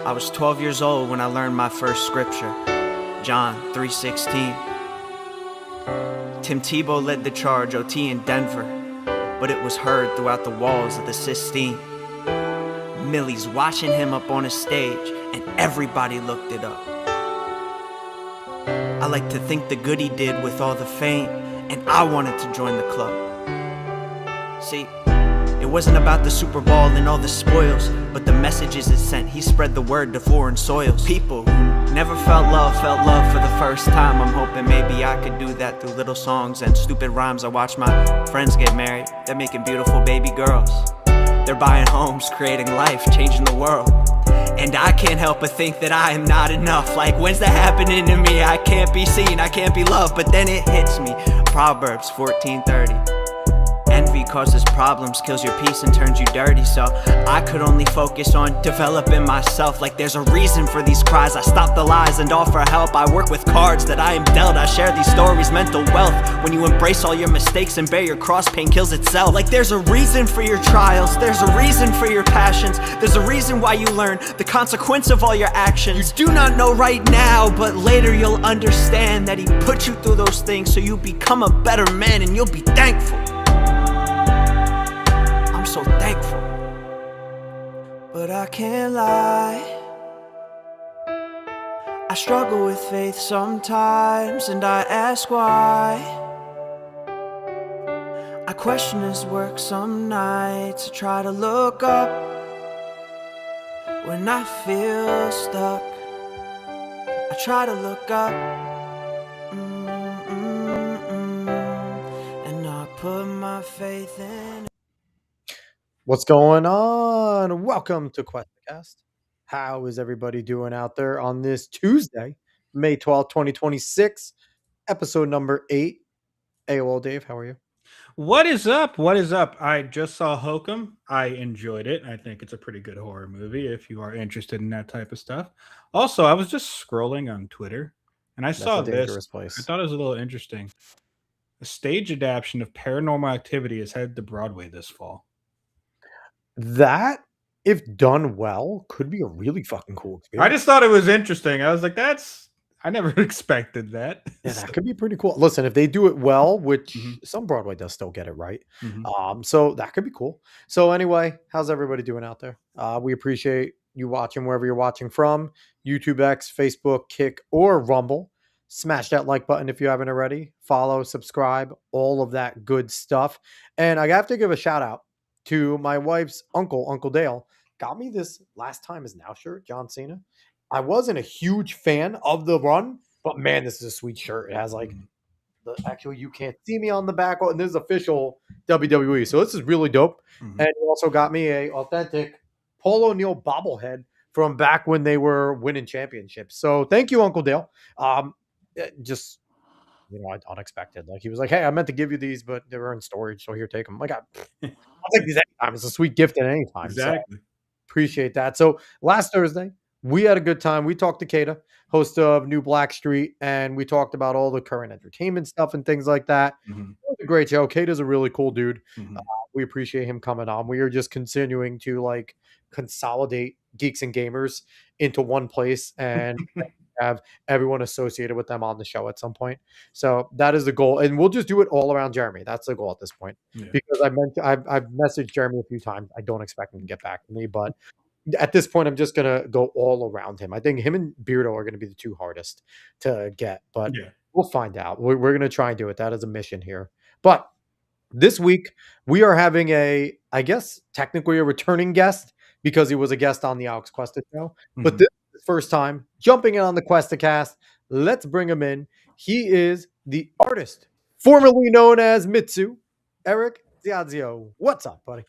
I was 12 years old when I learned my first scripture, John 3:16. Tim Tebow led the charge, OT in Denver, but it was heard throughout the walls of the Sistine. Millie's watching him up on a stage, and everybody looked it up. I like to think the good he did with all the fame, and I wanted to join the club. See, it wasn't about the Super Bowl and all the spoils, but the messages it sent. He spread the word to foreign soils. People who never felt love for the first time. I'm hoping maybe I could do that through little songs and stupid rhymes. I watch my friends get married. They're making beautiful baby girls. They're buying homes, creating life, changing the world. And I can't help but think that I am not enough. Like, when's that happening to me? I can't be seen, I can't be loved. But then it hits me. Proverbs 14:30. Envy causes problems, kills your peace and turns you dirty. So I could only focus on developing myself. Like, there's a reason for these cries. I stop the lies and offer help. I work with cards that I am dealt. I share these stories, mental wealth. When you embrace all your mistakes and bear your cross, pain kills itself. Like, there's a reason for your trials. There's a reason for your passions. There's a reason why you learn the consequence of all your actions. You do not know right now, but later you'll understand that he put you through those things so you become a better man, and you'll be thankful. So thankful, but I can't lie. I struggle with faith sometimes, and I ask why. I question his work some nights. I try to look up when I feel stuck. I try to look up, and I put my faith in. What's going on? Welcome to Cuestacast. How is everybody doing out there on this Tuesday, May 12th, 2026, episode number 8? AOL Dave, how are you? What is up? What is up? I just saw Hokum. I enjoyed it. I think it's a pretty good horror movie if you are interested in that type of stuff. Also, I was just scrolling on Twitter and I saw this. Place. I thought it was a little interesting. A stage adaptation of Paranormal Activity is headed to Broadway this fall. That, if done well, could be a really fucking cool experience. I just thought it was interesting. I was like, I never expected that. Yeah, that could be pretty cool. Listen, if they do it well, which some Broadway does still get it right. So that could be cool. So anyway, how's everybody doing out there? We appreciate you watching wherever you're watching from. YouTube, X, Facebook, Kick, or Rumble. Smash that like button if you haven't already. Follow, subscribe, all of that good stuff. And I have to give a shout out to my wife's Uncle Dale. Got me this Last Time Is Now shirt, John Cena. I wasn't a huge fan of the run, but man, this is a sweet shirt. It has like, actually you can't see me on the back, and this is official WWE. So this is really dope. And he also got me a authentic Paul O'Neill bobblehead from back when they were winning championships. So thank you, Uncle Dale. Just, unexpected. Like, he was like, hey, I meant to give you these, but they were in storage, so here, take them. Like, I'll take these anytime. It's a sweet gift at any time. Exactly. So appreciate that. So last Thursday, we had a good time. We talked to Kata, host of New Black Street, and we talked about all the current entertainment stuff and things like that. It was a great show. Kata's a really cool dude. We appreciate him coming on. We are just continuing to consolidate geeks and gamers into one place and have everyone associated with them on the show at some point. So that is the goal, and we'll just do it all around Jeremy. That's the goal at this point. Because I've messaged Jeremy a few times. I don't expect him to get back to me, but at this point, I'm just gonna go all around him. I think him and Beardo are gonna be the two hardest to get, but we'll find out. We're gonna try and do it. That is a mission here. But this week we are having I guess technically a returning guest, because he was a guest on the Alex Cuesta show, but this is his first time jumping in on the Cuestacast. Let's bring him in. He is the artist formerly known as Mitsu, Eric Dziadzio. What's up, buddy?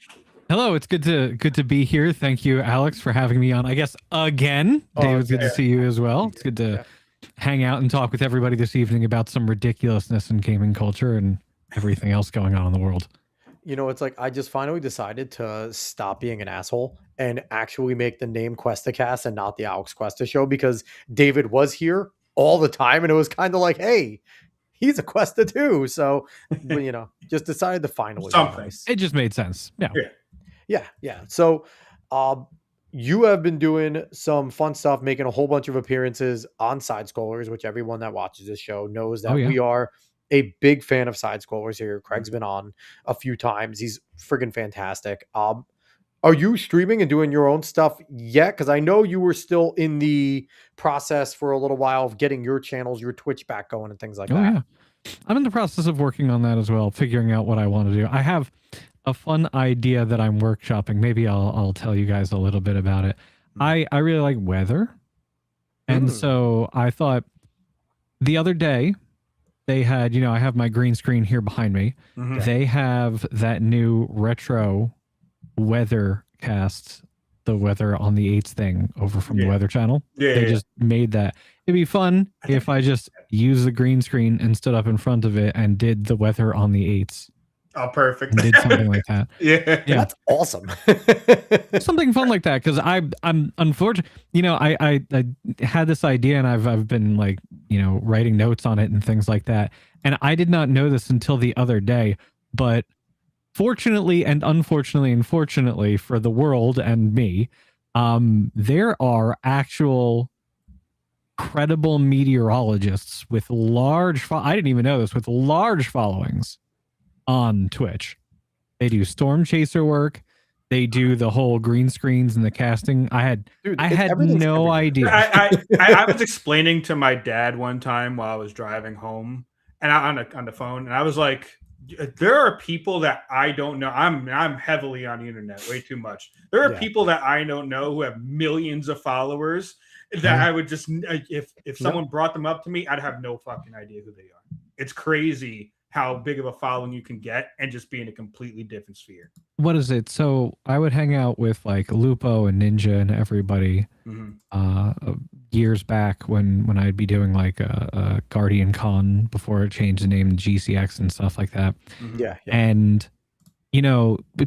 Hello, it's good to be here. Thank you, Alex, for having me on. I guess again. Dave, it's good to see you as well. It's good to hang out and talk with everybody this evening about some ridiculousness in gaming culture and everything else going on in the world. It's like I just finally decided to stop being an asshole and actually make the name Cuestacast and not the Alex Cuesta show, because David was here all the time and it was kind of like, hey, he's a Cuesta too. So, just decided to finally. Something. It just made sense. Yeah. Yeah. So, you have been doing some fun stuff, making a whole bunch of appearances on side scrollers, which everyone that watches this show knows that we are a big fan of side scrollers here. Craig's been on a few times. He's friggin' fantastic. Are you streaming and doing your own stuff yet? Because I know you were still in the process for a little while of getting your channels, your Twitch back going and things like that. Yeah. I'm in the process of working on that as well, figuring out what I want to do. I have a fun idea that I'm workshopping. Maybe I'll tell you guys a little bit about it. I really like weather. And so I thought the other day they had, I have my green screen here behind me. They have that new retro weather cast, the weather on the 8s thing over from the Weather Channel. They just made that. It'd be fun if I just used the green screen and stood up in front of it and did the weather on the 8s. Oh, perfect. And did something like that. Yeah, that's awesome. Something fun like that, because I'm unfortunate. I had this idea and I've been like writing notes on it and things like that, and I did not know this until the other day, but fortunately and unfortunately and fortunately for the world and me, there are actual credible meteorologists with large I didn't even know this, with large followings on Twitch. They do storm chaser work. They do the whole green screens and the casting. I had no idea. I was explaining to my dad one time while I was driving home and on the phone, and I was like, there are people that I don't know. I'm heavily on the internet, way too much. There are people that I don't know who have millions of followers that I would just, if someone brought them up to me, I'd have no fucking idea who they are. It's crazy how big of a following you can get and just be in a completely different sphere. What is it? So I would hang out with like Lupo and Ninja and everybody years back when I'd be doing like a Guardian Con before it changed the name to GCX and stuff like that. Yeah. And,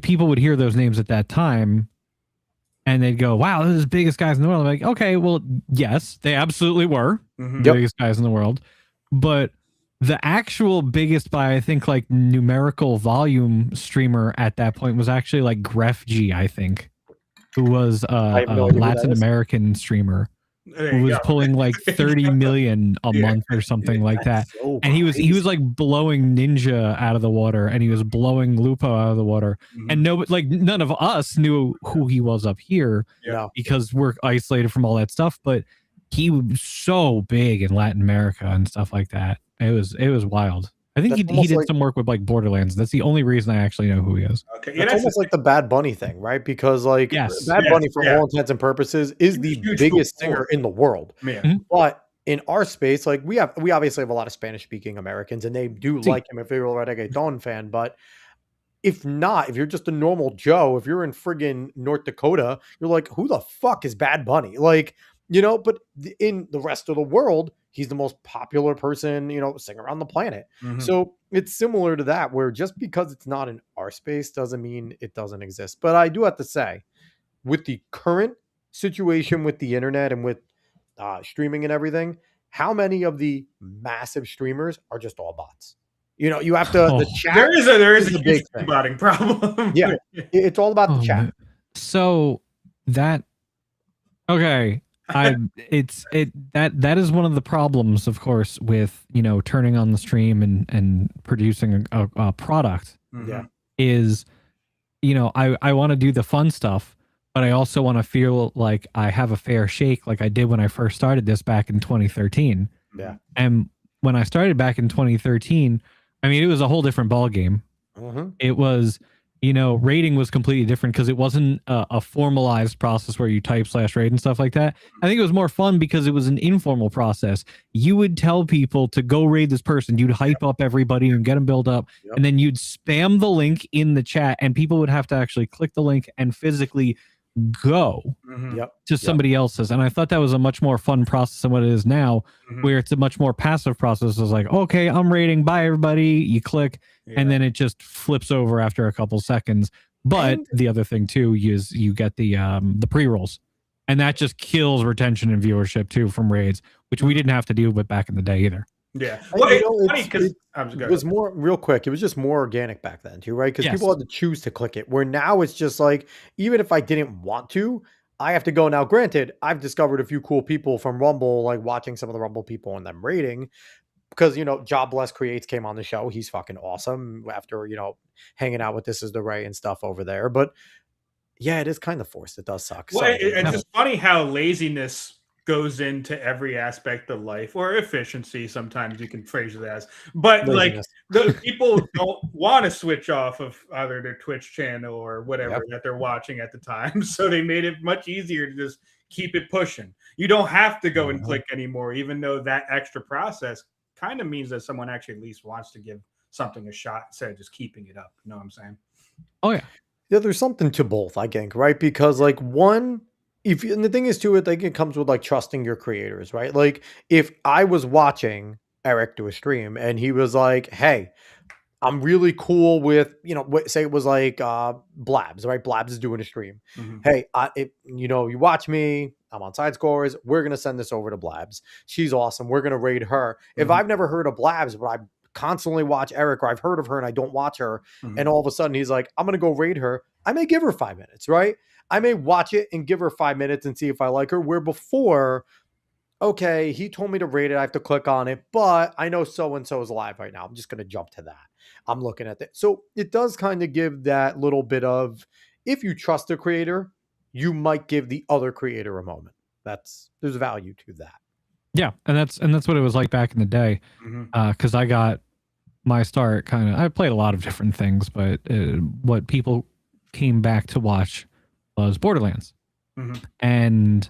people would hear those names at that time and they'd go, wow, those are the biggest guys in the world. I'm like, okay, well, yes, they absolutely were the biggest guys in the world. But the actual biggest by, I think, like numerical volume streamer at that point was actually like Gref G, I think, who was a Latin American streamer who was pulling like 30 million a month or something like that. So and he was like blowing Ninja out of the water, and he was blowing Lupo out of the water. And none of us knew who he was up here because we're isolated from all that stuff. But he was so big in Latin America and stuff like that. It was wild. I think he did some work with like Borderlands. That's the only reason I actually know who he is. Okay, it's almost like the Bad Bunny thing, right? Because Bad Bunny, for all intents and purposes, is the biggest singer in the world. But in our space, like we obviously have a lot of Spanish speaking Americans, and they do like him if they're a reggaeton fan. But if you're just a normal Joe, if you're in friggin' North Dakota, you're like, who the fuck is Bad Bunny? Like, but in the rest of the world, he's the most popular person, singer on the planet. So it's similar to that, where just because it's not in our space doesn't mean it doesn't exist. But I do have to say, with the current situation with the internet and with streaming and everything, how many of the massive streamers are just all bots? You have to, the chat. There is a big botting problem. Yeah. It's all about the chat. So okay. That is one of the problems, of course, with turning on the stream and producing a product. Is I want to do the fun stuff, but I also want to feel like I have a fair shake, like I did when I first started this back in 2013. And when I started back in 2013, I mean, it was a whole different ball game. It was rating was completely different because it wasn't a formalized process where you type /raid and stuff like that. I think it was more fun because it was an informal process. You would tell people to go raid this person. You'd hype up everybody and get them built up. And then you'd spam the link in the chat, and people would have to actually click the link and physically go to somebody else's. And I thought that was a much more fun process than what it is now, where it's a much more passive process. It's like, okay, I'm raiding, bye everybody. You click, and then it just flips over after a couple seconds. But the other thing too is you get the pre-rolls, and that just kills retention and viewership too from raids, which we didn't have to deal with back in the day either. Yeah. Well, it's funny because it was more real quick. It was just more organic back then too, right? Because people had to choose to click it. Where now it's just like, even if I didn't want to, I have to go now. Granted, I've discovered a few cool people from Rumble, like watching some of the Rumble people and them rating, because Job Bless Creates came on the show. He's fucking awesome after hanging out with This Is the Ray and stuff over there. But yeah, it is kind of forced. It does suck. Well, it's just funny how laziness goes into every aspect of life, or efficiency. Sometimes you can phrase it as, but laziness. Like the people don't want to switch off of either their Twitch channel or whatever that they're watching at the time. So they made it much easier to just keep it pushing. You don't have to go and click anymore, even though that extra process kind of means that someone actually at least wants to give something a shot instead of just keeping it up. You know what I'm saying? Oh yeah. Yeah, there's something to both, I think, right? Because like one, and the thing is too, I think it comes with like trusting your creators, right? Like if I was watching Eric do a stream and he was like, hey, I'm really cool with, say it was like Blabs, right? Blabs is doing a stream. Hey, you watch me, I'm on Side Scores. We're going to send this over to Blabs. She's awesome. We're going to raid her. If I've never heard of Blabs, but I constantly watch Eric, or I've heard of her and I don't watch her, and all of a sudden he's like, I'm going to go raid her, I may give her 5 minutes, right? I may watch it and give her 5 minutes and see if I like her, where before, okay, he told me to rate it, I have to click on it, but I know so-and-so is live right now. I'm just going to jump to that. I'm looking at that. So it does kind of give that little bit of, if you trust the creator, you might give the other creator a moment. There's value to that. Yeah, and that's what it was like back in the day. Because I got my start I played a lot of different things, but what people came back to watch was Borderlands. And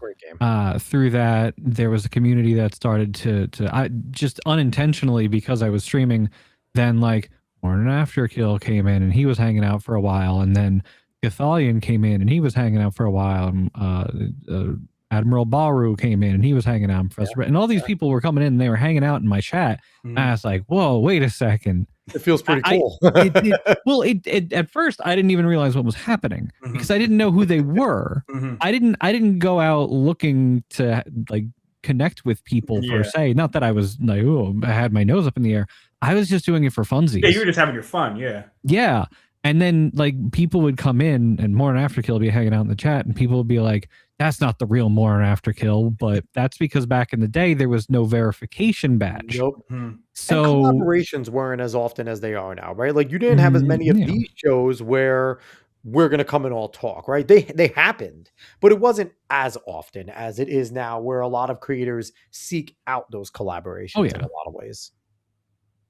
through that, there was a community that started to I just unintentionally, because I was streaming, then like Morning Afterkill came in and he was hanging out for a while, and then Gathalion came in and he was hanging out for a while, and Admiral Baru came in and he was hanging out, and all these people were coming in and they were hanging out in my chat. And I was like, whoa, wait a second. It feels pretty cool. At first I didn't even realize what was happening because I didn't know who they were. I didn't go out looking to like connect with people per se. Not that I was like, I had my nose up in the air. I was just doing it for funsies. Yeah, you were just having your fun. Yeah. And then like people would come in and Morning Afterkill would be hanging out in the chat, and people would be like, that's not the real Morning Afterkill, but that's because back in the day there was no verification badge. Nope. So and collaborations weren't as often as they are now, right? Like you didn't have as many of these shows where we're going to come and all talk, right? They happened, but it wasn't as often as it is now, where a lot of creators seek out those collaborations in a lot of ways.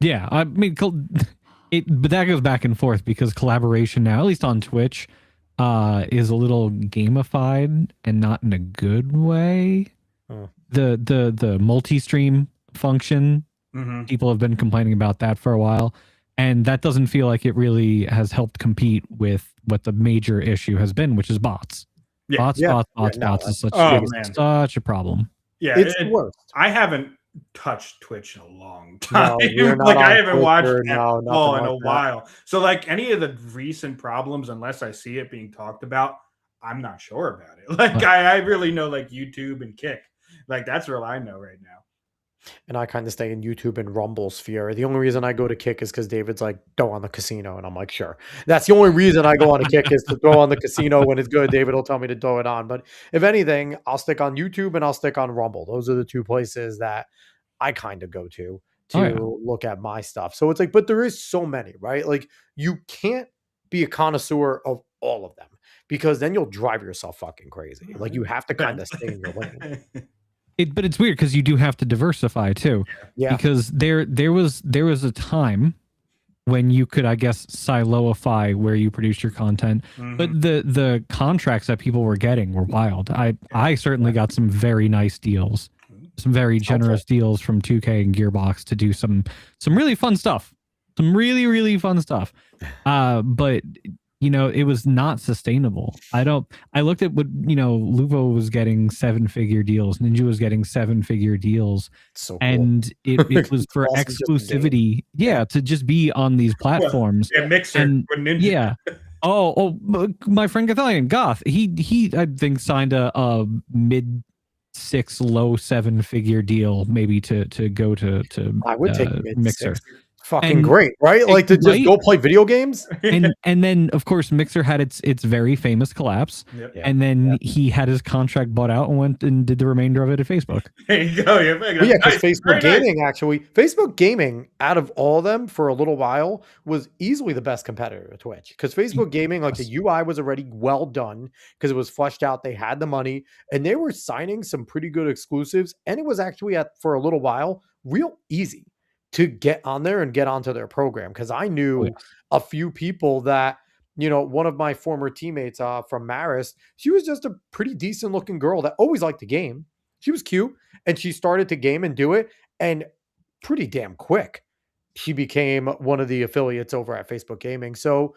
Yeah, I mean, but that goes back and forth because collaboration now, at least on Twitch, is a little gamified and not in a good way. The multi-stream function, people have been complaining about that for a while, and that doesn't feel like it really has helped compete with what the major issue has been, which is bots. Bots is such a problem. Yeah, it's the worst. I haven't touched Twitch in a long time. Like I haven't watched at all in a while. So like any of the recent problems, unless I see it being talked about, I'm not sure about it. Like I really know like YouTube and Kick. Like that's all I know right now. And I kind of stay in YouTube and Rumble sphere. The only reason I go to Kick is because David's like, go on the casino. And I'm like, sure. That's the only reason I go on a Kick is to throw on the casino when it's good. David will tell me to throw it on. But if anything, I'll stick on YouTube and I'll stick on Rumble. Those are the two places that I kind of go to look at my stuff. So it's like, but there is so many, right? Like you can't be a connoisseur of all of them because then you'll drive yourself fucking crazy. Like you have to kind of stay in your lane. But it's weird because you do have to diversify too. Yeah. Because there was a time when you could, I guess, siloify where you produce your content. But the contracts that people were getting were wild. I certainly got some very nice deals, some very generous deals from 2K and Gearbox to do some really fun stuff. Some really, really fun stuff. But it was not sustainable. I looked at what, Luvo was getting 7-figure deals. Ninja was getting 7-figure deals. So cool. And it was for exclusivity. Yeah. To just be on these platforms. Well, Mixer with Ninja. Yeah. Oh, my friend Goth, he I think signed a mid 6, low 7-figure deal maybe to go to I would take Mixer. fucking great, right? Like to just go play video games. And then of course Mixer had its very famous collapse. Yep. And then he had his contract bought out and went and did the remainder of it at Facebook. There you go. Because Facebook Gaming actually, Facebook Gaming out of all of them for a little while was easily the best competitor to Twitch. Because Facebook Gaming, like the UI was already well done because it was fleshed out. They had the money and they were signing some pretty good exclusives. And it was actually for a little while real easy to get on there and get onto their program. Because I knew a few people that, you know, one of my former teammates from Marist, she was just a pretty decent looking girl that always liked the game. She was cute and she started to game and do it. And pretty damn quick, she became one of the affiliates over at Facebook Gaming. So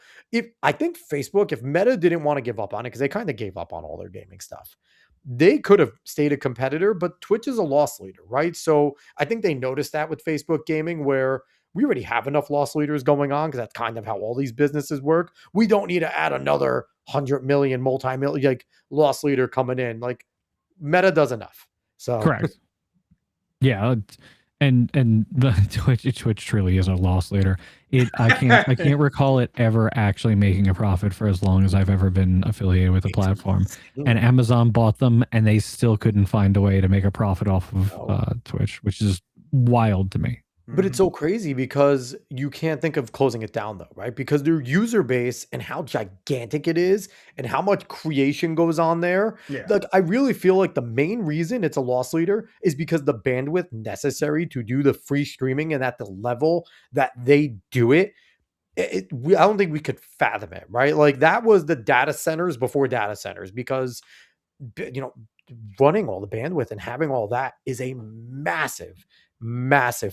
I think Facebook, if Meta didn't want to give up on it, because they kind of gave up on all their gaming stuff, they could have stayed a competitor, but Twitch is a loss leader, right? So I think they noticed that with Facebook Gaming, where we already have enough loss leaders going on, because that's kind of how all these businesses work. We don't need to add another 100 million, multi-million like loss leader coming in. Like Meta does enough. So correct. Yeah. And the Twitch truly is a loss leader. I can't recall it ever actually making a profit for as long as I've ever been affiliated with the platform. And Amazon bought them, and they still couldn't find a way to make a profit off of Twitch, which is wild to me. But it's so crazy because you can't think of closing it down though, right? Because their user base and how gigantic it is and how much creation goes on there. Yeah. Like I really feel like the main reason it's a loss leader is because the bandwidth necessary to do the free streaming and at the level that they do it, I don't think we could fathom it, right? Like that was the data centers before data centers, because, you know, running all the bandwidth and having all that is a massive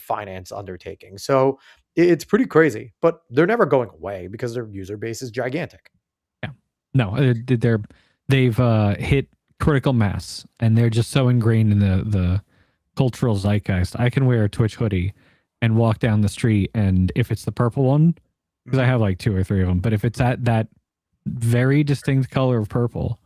finance undertaking. So it's pretty crazy, but they're never going away because their user base is gigantic. Yeah, no, they've hit critical mass, and they're just so ingrained in the cultural zeitgeist. I can wear a Twitch hoodie and walk down the street, and if it's the purple one, because I have like 2 or 3 of them, but if it's that very distinct color of purple,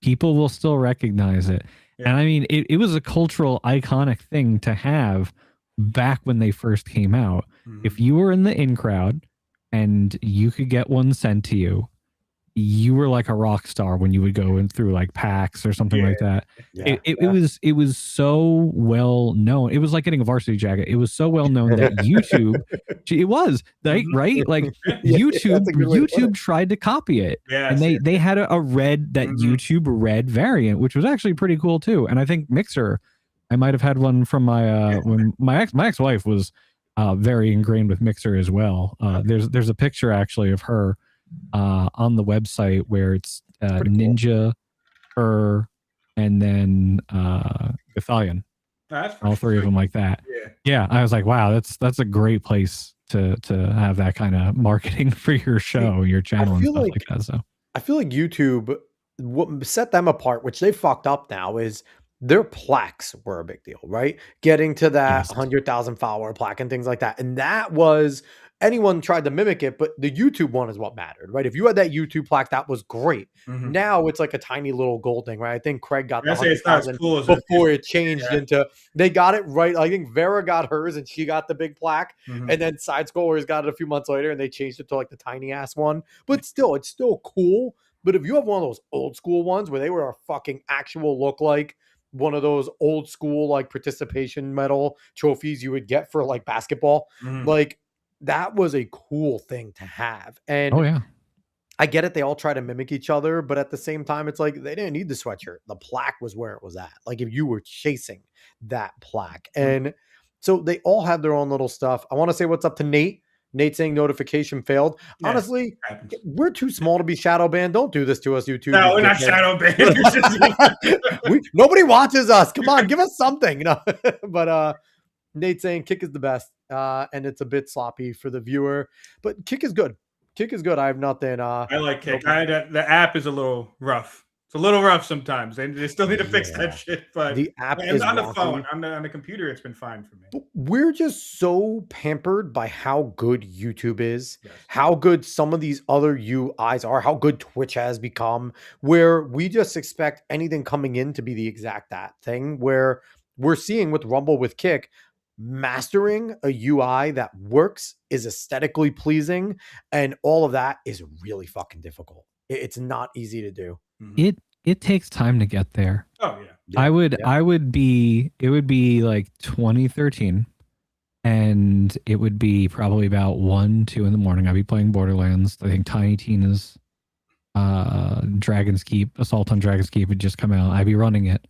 people will still recognize it. And I mean, it was a cultural iconic thing to have back when they first came out. If you were in the in crowd and you could get one sent to you, you were like a rock star when you would go in through like PAX or something like that. It was so well known. It was like getting a varsity jacket. It was so well known that YouTube, it was right? Like YouTube tried to copy it, and they had a red YouTube red variant, which was actually pretty cool too. And I think Mixer, I might have had one from my when my ex-wife was very ingrained with Mixer as well. There's a picture actually of her on the website where it's Ninja, her, and then Gothalion. All 3 of them like that. Yeah, I was like, wow, that's a great place to have that kind of marketing for your show, your channel, and stuff like that. So I feel like YouTube, what set them apart, which they fucked up now, is their plaques were a big deal, right? Getting to that 100,000 follower plaque and things like that. And that was, anyone tried to mimic it, but the YouTube one is what mattered, right? If you had that YouTube plaque, that was great. Now it's like a tiny little gold thing, right? I think Craig got the 100,000 before it changed into, they got it right. I think Vera got hers and she got the big plaque, and then Side Scrollers got it a few months later and they changed it to like the tiny ass one. But still, it's still cool. But if you have one of those old school ones where they were a fucking actual look like one of those old school like participation medal trophies you would get for like basketball, like that was a cool thing to have. And I get it, they all try to mimic each other, but at the same time it's like they didn't need the sweatshirt. The plaque was where it was at, like if you were chasing that plaque. And so they all have their own little stuff. I want to say what's up to Nate saying notification failed. Honestly, we're too small to be shadow banned. Don't do this to us, YouTube. No, we're not shadow banned. Nobody watches us. Come on, give us something. No. But Nate saying Kick is the best, and it's a bit sloppy for the viewer, but Kick is good. Kick is good. I have nothing. I like Kick. The app is a little rough. It's a little rough sometimes. They still need to fix that shit. But the app is on the wonky. phone, on the computer, it's been fine for me. But we're just so pampered by how good YouTube is, how good some of these other UIs are, how good Twitch has become, where we just expect anything coming in to be the exact that thing, where we're seeing with Rumble with Kick, mastering a UI that works, is aesthetically pleasing, and all of that is really fucking difficult. It's not easy to do. It takes time to get there. Oh yeah. I would be it would be like 2013, and it would be probably about 1, 2 in the morning. I'd be playing Borderlands. I think Tiny Tina's Dragon's Keep, Assault on Dragon's Keep had just come out. I'd be running it.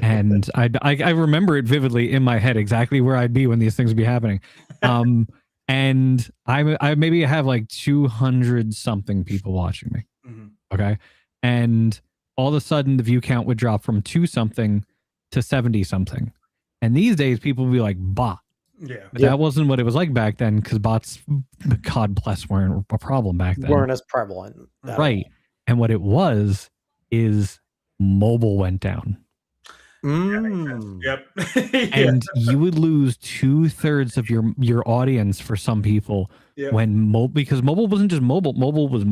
And I remember it vividly in my head exactly where I'd be when these things would be happening. And I maybe have like 200 something people watching me. Okay. And all of a sudden the view count would drop from 2 something to 70 something. And these days people would be like, bot. Yeah. But that wasn't what it was like back then, because bots, God bless, weren't a problem back then. Weren't as prevalent. Right. And what it was is mobile went down. Yep. And you would lose 2/3 of your audience for some people when because mobile wasn't just mobile. Mobile was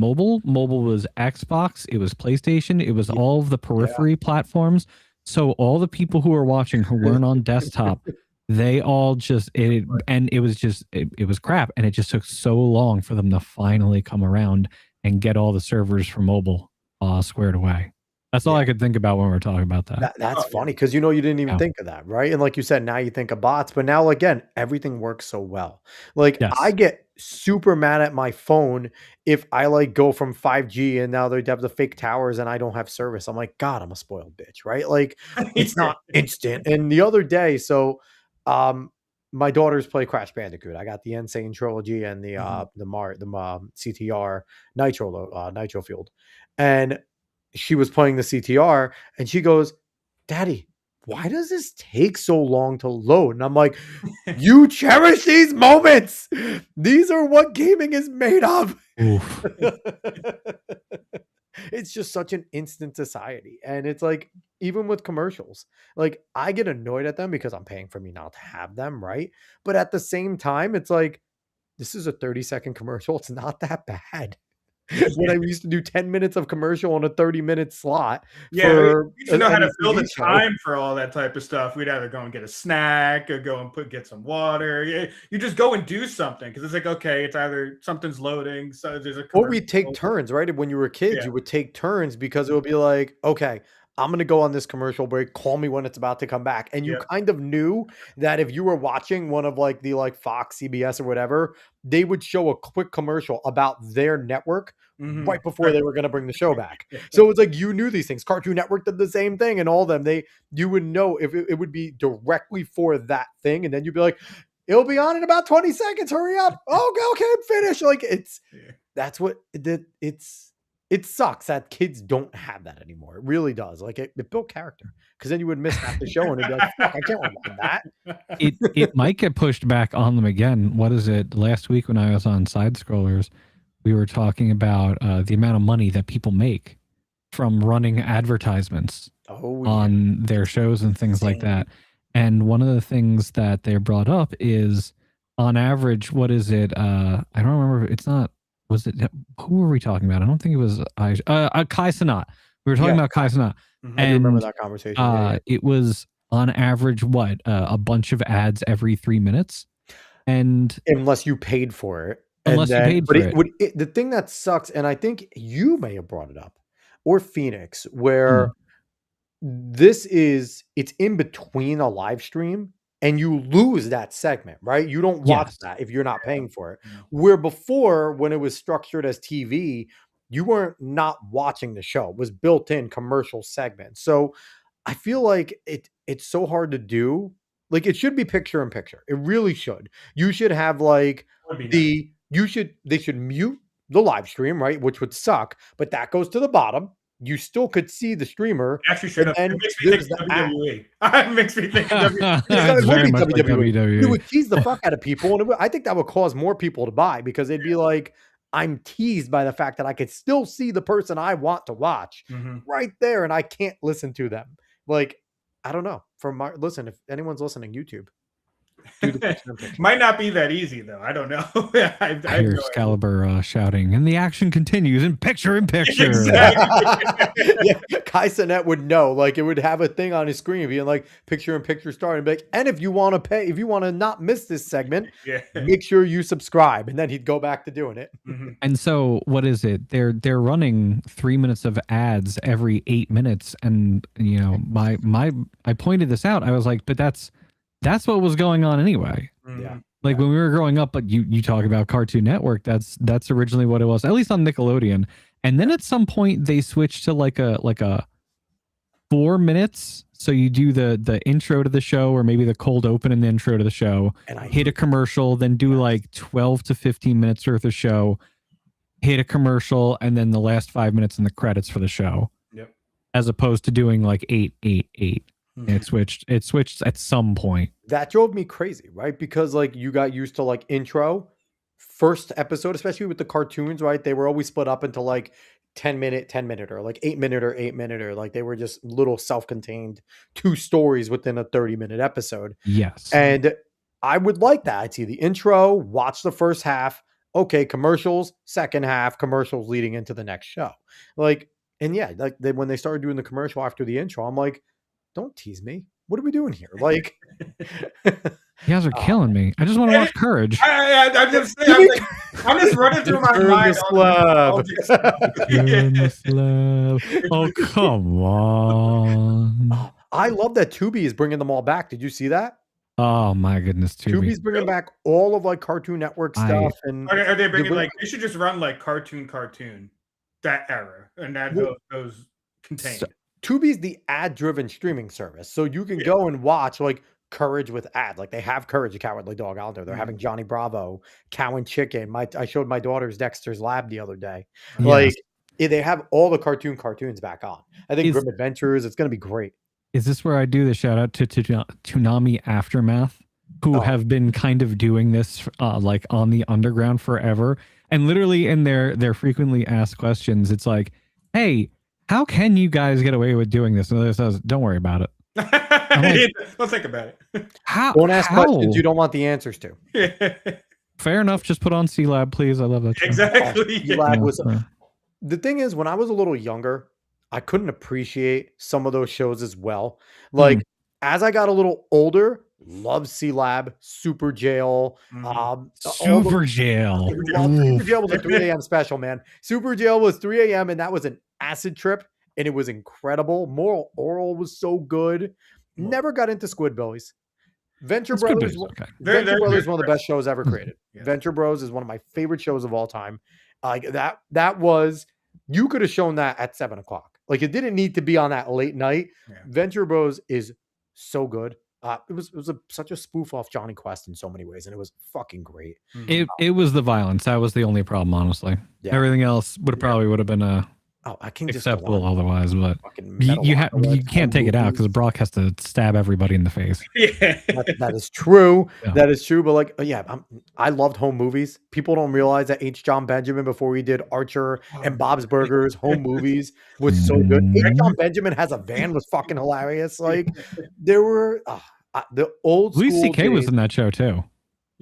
Xbox, it was PlayStation, it was all of the periphery platforms. So all the people who were watching who weren't on desktop, they all just it was crap, and it just took so long for them to finally come around and get all the servers for mobile squared away. That's all I could think about when we were talking about that. That's funny, because you didn't even think of that, right? And like you said, now you think of bots, but now again, everything works so well. Like I get super mad at my phone if I like go from 5G and now they have the fake towers and I don't have service. I'm like, God, I'm a spoiled bitch, right? Like it's not instant. And the other day, so my daughters play Crash Bandicoot. I got the Insane trilogy and the CTR Nitro Field, and she was playing the CTR and she goes, Daddy, why does this take so long to load? And I'm like, you cherish these moments. These are what gaming is made of. It's just such an instant society. And it's like, even with commercials, like I get annoyed at them because I'm paying for me not to have them, right? But at the same time, it's like, this is a 30-second commercial. It's not that bad. When I used to do 10 minutes of commercial on a 30-minute slot. Yeah, we used to know how to fill the time for all that type of stuff. We'd either go and get a snack or go and get some water. Yeah, you just go and do something, because it's like, okay, it's either something's loading, so there's a or we take turns, right? When you were kids, you would take turns, because it would be like, okay, I'm going to go on this commercial break. Call me when it's about to come back. And you kind of knew that if you were watching one of like the Fox, CBS or whatever, they would show a quick commercial about their network right before they were going to bring the show back. So it's like, you knew these things. Cartoon Network did the same thing, and all of them, you would know if it would be directly for that thing. And then you'd be like, it'll be on in about 20 seconds. Hurry up. Okay, I'm finished. Like that's what it sucks that kids don't have that anymore. It really does. Like it built character, because then you would miss half the show and it'd be like, fuck, I can't rewind that. It might get pushed back on them again. What is it? Last week when I was on Side Scrollers, we were talking about the amount of money that people make from running advertisements on their shows and things like that. And one of the things that they brought up is, on average, what is it? I don't remember. It's not. Was it, who were we talking about? I don't think it was Kai Cenat. We were talking about Kai Cenat. I do remember that conversation. It was on average a bunch of ads every 3 minutes, and unless you paid for it. The thing that sucks, and I think you may have brought it up, or Phoenix, where it's in between a live stream. And you lose that segment, right? You don't watch that if you're not paying for it. Where before, when it was structured as TV, you weren't not watching the show. It was built-in commercial segments. So I feel like it's so hard to do. Like, it should be picture in picture. It really should. You should have like they should mute the live stream, right? Which would suck, but that goes to the bottom. You still could see the streamer. Actually, should have. It makes me think WWE. It makes me think WWE. You would tease the fuck out of people, and I think that would cause more people to buy, because they'd be like, I'm teased by the fact that I could still see the person I want to watch right there, and I can't listen to them. Like, I don't know. Listen, if anyone's listening, YouTube. Do the picture-in-picture. Might not be that easy though. I don't know. I hear Excalibur shouting, and the action continues in picture-in-picture. Exactly. Yeah, Kai Cenat would know. Like, it would have a thing on his screen being like picture-in-picture start, and be like, and if you want to pay, if you want to not miss this segment, make sure you subscribe, and then he'd go back to doing it. And so, what is it? They're running 3 minutes of ads every 8 minutes, and you know, I pointed this out. I was like, but that's what was going on anyway. Yeah. Like when we were growing up, but you talk about Cartoon Network, that's originally what it was, at least on Nickelodeon. And then at some point they switched to like a 4 minutes. So you do the intro to the show, or maybe the cold open and the intro to the show, and hit a commercial, then do like 12 to 15 minutes worth of show, hit a commercial, and then the last 5 minutes in the credits for the show. Yep. As opposed to doing like 8, 8, 8. It switched at some point. That drove me crazy, right? Because like you got used to like intro, first episode, especially with the cartoons, right? They were always split up into like 10-minute or like 8-minute or like they were just little self-contained 2 stories within a 30-minute episode. Yes. And I would like that. I'd see the intro, watch the first half, okay, commercials, second half, commercials leading into the next show. Like, and yeah, like when they started doing the commercial after the intro, I'm like, don't tease me. What are we doing here? Like, you guys are killing me. I just want to watch Courage. I'm just running through my mind. Oh, come on. I love that Tubi is bringing them all back. Did you see that? Oh my goodness, Tubi's bringing back all of like Cartoon Network stuff. And are they bringing like, they should just run like cartoon that era and that those contained. Tubi's the ad-driven streaming service, so you can go and watch like Courage with ad. Like they have Courage, a Cowardly Dog out there. They're having Johnny Bravo, Cow and Chicken. I showed my daughter's Dexter's Lab the other day. Yes. Like they have all the cartoons back on. I think Grim Adventures. It's going to be great. Is this where I do the shout out to Toonami Aftermath, who have been kind of doing this like on the underground forever, and literally in their frequently asked questions, it's like, hey, how can you guys get away with doing this? And the other says, don't worry about it. Like, let's think about it. Don't ask questions you don't want the answers to. Fair enough. Just put on C-Lab, please. I love that show. Exactly. C-Lab was the thing is, when I was a little younger, I couldn't appreciate some of those shows as well. Like as I got a little older, loved C-Lab, Super Jail. Super Jail. Super Jail was a 3 a.m. special, man. Super Jail was 3 a.m. and that was an acid trip, and it was incredible. Moral Oral was so good. Never got into Squidbillies. Venture Brothers is one of the best shows ever created. Yeah. Venture Bros is one of my favorite shows of all time. Like that was, you could have shown that at 7 o'clock. Like it didn't need to be on that late night. Yeah. Venture Bros is so good. It was such a spoof off Johnny Quest in so many ways, and it was fucking great. It was the violence that was the only problem, honestly. Yeah. Everything else would have been I can acceptable otherwise, but you can't take it out because Brock has to stab everybody in the face. Yeah, that is true. Yeah. That is true. But like, I loved home movies. People don't realize that H. John Benjamin, before he did Archer and Bob's Burgers, home movies was so good. H. John Benjamin Has a Van was fucking hilarious. Like there were the old Louis C.K. was in that show too.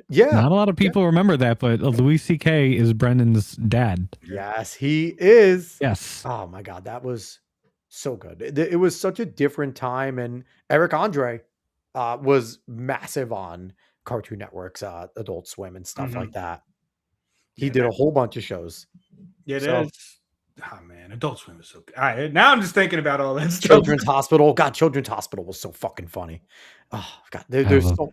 Yeah, not a lot of people remember that, but Louis C.K. is Brendan's dad. Yes, he is. Yes. Oh my God, that was so good. It was such a different time, and Eric Andre was massive on Cartoon Network's Adult Swim and stuff like that. He did a whole bunch of shows. Yeah, that's. Oh man, Adult Swim is so good. All right, now I'm just thinking about all that stuff. Children's Hospital. God, Children's Hospital was so fucking funny. Oh God, there's so.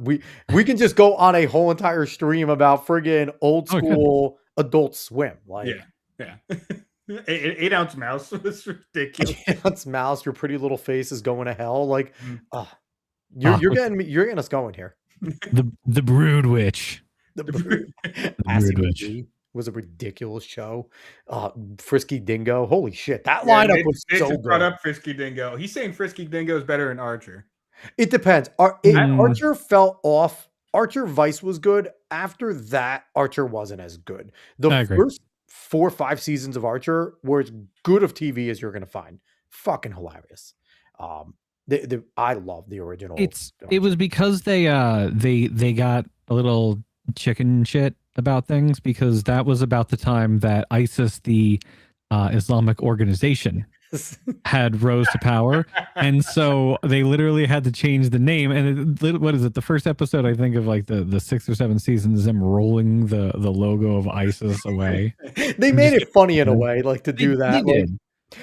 We can just go on a whole entire stream about friggin' old school Adult Swim. Like, yeah. 8-ounce mouse was ridiculous. 8-ounce mouse, Your Pretty Little Face is going to hell. Like, you're getting us going here. The Brood Witch. The Brood Witch was a ridiculous show. Frisky Dingo, holy shit, that lineup was so good. Brought up Frisky Dingo. He's saying Frisky Dingo is better than Archer. It depends. Archer fell off. Archer Vice was good. After that, Archer wasn't as good. The first 4 or 5 seasons of Archer were as good of TV as you're going to find. Fucking hilarious. I love the original. It was because they got a little chicken shit about things, because that was about the time that ISIS, the Islamic organization, had rose to power, and so they literally had to change the name. And what is it? The first episode, I think, of like the 6th or 7th season is them rolling the logo of ISIS away. They made it funny in a way, like to do that. They did.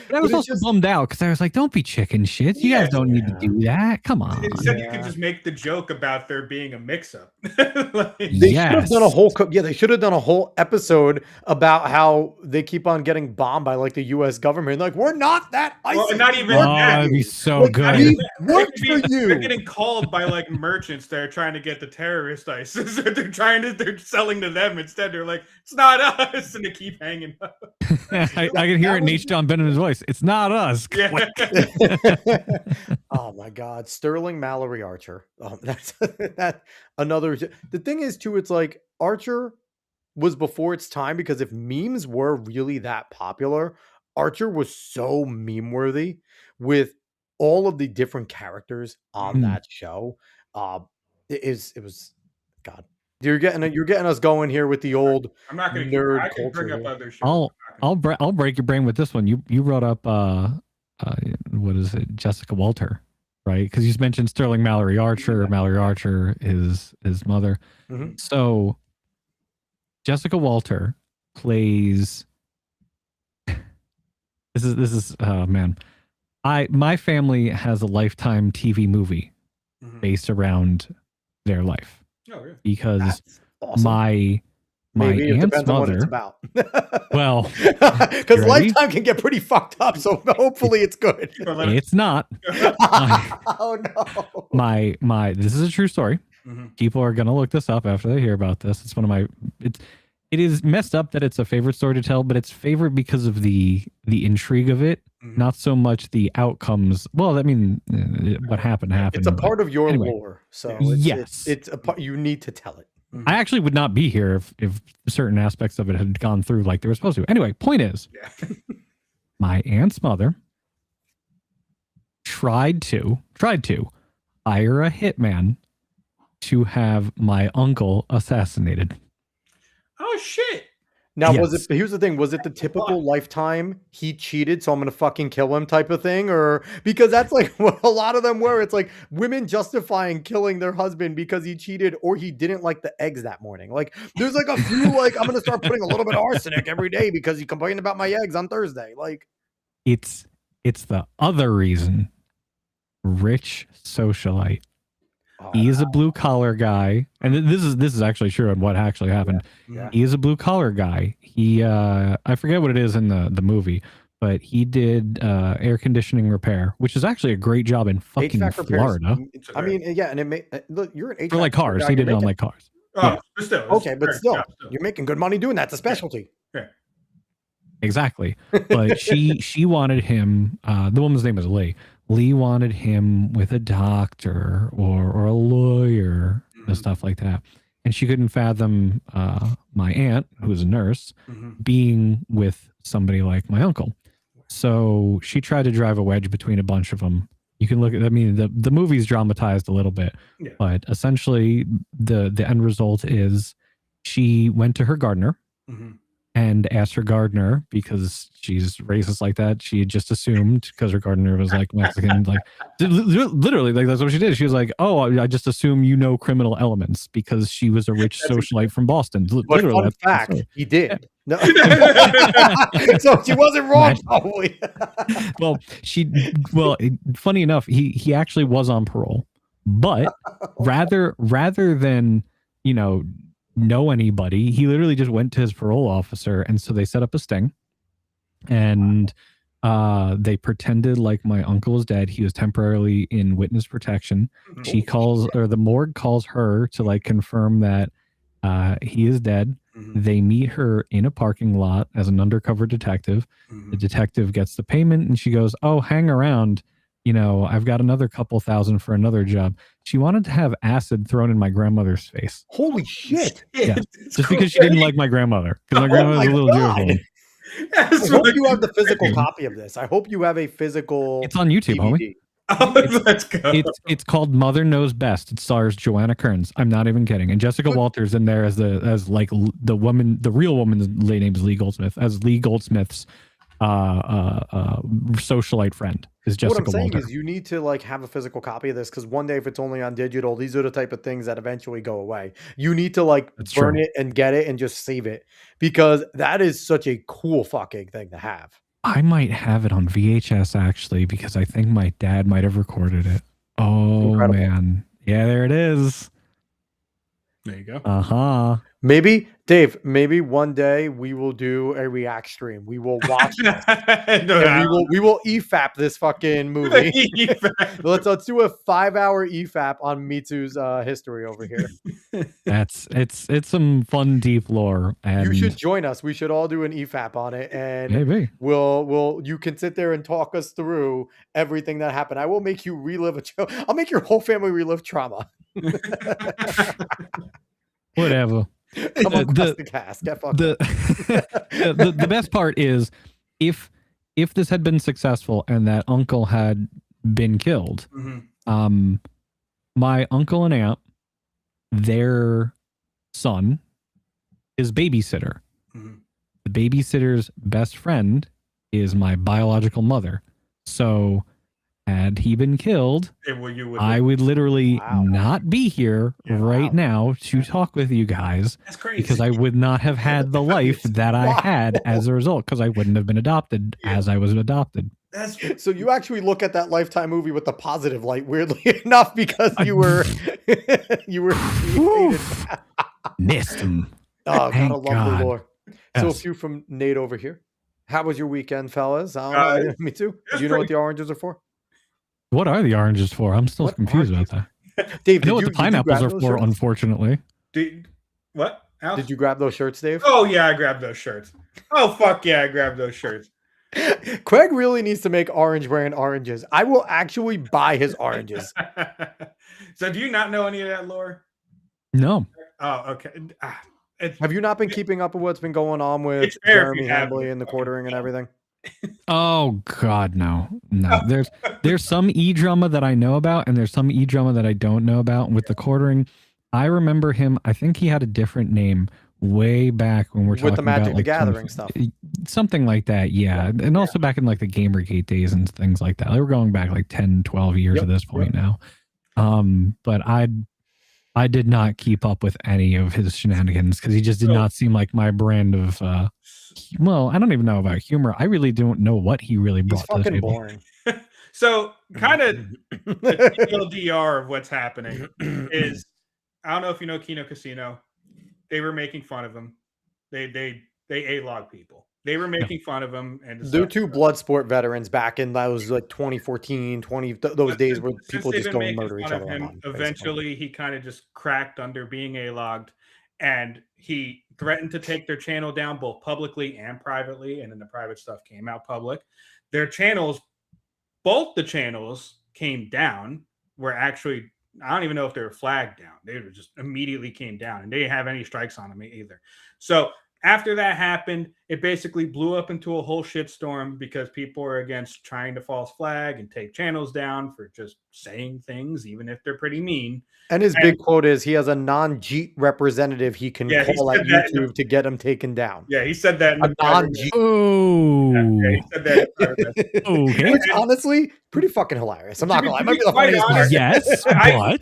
But I was also bummed out because I was like, don't be chicken shit. You guys don't need to do that. Come on. Instead, you could just make the joke about there being a mix-up. They should have done a whole they should have done a whole episode about how they keep on getting bombed by like the U.S. government. Like, we're not that ISIS. Well, not even that'd be so good. They're getting called by like merchants that are trying to get the terrorist ISIS. They're selling to them instead. They're like, it's not us, and they keep hanging up. I can hear it in H. John Bennett's voice. It's not us. Yeah. Oh my God, Sterling Mallory Archer. Oh, that's that another. The thing is too, it's like Archer was before its time, because if memes were really that popular, Archer was so meme worthy with all of the different characters on that show. It was God. You're getting us going here with the old. I'm not going to nerd I can bring culture. up other shows. I'll break your brain with this one. You brought up what is it, Jessica Walter, right? Because you mentioned Sterling Mallory Archer. Yeah. Mallory Archer is his mother. Mm-hmm. So Jessica Walter plays. This is man. My family has a Lifetime TV movie based around their life. Oh, yeah. Because awesome. my aunt's mother. On what it's about. Well, because Lifetime can get pretty fucked up, so hopefully it's good. It's not. Oh no. My this is a true story. Mm-hmm. People are gonna look this up after they hear about this. It's one of my. It is messed up that it's a favorite story to tell, but it's favorite because of the intrigue of it, not so much the outcomes. Well, I mean, what happened. It's a part of your lore, so it's a part you need to tell it. I actually would not be here if certain aspects of it had gone through like they were supposed to. Anyway, point is, my aunt's mother tried to hire a hitman to have my uncle assassinated. Oh shit! Now, here's the thing, was it the typical Lifetime, he cheated, so I'm going to fucking kill him type of thing? Or because that's like what a lot of them were. It's like women justifying killing their husband because he cheated or he didn't like the eggs that morning. Like there's like a few, like I'm going to start putting a little bit of arsenic every day because he complained about my eggs on Thursday. Like it's the other reason. Rich socialite. He is a blue collar guy, and this is actually true on what actually happened. Yeah. He is a blue collar guy. He I forget what it is in the movie, but he did air conditioning repair, which is actually a great job in fucking Florida. I mean, yeah, and it may look, you're an HVAC for like cars. He did it on like cars. Oh, yeah. Still, okay, but still, you're making good money doing that. It's a specialty. Yeah. Exactly, but she wanted him. The woman's name is Lee. Lee wanted him with a doctor or a lawyer and stuff like that. And she couldn't fathom my aunt, who was a nurse, being with somebody like my uncle. So she tried to drive a wedge between a bunch of them. You can look at, I mean, the movie's dramatized a little bit, but essentially the end result is she went to her gardener and asked her gardener, because she's racist like that, she had just assumed, because her gardener was like Mexican, like literally, like that's what she did. She was like, "Oh, I just assume you know criminal elements," because she was a rich socialite from Boston. But literally, fun fact, he did. No. So she wasn't wrong, probably. Well, funny enough, he actually was on parole, but rather than know anybody, he literally just went to his parole officer, and so they set up a sting, and they pretended like my uncle was dead. He was temporarily in witness protection. She calls, or the morgue calls her to like confirm that he is dead. They meet her in a parking lot as an undercover detective. The detective gets the payment, and she goes, "Oh, hang around. I've got another couple thousand for another job." She wanted to have acid thrown in my grandmother's face. Holy shit. Yeah. Just because she didn't like my grandmother. Because my grandmother's a little Jewish woman. I hope you have the physical copy of this. I hope you have a physical. It's on YouTube, DVD. homie. Let's go. It's called Mother Knows Best. It stars Joanna Kearns. I'm not even kidding. And Jessica Walters in there as the real woman's name is Lee Goldsmith, as Lee Goldsmith's socialite friend is Jessica What I'm saying Walters. is you need to like have a physical copy of this, because one day if it's only on digital, these are the type of things that eventually go away. You need to like burn it and get it and just save it, because that is such a cool fucking thing to have. I might have it on VHS actually, because I think my dad might have recorded it. Oh, incredible. Man. Yeah, there it is. There you go. Maybe, Dave, one day we will do a react stream. We will watch this. We will EFAP this fucking movie. let's do a 5-hour EFAP on Mitsu's history over here. It's some fun deep lore. And you should join us. We should all do an EFAP on it, and maybe you can sit there and talk us through everything that happened. I will make you relive I'll make your whole family relive trauma. Whatever. Come on, Cuestacast. Get fucked up. The best part is if this had been successful and that uncle had been killed, my uncle and aunt, their son is babysitter. The babysitter's best friend is my biological mother. So had he been killed, I would literally not be here right now to talk with you guys. That's crazy. Because I would not have had the life that I had as a result, because I wouldn't have been adopted as I was adopted. So you actually look at that Lifetime movie with the positive light, weirdly enough, because you were missed him. Oh, got a lovely lore. Yes. So a few from Nate over here. How was your weekend, fellas? Me too. Do you know what the oranges are for? What are the oranges for? I'm still confused about that. Dave, I know what the pineapples are for, unfortunately. What? Alex? Did you grab those shirts, Dave? Oh, yeah, I grabbed those shirts. Oh, fuck yeah, I grabbed those shirts. Craig really needs to make orange wearing oranges. I will actually buy his oranges. So do you not know any of that lore? No. Oh, okay. Have you not been keeping up with what's been going on with Jeremy Hambley and the quartering and everything? Oh God, no. There's some e-drama that I know about, and there's some e-drama that I don't know about. With the quartering, I remember him. I think he had a different name way back when we're talking with the Magic about like the Gathering stuff, something like that. Yeah, and also back in like the Gamergate days and things like that. They were going back like 10, 12 years at this point now. But I did not keep up with any of his shenanigans, because he just did not seem like my brand of well, I don't even know about humor. I really don't know what he really brought to the table. Boring. So kind of the TLDR of what's happening is, I don't know if you know Kino Casino. They were making fun of him. They A-log people. They were making fun of him. And they're two Bloodsport veterans back in that was like 2014, those days where people just go and murder each other. Eventually, he kind of just cracked under being A-logged, and he threatened to take their channel down both publicly and privately, and then the private stuff came out public. Their channels, both the channels came down, were actually, I don't even know if they were flagged down. They were just immediately came down, and they didn't have any strikes on them either. So after that happened, it basically blew up into a whole shitstorm because people are against trying to false flag and take channels down for just saying things, even if they're pretty mean. And his big quote is he has a non-Jeet representative he can call at YouTube to get him taken down. Yeah, he said that. A non-Jeet. Oh. Yeah, he said that. Okay. Which honestly, pretty fucking hilarious. I'm not gonna lie. It might be the funniest part. Yes, but I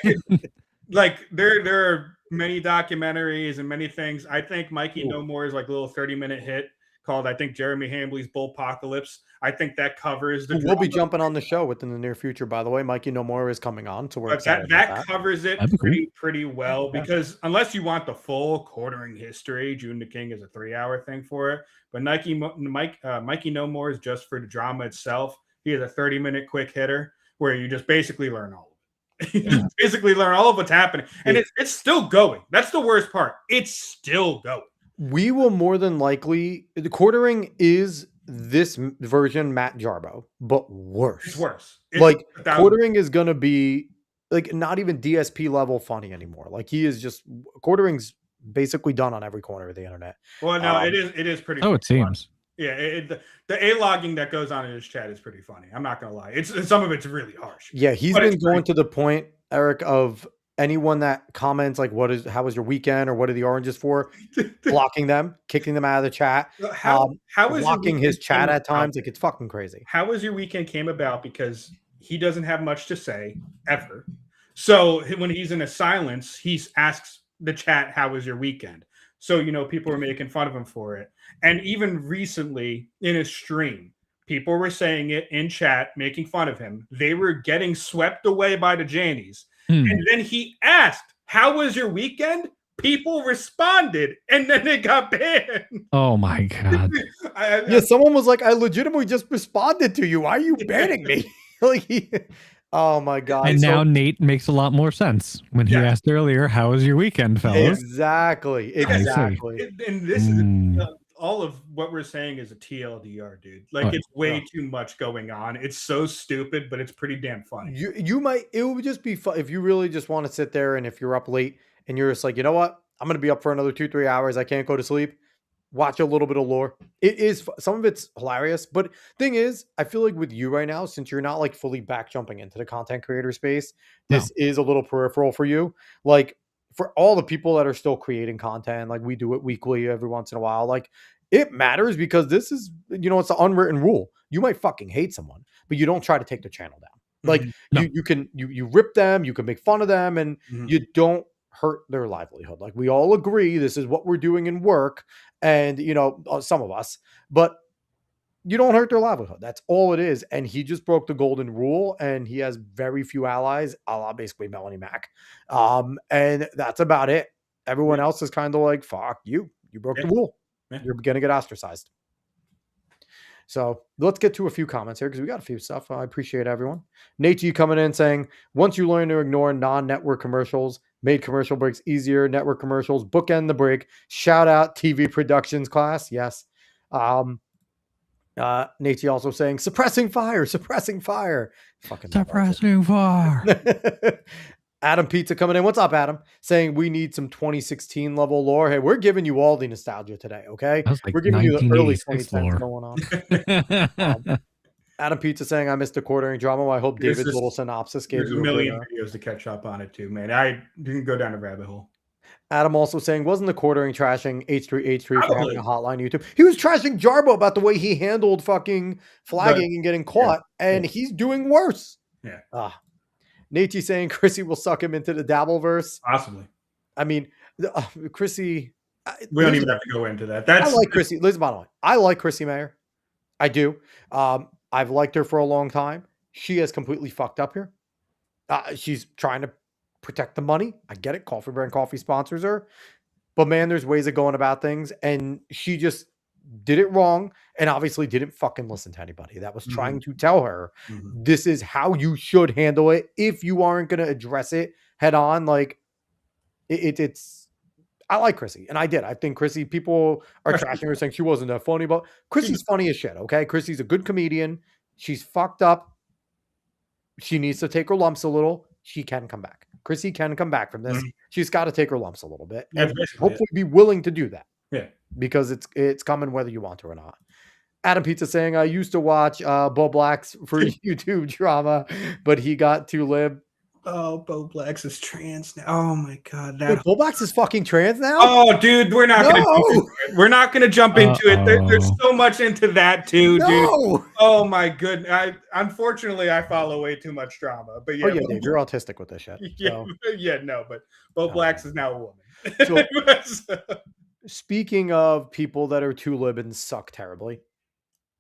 could like there are many documentaries and many things. I think Mikey No More is like a little 30-minute hit called, I think, Jeremy Hambley's Bullpocalypse. I think that covers the We'll be jumping on the show within the near future, by the way. Mikey No More is coming on, so we're excited that covers it pretty well, because unless you want the full quartering history, June the King is a 3-hour thing for it. But Mikey No More is just for the drama itself. He is a 30-minute quick hitter where you just basically learn all of it. You just basically learn all of what's happening, and it's still going. That's the worst part. It's still going. We will more than likely, the quartering is this version Matt Jarbo, but worse. It's worse. Quartering is going to be like not even DSP level funny anymore. Like he is just, quartering's basically done on every corner of the internet. Well, no, it is pretty. Oh, it seems. Yeah, the A-logging that goes on in his chat is pretty funny. I'm not gonna lie. It's some of it's really harsh. Yeah, he's But been it's going to the point, Eric, of anyone that comments like how was your weekend or what are the oranges for, blocking them, kicking them out of the chat, how is your blocking his weekend chat came at times. about? Like it's fucking crazy. How was your weekend came about? Because he doesn't have much to say ever. So when he's in a silence, he asks the chat, "How was your weekend?" So people were making fun of him for it. And even recently in his stream, people were saying it in chat, making fun of him. They were getting swept away by the Jannies. And then he asked, "How was your weekend?" People responded, and then they got banned. Oh my god! Yeah, someone was like, "I legitimately just responded to you. Why are you banning me?" Oh my god! And now Nate makes a lot more sense when he asked earlier, "How was your weekend, fellas?" Exactly. And this is all of what we're saying is a TLDR, dude. Like it's way too much going on. It's so stupid, but it's pretty damn funny. It would just be fun if you really just want to sit there, and if you're up late and you're just like, you know what, I'm gonna be up for another 2-3 hours. I can't go to sleep. Watch a little bit of lore. It is some of it's hilarious, but thing is, I feel like with you right now, since you're not like fully back jumping into the content creator space, this is a little peripheral for you. Like for all the people that are still creating content, like we do it weekly every once in a while, like it matters because this is, it's an unwritten rule. You might fucking hate someone, but you don't try to take their channel down. Like you rip them, you can make fun of them, and you don't hurt their livelihood. Like we all agree this is what we're doing in work, and some of us, but you don't hurt their livelihood. That's all it is. And he just broke the golden rule, and he has very few allies, a la basically Melanie Mac. And that's about it. Everyone else is kind of like, fuck you broke the rule. You're gonna get ostracized. So let's get to a few comments here because we got a few stuff. I appreciate everyone. Nate G coming in saying, once you learn to ignore non-network commercials, made commercial breaks easier. Network commercials bookend the break. Shout out TV productions class. Yes. Nate G also saying, suppressing fire. Fucking suppressing fire. Adam Pizza coming in. What's up, Adam? Saying we need some 2016 level lore. Hey, we're giving you all the nostalgia today, okay? Like we're giving you the early 2010s lore going on. Adam Pizza saying, I missed the quartering drama. I hope David's little synopsis gave you a million videos to catch up on it too, man. I didn't go down a rabbit hole. Adam also saying, wasn't the quartering trashing H3 for having a hotline YouTube? He was trashing Jarbo about the way he handled fucking flagging and getting caught, and he's doing worse. Yeah. Nate saying Chrissy will suck him into the Dabbleverse. Possibly. I mean, Chrissy. We don't even have to go into that. I like Chrissy. Listen, bottom line, I like Chrissy Mayer. I do. I've liked her for a long time. She has completely fucked up here. She's trying to protect the money. I get it. Coffee Brand Coffee sponsors her. But man, there's ways of going about things. And she just did it wrong and obviously didn't fucking listen to anybody that was trying to tell her this is how you should handle it if you aren't going to address it head on. Like it's I like Chrissy, and I did. I think Chrissy, people are trashing her saying she wasn't that funny, but Chrissy's funny as shit, okay? Chrissy's a good comedian. She's fucked up. She needs to take her lumps a little. She can come back. Chrissy can come back from this. She's got to take her lumps a little bit. And hopefully be willing to do that. Yeah. Because it's coming whether you want to or not. Adam Pizza saying, I used to watch Bo Black's for YouTube drama, but he got too lib. Oh, Bo Blacks is trans now. Oh my god, Wait, Bo Blacks is fucking trans now? Oh, dude, we're not gonna jump into it. There's so much into that too, dude. Oh my goodness. Unfortunately, I follow way too much drama. But yeah, Dave, you're autistic with this shit. But Bo Blacks is now a woman. So, speaking of people that are too lib and suck terribly,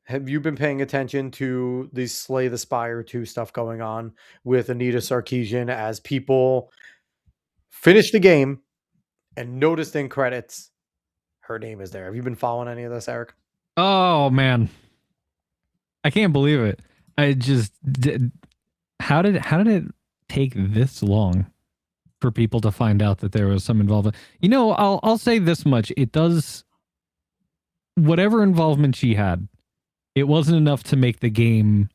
have you been paying attention to the Slay the Spire 2 stuff going on with Anita Sarkeesian as people finish the game and noticed in credits her name is there? Have you been following any of this, Eric? Oh, man. I can't believe it. I just did. How did it take this long for people to find out that there was some involvement? You know, I'll say this much. It does, whatever involvement she had, it wasn't enough to make the game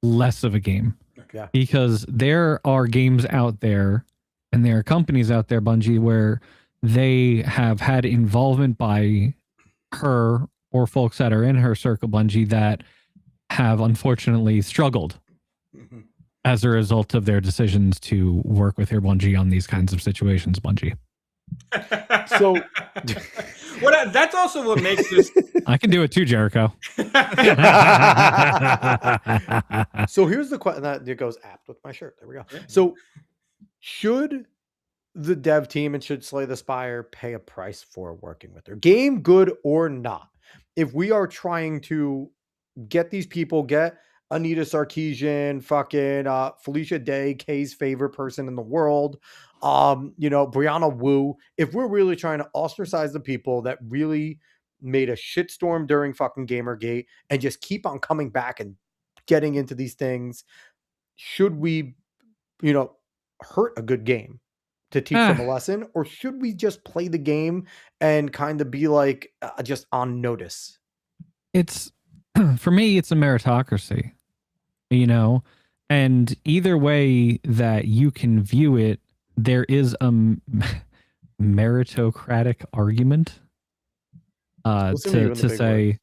less of a game. Yeah. Because there are games out there and there are companies out there, Bungie, where they have had involvement by her or folks that are in her circle, Bungie, that have unfortunately struggled as a result of their decisions to work with her, Bungie, on these kinds of situations, Bungie. So that's also what makes this. I can do it too, Jericho. So here's the question that it goes apt with my shirt. There we go. So should the dev team and should Slay the Spire pay a price for working with her? Game good or not? If we are trying to get these people, get Anita Sarkeesian, fucking Felicia Day, Kay's favorite person in the world, Brianna Wu, if we're really trying to ostracize the people that really made a shitstorm during fucking Gamergate and just keep on coming back and getting into these things, should we, hurt a good game to teach them a lesson, or should we just play the game and kind of be like just on notice? It's for me, it's a meritocracy, and either way that you can view it, there is a meritocratic argument to say.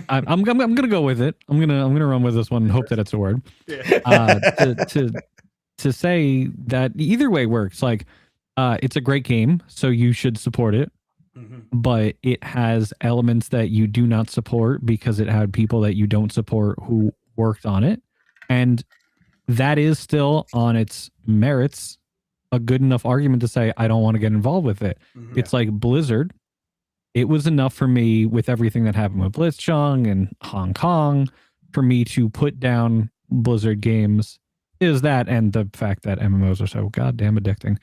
I'm gonna go with it. I'm gonna run with this one and hope that it's a word. To say that either way works. Like, it's a great game, so you should support it. But it has elements that you do not support because it had people that you don't support who worked on it, and that is still on its merits a good enough argument to say I don't want to get involved with it. It's like Blizzard. It was enough for me with everything that happened with Blitzchung and Hong Kong for me to put down Blizzard games. Is that and the fact that MMOs are so goddamn addicting.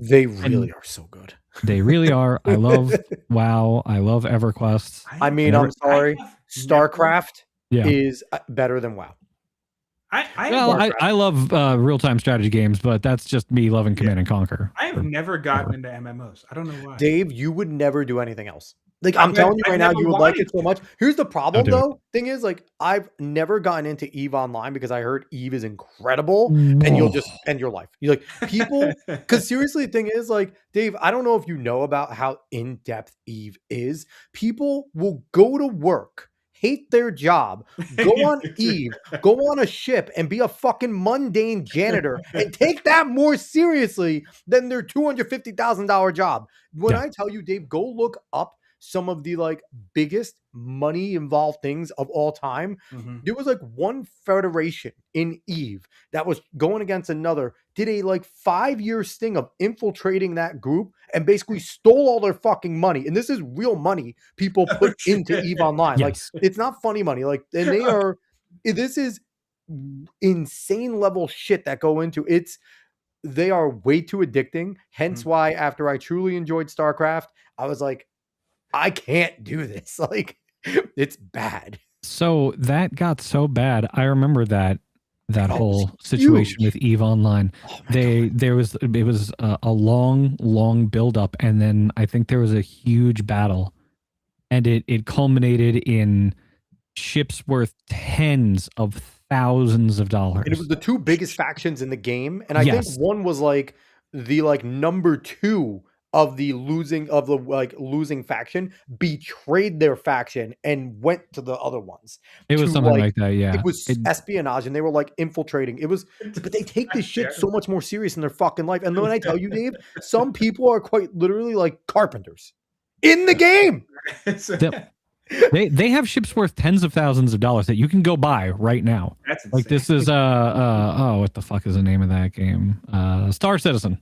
They really are so good. They really are. I love WoW. I love EverQuest. I'm sorry. StarCraft is better than WoW. I love real-time strategy games, but that's just me loving Command and Conquer. I have never gotten into MMOs. I don't know why. Dave, you would never do anything else. Like, I'm telling you right now, you would like it so much. Here's the problem, though. Thing is, like, I've never gotten into EVE Online because I heard EVE is incredible, and you'll just end your life. You're like, people, because seriously, the thing is, like, Dave, I don't know if you know about how in-depth EVE is. People will go to work, hate their job, go on EVE, go on a ship, and be a fucking mundane janitor, and take that more seriously than their $250,000 job. When I tell you, Dave, go look up some of the like biggest money involved things of all time. There was like one federation in EVE that was going against another, did a like 5-year sting of infiltrating that group and basically stole all their fucking money. And this is real money people put into EVE Online. Like, it's not funny money. Like, and they are, this is insane level shit that go into it's. They are way too addicting. Hence why after I truly enjoyed StarCraft, I was like, I can't do this. Like, it's bad. So that got so bad. I remember that whole situation with EVE Online. It was a long build up, and then I think there was a huge battle, and it culminated in ships worth tens of thousands of dollars. And it was the two biggest factions in the game, and I think one was like the number 2 of the losing faction betrayed their faction and went to the other ones. It was something like that, yeah. It was espionage, and they were like infiltrating. It was, but they take this shit so much more serious in their fucking life. And then when I tell you, Dave, some people are quite literally like carpenters in the game. They have ships worth tens of thousands of dollars that you can go buy right now. That's insane. Like, this is what the fuck is the name of that game? Star Citizen.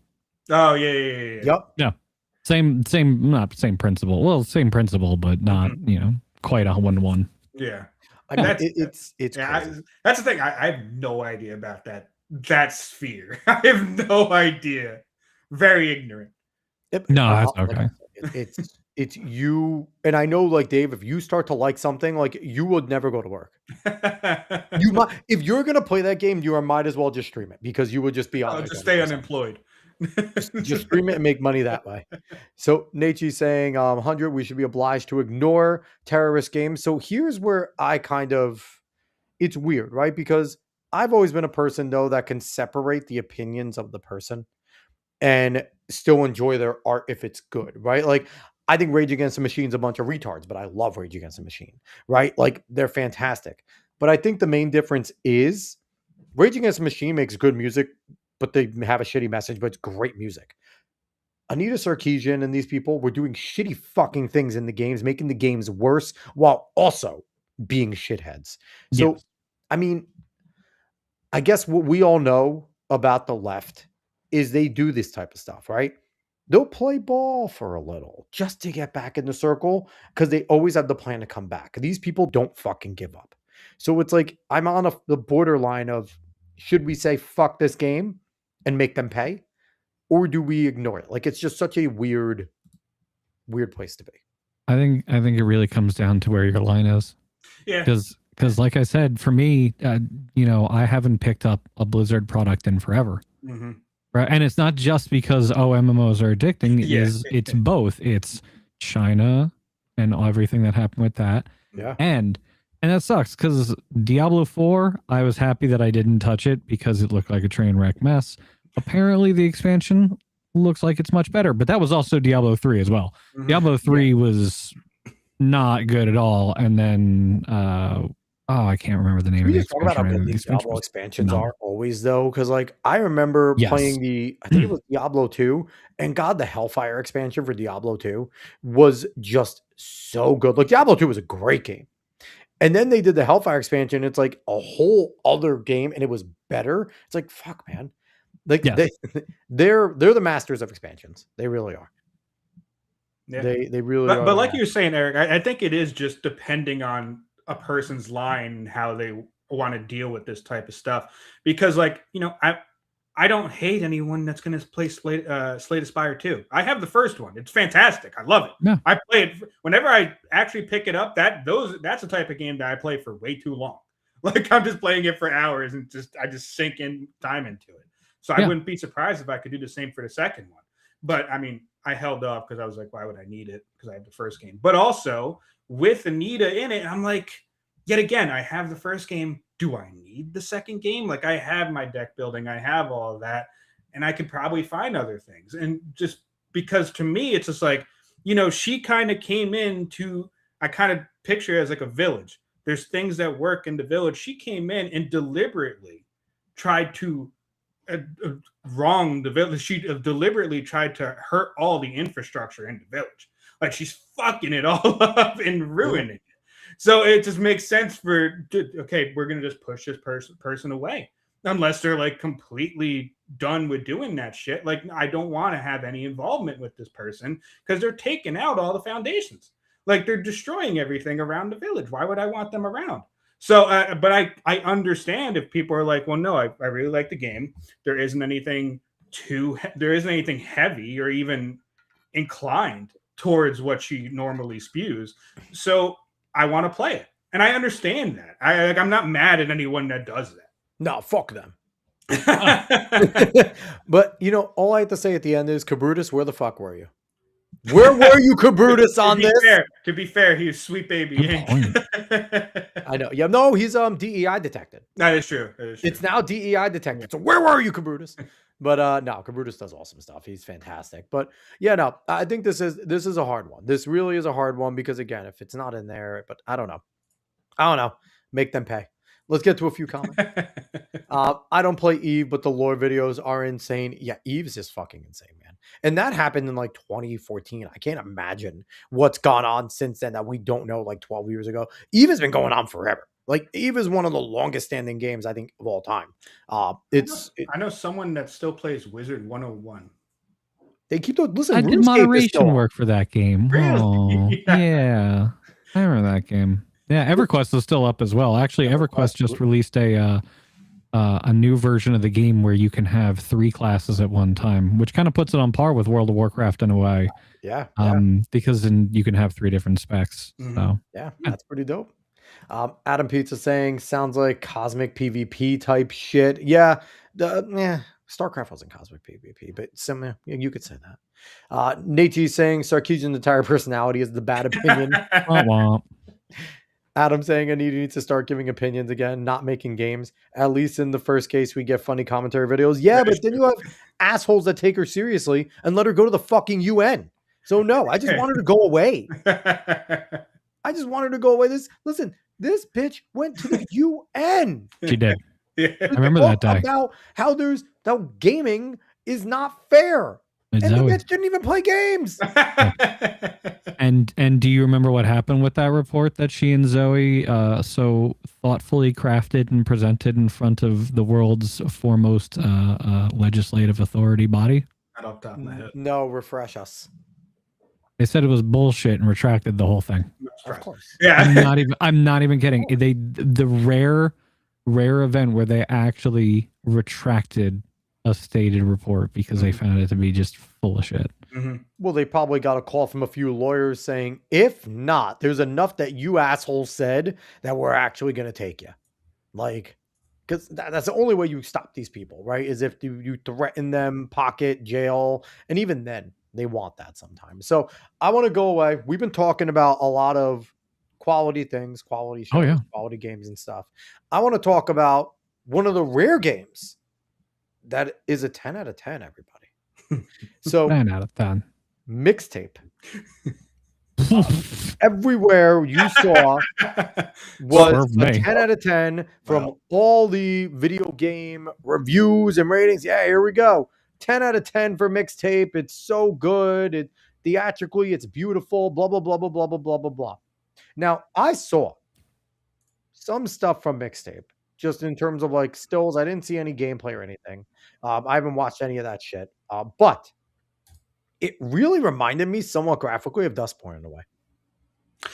Oh yeah. Yep. Yeah. Same, not same principle. Well, same principle, but not, quite a 1-to-1. Yeah. I mean, it's crazy. That's the thing. I have no idea about that sphere. I have no idea. Very ignorant. No, that's okay. It's you, and I know, like, Dave, if you start to like something, like, you would never go to work. You might, if you're gonna play that game, you might as well just stream it, because you would just be on. Just stay unemployed. just stream it and make money that way. So Nachi's saying 100, we should be obliged to ignore terrorist games. So here's where I it's weird, right? Because I've always been a person, though, that can separate the opinions of the person and still enjoy their art if it's good, right? Like, I think Rage Against the Machine's a bunch of retards, but I love Rage Against the Machine, right? Like they're fantastic. But I think the main difference is Rage Against the Machine makes good music, but they have a shitty message, but it's great music. Anita Sarkeesian and these people were doing shitty fucking things in the games, making the games worse while also being shitheads. So, Yes. I mean, I guess what we all know about the left is they do this type of stuff, right? They'll play ball for a little just to get back in the circle because they always have the plan to come back. These people don't fucking give up. So it's like I'm on the borderline of should we say fuck this game and make them pay? Or do we ignore it? Like it's just such a weird place to be. I think it really comes down to where your line is. Yeah. Because like I said, for me, I haven't picked up a Blizzard product in forever. Mm-hmm. Right. And it's not just because, MMOs are addicting. It's both. It's China and everything that happened with that. Yeah. And that sucks because Diablo 4, I was happy that I didn't touch it because it looked like a train wreck mess. Apparently the expansion looks like it's much better, but that was also Diablo 3 as well. Mm-hmm. Diablo 3 was not good at all. And then, I can't remember the name of the Talk about how expansion. good these Diablo expansions are always though. Cause like I remember playing I think it was Diablo 2 and God, the Hellfire expansion for Diablo 2 was just so good. Like Diablo 2 was a great game. And then they did the Hellfire expansion. It's like a whole other game and it was better. It's like, fuck man. Like they're the masters of expansions. They really are. Yeah. They really are. But like you were saying, Eric, I think it is just depending on a person's line and how they want to deal with this type of stuff. Because like, I don't hate anyone that's going to play Slay the Spire 2. I have the first one. It's fantastic. I love it. Yeah. I play it whenever I actually pick it up. That's the type of game that I play for way too long. Like I'm just playing it for hours and I just sink in time into it. So I wouldn't be surprised if I could do the same for the second one. But I mean, I held off because I was like, why would I need it? Because I have the first game. But also with Anita in it, I'm like, yet again, I have the first game. Do I need the second game? Like I have my deck building, I have all of that, and I could probably find other things. And just because to me, it's just like, she kind of came into, I kind of picture it as like a village. There's things that work in the village. She came in and deliberately tried to wrong the village. She deliberately tried to hurt all the infrastructure in the village. Like she's fucking it all up and ruining it. So it just makes sense we're going to just push this person away unless they're like completely done with doing that shit. Like I don't want to have any involvement with this person because they're taking out all the foundations. Like they're destroying everything around the village. Why would I want them around? So, but I understand if people are like, well, no, I really like the game. There isn't anything heavy or even inclined towards what she normally spews. So I want to play it. And I understand that. I'm not mad at anyone that does that. No, fuck them. But all I have to say at the end is, Kabrutus, where the fuck were you? Where were you, Kabrutus, on this? To be fair, he was Sweet Baby Inc. I know. Yeah, no, he's DEI detected. That is true. It's now DEI detected. So where were you, Kabrutus? But no, Kabrutus does awesome stuff. He's fantastic. But yeah, no, I think this is a hard one. This really is a hard one because again, if it's not in there, but I don't know. Make them pay. Let's get to a few comments. I don't play Eve, but the lore videos are insane. Yeah, Eve is just fucking insane, man. And that happened in like 2014. I can't imagine what's gone on since then that we don't know, like 12 years ago. Eve has been going on forever. Like Eve is one of the longest standing games, I think, of all time. I know someone that still plays Wizard 101. They keep listen. I did moderation work for that game. Really? Oh, yeah. I remember that game. Yeah, EverQuest is still up as well. Actually, EverQuest just released a new version of the game where you can have 3 classes at one time, which kind of puts it on par with World of Warcraft in a way. Yeah. Because then you can have 3 different specs. Mm-hmm. So yeah, that's pretty dope. Adam Pizza saying sounds like cosmic PvP type shit. Yeah, StarCraft wasn't cosmic PvP, but you could say that. Nate G saying Sarkeesian's entire personality is the bad opinion. Adam saying Anita needs to start giving opinions again, not making games. At least in the first case, we get funny commentary videos. Yeah, but then you have assholes that take her seriously and let her go to the fucking UN. So no, I just want her to go away. I just want her to go away. Listen, this bitch went to the UN. She did. Yeah. I remember that day. About how gaming is not fair. And And the Zoe. bitch didn't even play games. And do you remember what happened with that report that she and Zoe so thoughtfully crafted and presented in front of the world's foremost legislative authority body? Not off the top of my head. No, refresh us. They said it was bullshit and retracted the whole thing. Of course. Yeah. I'm not even kidding. The rare event where they actually retracted a stated report because they found it to be just full of shit. Mm-hmm. Well, they probably got a call from a few lawyers saying, if not, there's enough that you assholes said that we're actually going to take you. Like, because that's the only way you stop these people, right? Is if you threaten them, pocket, jail, and even then they want that sometimes. So I want to go away. We've been talking about a lot of quality things, quality shows, quality games and stuff. I want to talk about one of the rare games that is a 10 out of 10, everybody. So 10 out of 10. Mixtape. Everywhere you saw was a 10 out of 10 from all the video game reviews and ratings. Yeah, here we go. 10 out of 10 for Mixtape. It's so good. Theatrically, it's beautiful. Blah, blah, blah, blah, blah, blah, blah, blah, blah. Now, I saw some stuff from Mixtape, just in terms of like stills. I didn't see any gameplay or anything. I haven't watched any of that shit. But it really reminded me somewhat graphically of Dustborn in a way. A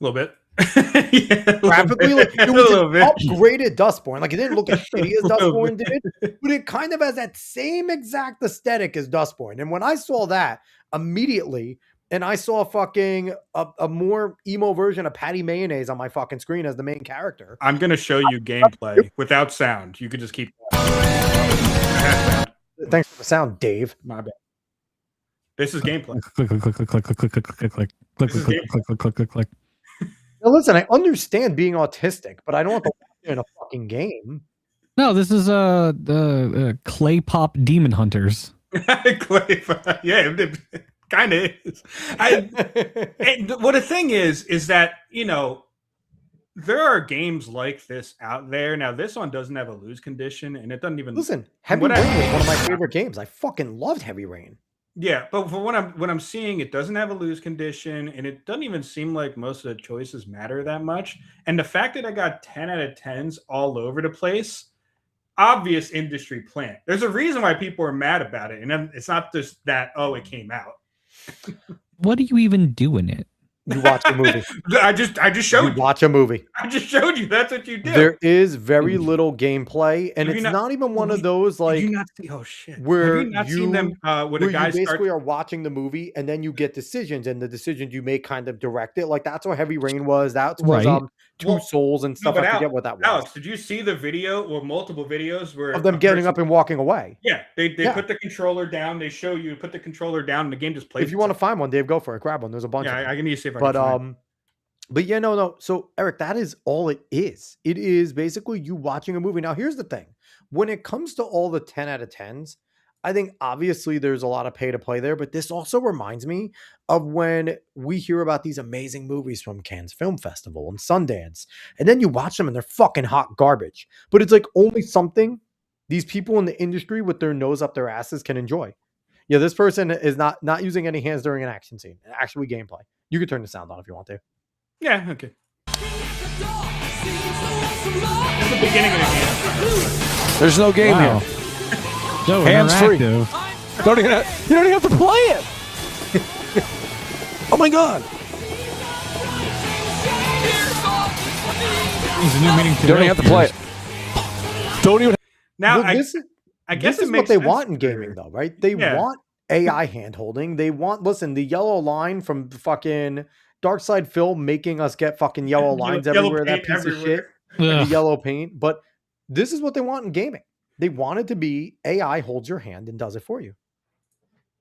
little bit. Yeah, Graphically, like, it was an upgraded Dustborn. Like, it didn't look as shitty as Dustborn did, but it kind of has that same exact aesthetic as Dustborn. And when I saw that immediately, and I saw fucking a more emo version of Patty Mayonnaise on my fucking screen as the main character. I'm going to show you gameplay without sound. You could just keep. Thanks for the sound, Dave. My bad. This is gameplay. Click, click, click, click, click, click, click, click, click, click, click, This is click, click, click, click, click, click. Now, listen, I understand being autistic, but I don't want to watch it in a fucking game. No, this is the Clay Pop Demon Hunters. Yeah, it kind of is. Well, the thing is that, you know, there are games like this out there. Now, this one doesn't have a lose condition, and it doesn't even listen. Heavy Rain was one of my favorite games. I fucking loved Heavy Rain. Yeah, but for what I'm seeing, it doesn't have a lose condition, and it doesn't even seem like most of the choices matter that much. And the fact that I got 10 out of 10s all over the place, obvious industry plant. There's a reason why people are mad about it, and it's not just that, oh, it came out. What do you even do in it? You watch a movie. I just showed you. Watch a movie. I just showed you. That's what you do. There is very little gameplay, and it's not even one of those like. Did you not see? Oh shit! Where have you not seen them? When a guy you basically are watching the movie, and then you get decisions, and the decisions you make kind of direct it. Like that's what Heavy Rain was. That was Two Souls and stuff. I forget what that was. Alex, did you see the video or multiple videos where of them getting up and walking away? Yeah, they put the controller down. They show you put the controller down, and the game just plays. If you want to find one, Dave, go for it. Grab one. There's a bunch. Yeah, I can need to see if I can find it. But yeah, no. So Eric, that is all it is. It is basically you watching a movie. Now, here's the thing. When it comes to all the 10 out of 10s, I think obviously there's a lot of pay to play there, but this also reminds me of when we hear about these amazing movies from Cannes Film Festival and Sundance, and then you watch them and they're fucking hot garbage. But it's like only something these people in the industry with their nose up their asses can enjoy. Yeah, this person is not using any hands during an action scene, actually gameplay. You can turn the sound on if you want to. Yeah, okay. It's the beginning of the game. There's no game here. So hands free. You don't even have to play it. Oh my god. You don't even have to play it. Don't even. Now, well, I guess this is what they want in gaming, though, right? They want AI hand holding. They want, listen, the yellow line from fucking Dark Side Film making us get fucking yellow lines everywhere, that piece of shit, the yellow paint. But this is what they want in gaming. They want it to be AI holds your hand and does it for you.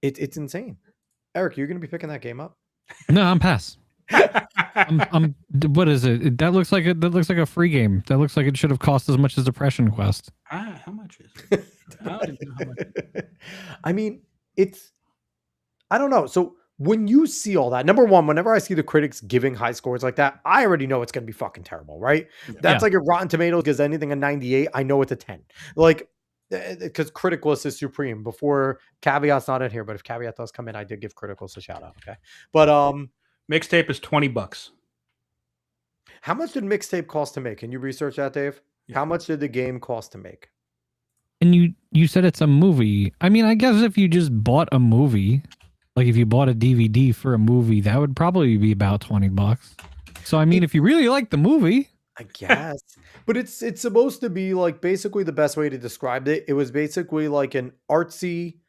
It's insane. Eric, you're going to be picking that game up? No, I'm pass. I'm what is it? That looks like a free game. That looks like it should have cost as much as Depression Quest. How much is it? I don't even know how much. I mean, I don't know. So when you see all that, number one, whenever I see the critics giving high scores like that, I already know it's going to be fucking terrible, right? That's like if Rotten Tomatoes gives anything a 98, I know it's a 10. Like, because criticalist is supreme. Before Caveat's not in here, but if Caveat does come in, I did give criticalist a shout out. Okay, but Mixtape is $20. how much did Mixtape cost to make? Can you research that, Dave? Yeah. How much did the game cost to make? And you said it's a movie. I mean, I guess if you just bought a movie, like if you bought a DVD for a movie, that would probably be about $20. So I mean, if you really like the movie, I guess. But it's supposed to be like basically the best way to describe it. It was basically like an artsy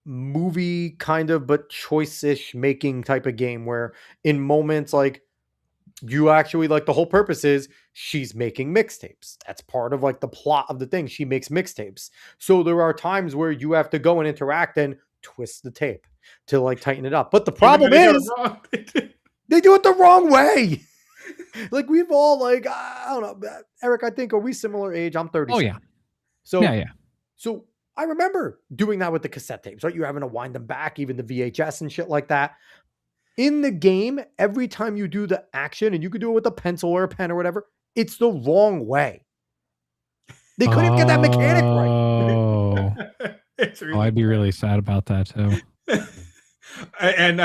movie kind of, but choice-ish making type of game where in moments like you actually like the whole purpose is she's making mixtapes. That's part of like the plot of the thing. She makes mixtapes. So there are times where you have to go and interact and twist the tape to like tighten it up. But the problem is they do it the wrong way. Like we've all like, I don't know, Eric, I think, are we similar age? I'm 30. oh yeah. So Yeah. So I remember doing that with the cassette tapes, right? You're having to wind them back, even the VHS and shit like that. In the game, every time you do the action, and you could do it with a pencil or a pen or whatever, it's the wrong way. They couldn't even get that mechanic right. Oh, Really I'd be really sad about that too. And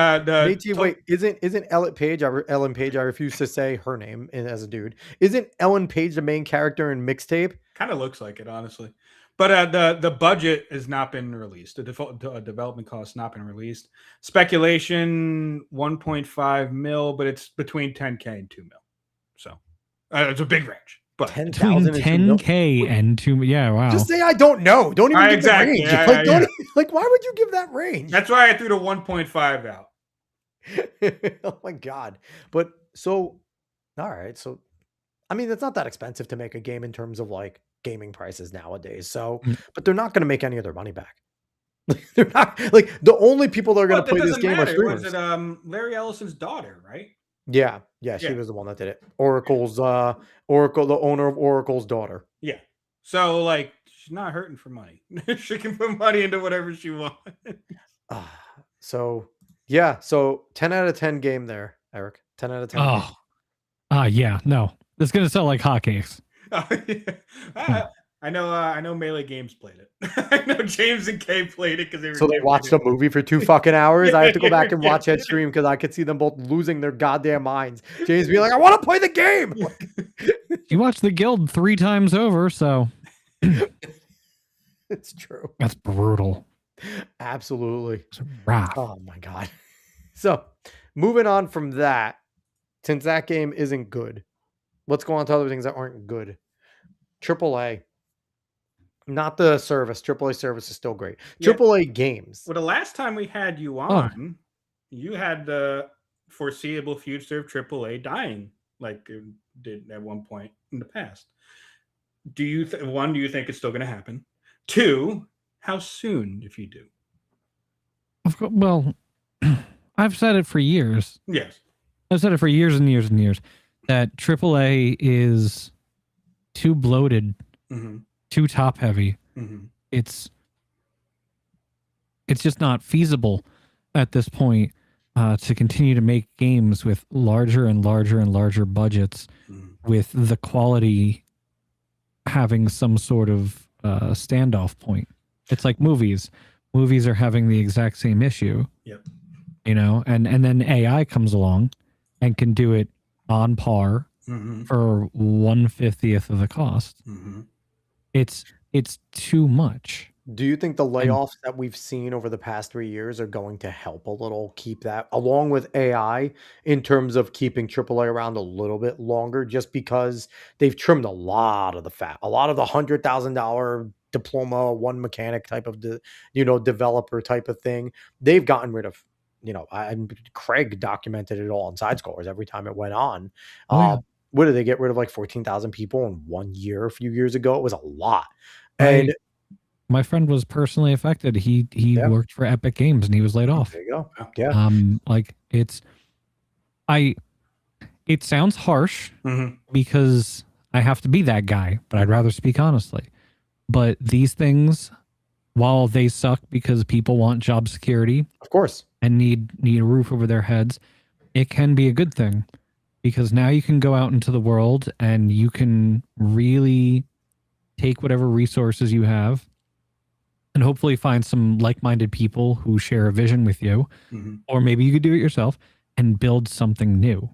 Wait, isn't Ellen Page? I refuse to say her name as a dude. Isn't Ellen Page the main character in Mixtape? kind of looks like it, honestly. But the budget has not been released. The development cost has not been released. Speculation 1.5 mil, but it's between 10K and 2 mil. So it's a big range. But 10,000 Between 10K and 2. Yeah, wow. Just say I don't know. Don't even give exactly. the range. Yeah, like, why would you give that range? that's why I threw the 1.5 out. Oh my god. But so, all right. So, I mean, it's not that expensive to make a game in terms of like gaming prices nowadays. So, but they're not going to make any of their money back. They're not like the only people that are going to play this game are streamers. Was it Larry Ellison's daughter, right? Yeah, she was the one that did it. The owner of Oracle's daughter. Yeah. So like she's not hurting for money. She can put money into whatever she wants. So 10 out of 10 game there, Eric. 10 out of 10. Oh, yeah, no. It's gonna sell like hotcakes. Oh, yeah. I know Melee Games played it. I know James and Kay played it because they watched a movie for 2 fucking hours. I have to go back and watch that stream because I could see them both losing their goddamn minds. James being like, I want to play the game. You watched the guild 3 times over, so it's true. That's brutal. Absolutely. It's rough. Oh my god. So moving on from that, since that game isn't good, let's go on to other things that aren't good. AAA. Not the service. AAA service is still great. Yeah. AAA games. Well, the last time we had you on, you had the foreseeable future of AAA dying, like it did at one point in the past. Do you do you think it's still going to happen? 2, how soon if you do? Well, I've said it for years. Yes. I've said it for years and years and years that AAA is too bloated, too top heavy. It's just not feasible at this point to continue to make games with larger and larger and larger budgets with the quality having some sort of standoff point. It's like movies. Movies are having the exact same issue. Yep. You know, and then AI comes along and can do it on par for 1/50th of the cost. It's too much. Do you think the layoffs that we've seen over the past 3 years are going to help a little keep that, along with AI, in terms of keeping AAA around a little bit longer, just because they've trimmed a lot of the fat, a lot of the $100,000 diploma, one mechanic type of, developer type of thing. They've gotten rid of, Craig documented it all on Side Scrollers every time it went on. What did they get rid of, like 14,000 people in 1 year a few years ago? It was a lot. And my friend was personally affected. He worked for Epic Games and he was laid off. There you go. Yeah. It sounds harsh because I have to be that guy, but I'd rather speak honestly. But these things, while they suck because people want job security, of course, and need a roof over their heads, it can be a good thing, because now you can go out into the world and you can really take whatever resources you have and hopefully find some like-minded people who share a vision with you, or maybe you could do it yourself and build something new.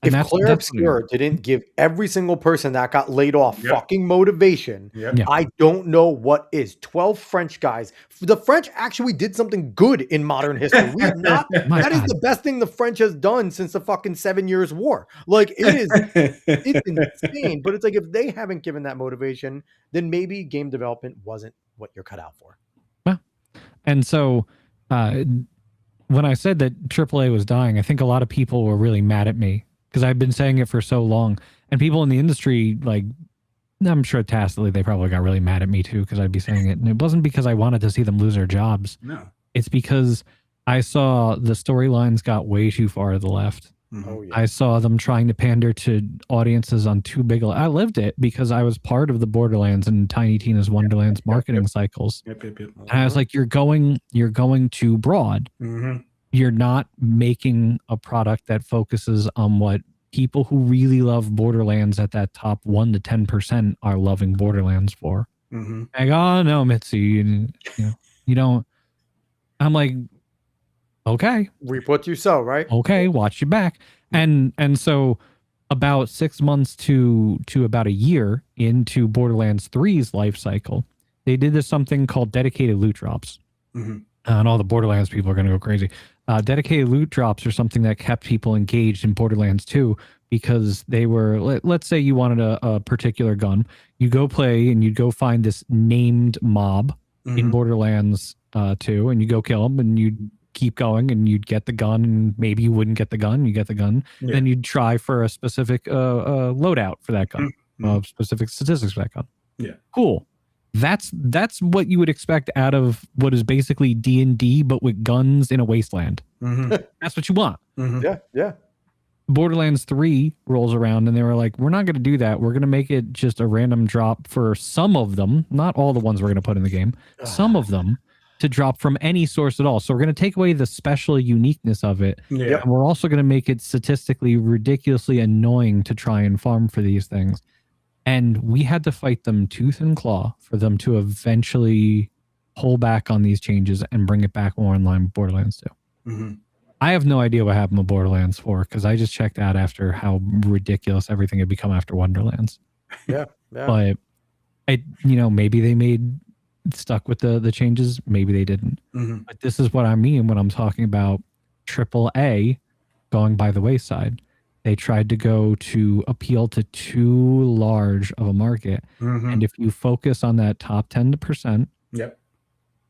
And if Claire Obscura didn't give every single person that got laid off fucking motivation, I don't know what is. 12 French guys. The French actually did something good in modern history. We have not. That is the best thing the French has done since the fucking 7 Years' War. Like, it's insane. But it's like, if they haven't given that motivation, then maybe game development wasn't what you're cut out for. Well, and so when I said that AAA was dying, I think a lot of people were really mad at me because I've been saying it for so long, and people in the industry, like, I'm sure tacitly they probably got really mad at me too because I'd be saying it, and it wasn't because I wanted to see them lose their jobs. No, it's because I saw the storylines got way too far to the left. Oh, yeah. I saw them trying to pander to audiences on too big. I lived it because I was part of the Borderlands and Tiny Tina's Wonderlands marketing cycles. And I was like, you're going too broad. You're not making a product that focuses on what people who really love Borderlands at that top 1 to 10% are loving Borderlands for. I go, oh no, Mitsu, you don't. I'm like, okay, reap what you sow, right? Okay, watch your back. And so about 6 months to about a year into Borderlands 3's life cycle, they did this something called dedicated loot drops. And all the Borderlands people are going to go crazy. Dedicated loot drops are something that kept people engaged in Borderlands 2 because they were, let's say you wanted a particular gun. You go play and you'd go find this named mob in Borderlands 2, and you go kill them, and you'd keep going, and you'd get the gun, and maybe you wouldn't get the gun. You get the gun. Then you'd try for a specific loadout for that gun, specific statistics for that gun. Cool. That's what you would expect out of what is basically D&D, but with guns in a wasteland. That's what you want. Yeah. Borderlands 3 rolls around and they were like, we're not going to do that. We're going to make it just a random drop for some of them, not all the ones we're going to put in the game, some of them to drop from any source at all. So we're going to take away the special uniqueness of it. And we're also going to make it statistically ridiculously annoying to try and farm for these things. And we had to fight them tooth and claw for them to eventually pull back on these changes and bring it back more in line with Borderlands 2. I have no idea what happened with Borderlands 4 because I just checked out after how ridiculous everything had become after Wonderlands. But maybe they stuck with the changes, maybe they didn't. But this is what I mean when I'm talking about AAA going by the wayside. They tried to go to appeal to too large of a market. And if you focus on that top 10%,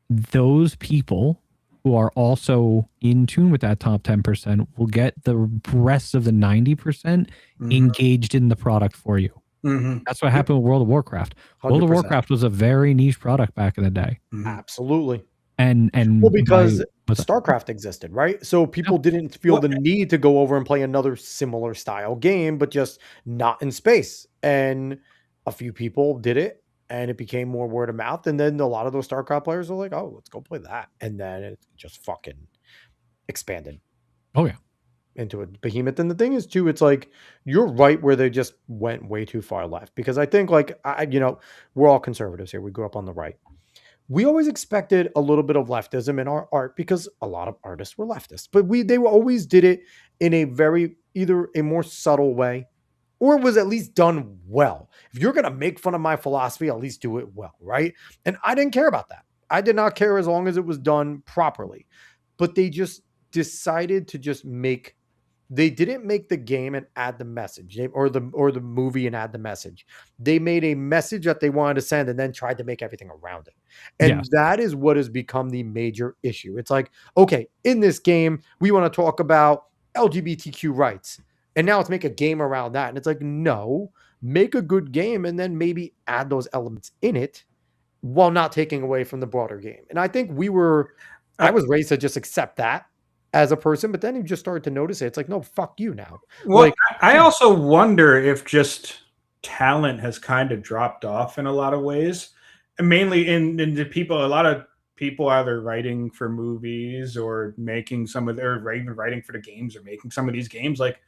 those people who are also in tune with that top 10% will get the rest of the 90% engaged in the product for you. That's what happened with World of Warcraft. 100%. World of Warcraft was a very niche product back in the day. Absolutely. And well, because StarCraft existed, right? So people didn't feel the need to go over and play another similar style game, but just not in space. And a few people did it, and it became more word of mouth. And then a lot of those StarCraft players were like, "Oh, let's go play that," and then it just fucking expanded. Oh yeah, into a behemoth. And the thing is too, it's like you're right where they just went way too far left. Because I think we're all conservatives here. We grew up on the right. We always expected a little bit of leftism in our art because a lot of artists were leftists, but they always did it in a very, either a more subtle way or it was at least done well. If you're going to make fun of my philosophy, at least do it well, right? And I didn't care about that. I did not care as long as it was done properly, but they just decided to just they didn't make the game and add the message or the movie and add the message. They made a message that they wanted to send and then tried to make everything around it. And that is what has become the major issue. It's like, okay, in this game, we want to talk about LGBTQ rights. And now let's make a game around that. And it's like, no, make a good game and then maybe add those elements in it while not taking away from the broader game. And I think I was raised to just accept that as a person, but then you just started to notice it. It's like, no, fuck you now. Well, I also wonder if just talent has kind of dropped off in a lot of ways, and mainly in the people, a lot of people either writing for movies or making some of their, or even writing for the games or making some of these games, like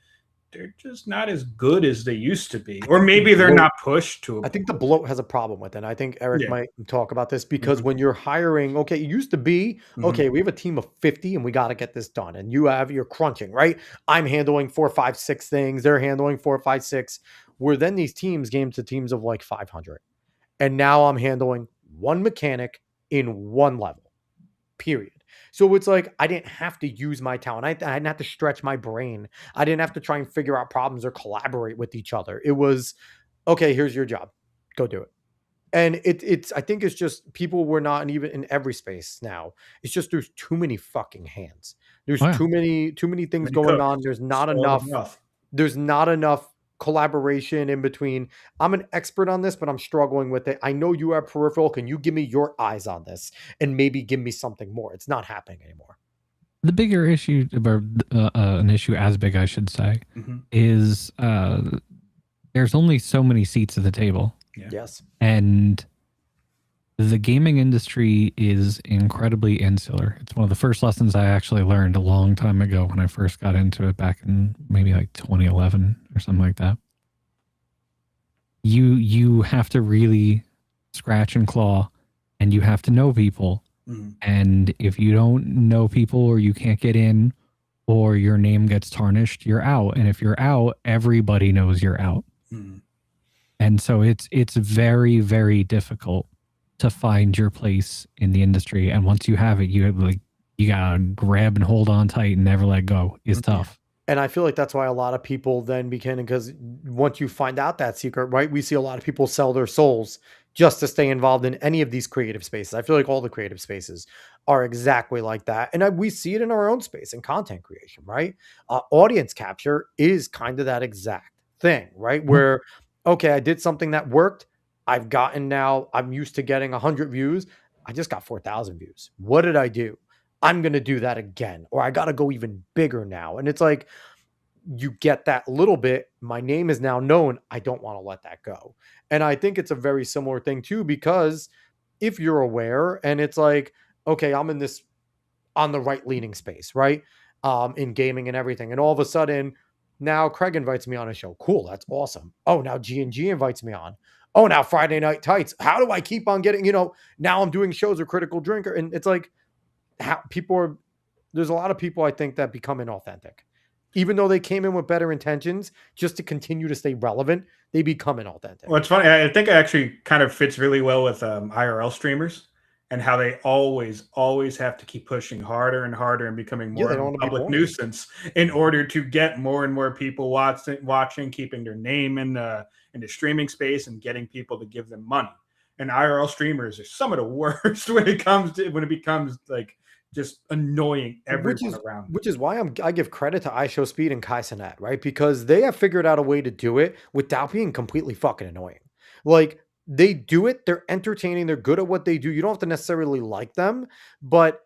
they're just not as good as they used to be, or maybe they're not pushed to. I think the bloat has a problem with it. I think Eric might talk about this because when you're hiring, okay, it used to be, okay, we have a team of 50 and we got to get this done. And you're crunching, right? I'm handling 4, 5, 6 things. They're handling 4, 5, 6. Where then these teams came to teams of like 500. And now I'm handling one mechanic in one level, period. So it's like, I didn't have to use my talent. I didn't have to stretch my brain. I didn't have to try and figure out problems or collaborate with each other. It was, okay, here's your job. Go do it. And I think it's just people were not even in every space now. It's just, there's too many fucking hands. There's too many things going on. There's not enough. There's not enough collaboration in between. I'm an expert on this, but I'm struggling with it. I know you are peripheral. Can you give me your eyes on this and maybe give me something more? It's not happening anymore. The bigger issue, or an issue as big, I should say, is there's only so many seats at the table. Yeah. Yes. And the gaming industry is incredibly insular. It's one of the first lessons I actually learned a long time ago when I first got into it back in maybe like 2011 or something like that. You have to really scratch and claw, and you have to know people. And if you don't know people, or you can't get in, or your name gets tarnished, you're out. And if you're out, everybody knows you're out. And so it's very, very difficult to find your place in the industry. And once you have it, you gotta grab and hold on tight and never let go. It's tough. And I feel like that's why a lot of people then begin, because once you find out that secret, right, we see a lot of people sell their souls just to stay involved in any of these creative spaces. I feel like all the creative spaces are exactly like that. And we see it in our own space in content creation, right? Audience capture is kind of that exact thing, right? Where, okay, I did something that worked. I'm used to getting 100 views. I just got 4,000 views. What did I do? I'm going to do that again, or I got to go even bigger now. And it's like, you get that little bit. My name is now known. I don't want to let that go. And I think it's a very similar thing too, because if you're aware and it's like, okay, I'm in this on the right leaning space, right? In gaming and everything. And all of a sudden now Craig invites me on a show. Cool. That's awesome. Oh, now G&G invites me on. Oh, now Friday Night Tights. How do I keep on getting, now I'm doing shows with Critical Drinker. And it's like, there's a lot of people I think that become inauthentic. Even though they came in with better intentions, just to continue to stay relevant, they become inauthentic. Well, it's funny. I think it actually kind of fits really well with IRL streamers and how they always have to keep pushing harder and harder and becoming more of a public nuisance in order to get more and more people watching, keeping their name in the streaming space and getting people to give them money. And IRL streamers are some of the worst when it becomes like just annoying everyone around. Which is why I give credit to iShowSpeed and Kaisenet, right? Because they have figured out a way to do it without being completely fucking annoying. Like, they do it, they're entertaining, they're good at what they do. You don't have to necessarily like them, but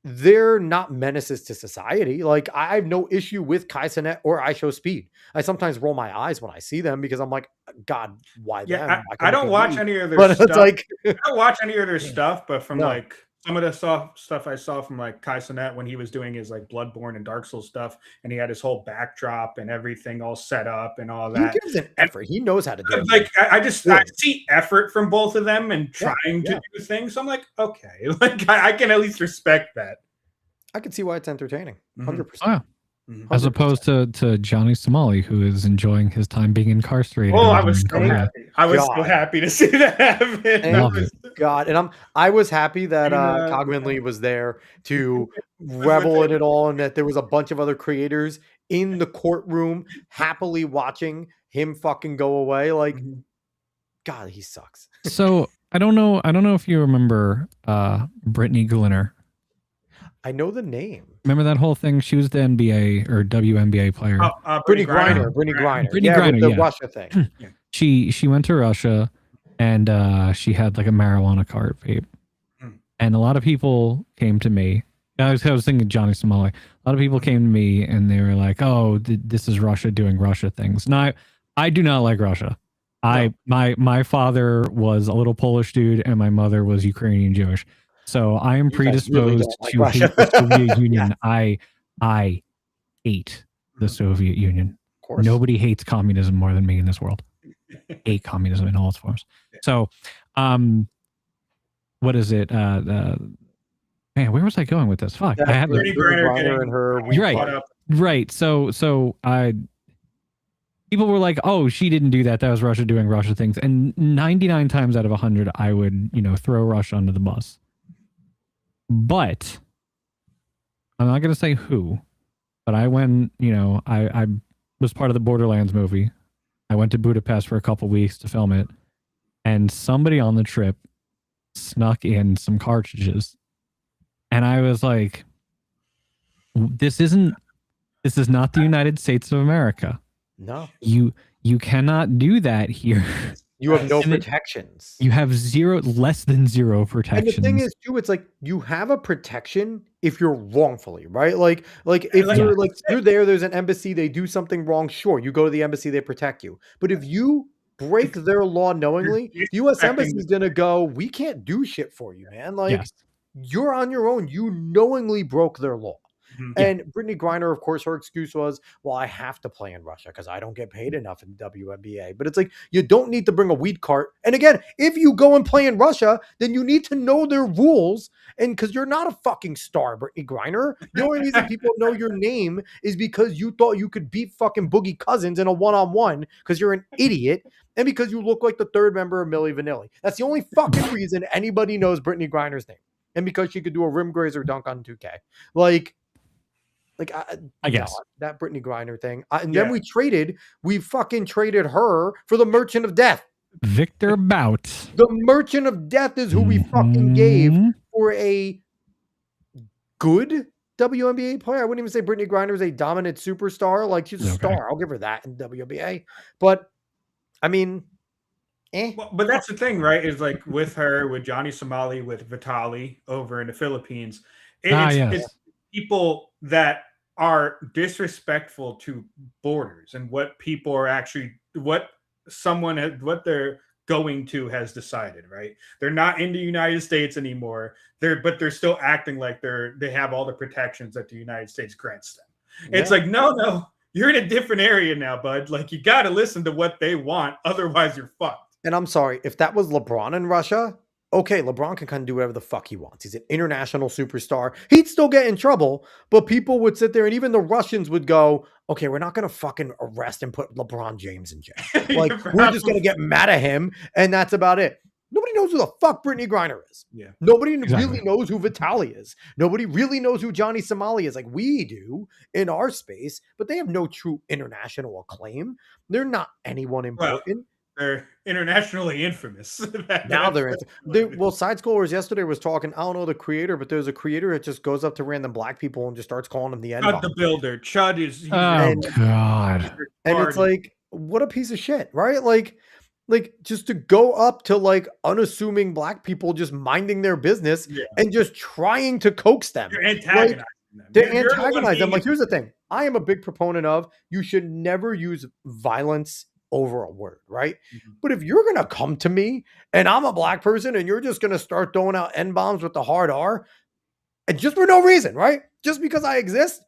they're not menaces to society. Like, I have no issue with Kaisenet or iShowSpeed. I sometimes roll my eyes when I see them because I'm like, God, why them? I don't watch any of their stuff. I don't watch any of their stuff, but from like some of the stuff I saw from like Kaisenet when he was doing his like Bloodborne and Dark Souls stuff, and he had his whole backdrop and everything all set up and all that. He gives an effort. He knows how to do it. Like I see effort from both of them and trying to do things. So I'm like, okay, like I can at least respect that. I can see why it's entertaining. 100%. Oh, yeah. As opposed to Johnny Somali, who is enjoying his time being incarcerated. Oh, I was so happy. I was so happy to see that happen. God, and I was happy that Cogman Lee was there to revel in it all, and that there was a bunch of other creators in the courtroom happily watching him fucking go away. Like, God, he sucks. So I don't know if you remember Brittany Glynner. I know the name. Remember that whole thing? She was the NBA or WNBA player. Brittany Griner. Brittany Griner, the Russia thing. She went to Russia, and she had like a marijuana cart vape. And a lot of people came to me. I was thinking Johnny Somali. A lot of people came to me, and they were like, "Oh, this is Russia doing Russia things." And I do not like Russia. My father was a little Polish dude, and my mother was Ukrainian Jewish. So I am You guys really predisposed don't like to Russia. hate the Soviet Union. I hate the Soviet Union. Of course. Nobody hates communism more than me in this world. Hate communism in all its forms. So, what is it? Man, where was I going with this? Fuck, I have Brittany Griner Griner and her. You're right. Right. So I. People were like, "Oh, she didn't do that. That was Russia doing Russia things." And 99 times out of 100, I would, throw Russia under the bus. But I'm not going to say who. But I went, I was part of the Borderlands movie. I went to Budapest for a couple weeks to film it, and somebody on the trip snuck in some cartridges, and I was like, "This is not the United States of America." No, you cannot do that here. You have no protections. You have less than zero protections. And the thing is, too, it's like you have a protection if you're wrongfully, right? Like if you're there, there's an embassy, they do something wrong. Sure, you go to the embassy, they protect you. But if you break their law knowingly, the U.S. embassy is gonna go, we can't do shit for you, man. Like you're on your own. You knowingly broke their law. And Brittany Griner, of course, her excuse was, well, I have to play in Russia because I don't get paid enough in the WNBA. But it's like, you don't need to bring a weed cart. And again, if you go and play in Russia, then you need to know their rules. And because you're not a fucking star, Brittany Griner. The only reason people know your name is because you thought you could beat fucking Boogie Cousins in a one-on-one because you're an idiot. And because you look like the third member of Milli Vanilli. That's the only fucking reason anybody knows Brittany Griner's name. And because she could do a rim grazer dunk on 2K. I guess that Brittany Griner thing. Then we fucking traded her for the Merchant of Death. Victor Bout. The Merchant of Death is who we fucking gave for a good WNBA player. I wouldn't even say Brittany Griner is a dominant superstar. Like, she's a star. I'll give her that in WNBA. But, I mean, Well, but that's the thing, right? Is like with her, with Johnny Somali, with Vitali over in the Philippines. It's people that are disrespectful to borders and what people are actually, what they're going to has decided, right? They're not in the United States anymore. But they're still acting like they have all the protections that the United States grants them. Yeah. It's like, no, you're in a different area now, bud. Like, you got to listen to what they want. Otherwise, you're fucked. And I'm sorry, if that was LeBron in Russia, okay, LeBron can kind of do whatever the fuck he wants. He's an international superstar. He'd still get in trouble, but people would sit there and even the Russians would go, okay, we're not going to fucking arrest and put LeBron James in jail. Like, we're just going to get mad at him, and that's about it. Nobody knows who the fuck Brittany Griner is. Yeah. Nobody really knows who Vitali is. Nobody really knows who Johnny Somali is. Like, we do in our space, but they have no true international acclaim. They're not anyone important. Well, they're internationally infamous. Now they're Side Scrollers yesterday was talking, I don't know the creator, but there's a creator that just goes up to random black people and just starts calling them the N-bomb. Chud the Builder. Chud is... God. And it's like, what a piece of shit, right? Like just to go up to like unassuming black people just minding their business and just trying to coax them. You're antagonizing them. They antagonize them. Like, here's the thing. I am a big proponent of, you should never use violence over a word, right? But if you're gonna come to me and I'm a black person and you're just gonna start throwing out N-bombs with the hard R, and just for no reason, right? Just because I exist,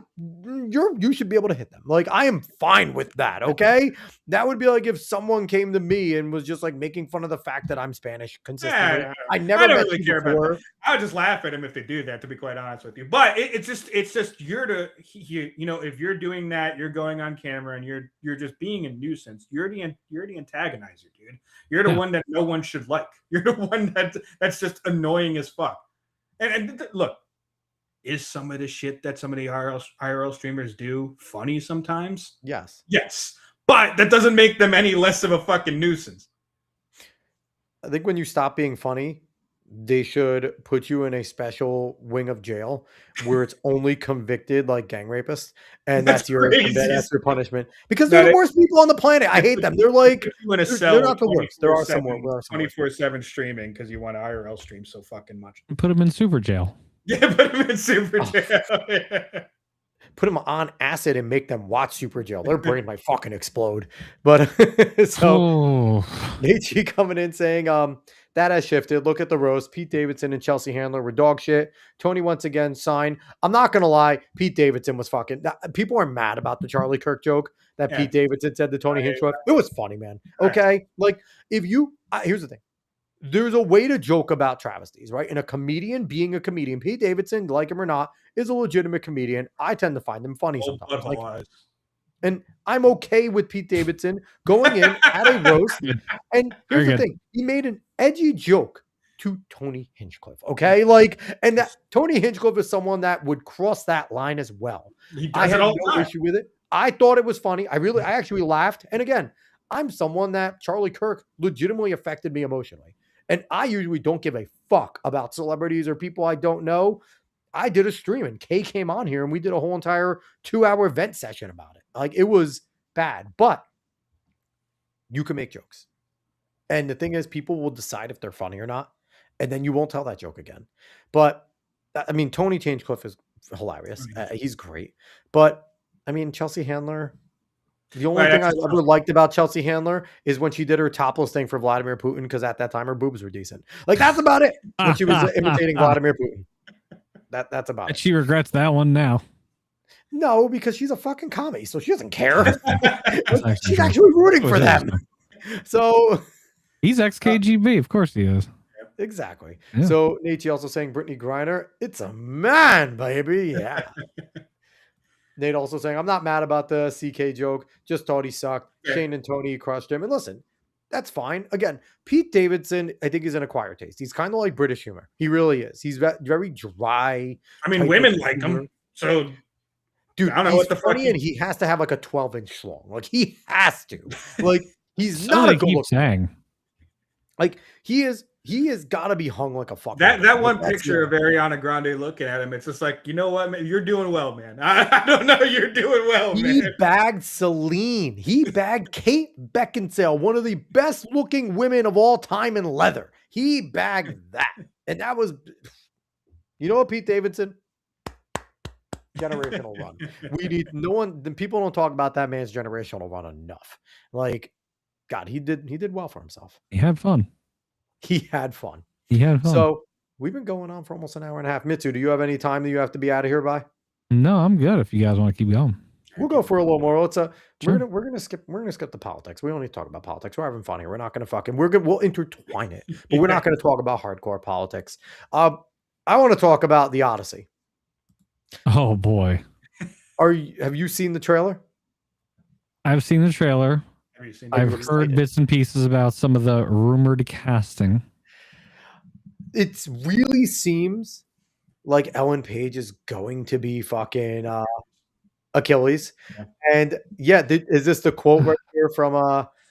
you should be able to hit them. Like, I am fine with that, okay? That would be like if someone came to me and was just like making fun of the fact that I'm Spanish consistently. Yeah, I never don't met really you care before. about that. I would just laugh at them if they do that, to be quite honest with you. But it's just if you're doing that, you're going on camera and you're just being a nuisance. You're the antagonizer, dude. You're the one that no one should like. You're the one that's just annoying as fuck. And look, is some of the shit that some of the IRL streamers do funny sometimes? Yes. But that doesn't make them any less of a fucking nuisance. I think when you stop being funny, they should put you in a special wing of jail where it's only convicted like gang rapists, and that's your punishment. Because they're the worst people on the planet. I hate them. They're like they're not the worst. There are some 24/7 streaming because you want to IRL stream so fucking much. Put them in super jail. Yeah, put them in super jail. put them on acid and make them watch Super Jail. Their brain might fucking explode. But so Nate G coming in saying, that has shifted. Look at the roast. Pete Davidson and Chelsea Handler were dog shit. Tony once again signed. I'm not going to lie. Pete Davidson was fucking. People are mad about the Charlie Kirk joke that Pete Davidson said to Tony Hinchcliffe. It was funny, man. Okay. Like, if you, here's the thing. There's a way to joke about travesties, right? And a comedian being a comedian, Pete Davidson, like him or not, is a legitimate comedian. I tend to find them funny sometimes. Like, and I'm okay with Pete Davidson going in at a roast. And here's the thing. He made an edgy joke to Tony Hinchcliffe. Okay. Like, and that Tony Hinchcliffe is someone that would cross that line as well. I had no issue with it. I thought it was funny. I actually laughed. And again, I'm someone that Charlie Kirk legitimately affected me emotionally. And I usually don't give a fuck about celebrities or people I don't know. I did a stream and Kay came on here and we did a whole entire 2-hour vent session about it. Like, it was bad, but you can make jokes. And the thing is, people will decide if they're funny or not. And then you won't tell that joke again. But I mean, Tony Hinchcliffe is hilarious. He's great. But I mean, Chelsea Handler, the only thing I ever liked about Chelsea Handler is when she did her topless thing for Vladimir Putin, because at that time her boobs were decent. Like, that's about it. When she was imitating Vladimir Putin. That's about it. She regrets that one now. No, because she's a fucking commie, so she doesn't care. She's actually rooting for them. So he's ex-KGB, of course he is. Exactly. Yeah. So Nate also saying Brittany Griner, it's a man, baby. Yeah. Nate also saying, I'm not mad about the CK joke. Just thought he sucked. Yeah. Shane and Tony crushed him. And listen, that's fine. Again, Pete Davidson, I think he's an acquired taste. He's kind of like British humor. He really is. He's very dry. I mean, women like him. So, dude, I don't know what the funny, and he has to have like a 12-inch long. Like, he has to. Like, he's not a good looking. Like, he has got to be hung like a fucking. That one picture of Ariana Grande looking at him, it's just like, you know what, man? You're doing well, man. I don't know, you're doing well, man. He bagged Celine. He bagged Kate Beckinsale, one of the best looking women of all time in leather. He bagged that, and that was, you know what, Pete Davidson, generational run. We need people don't talk about that man's generational run enough. Like, God, he did well for himself. He had fun. He had fun. So we've been going on for almost an hour and a half. Mitsu, do you have any time that you have to be out of here by? No, I'm good. If you guys want to keep going, we'll go for a little more. Let's we're gonna skip the politics. We don't need to talk about politics. We're having fun here. We're not gonna we'll intertwine it, but we're not gonna talk about hardcore politics. I want to talk about the Odyssey. Oh boy, have you seen the trailer? I've seen the trailer. I've heard bits and pieces about some of the rumored casting. It really seems like Ellen Page is going to be fucking Achilles. Yeah. And is this the quote right here from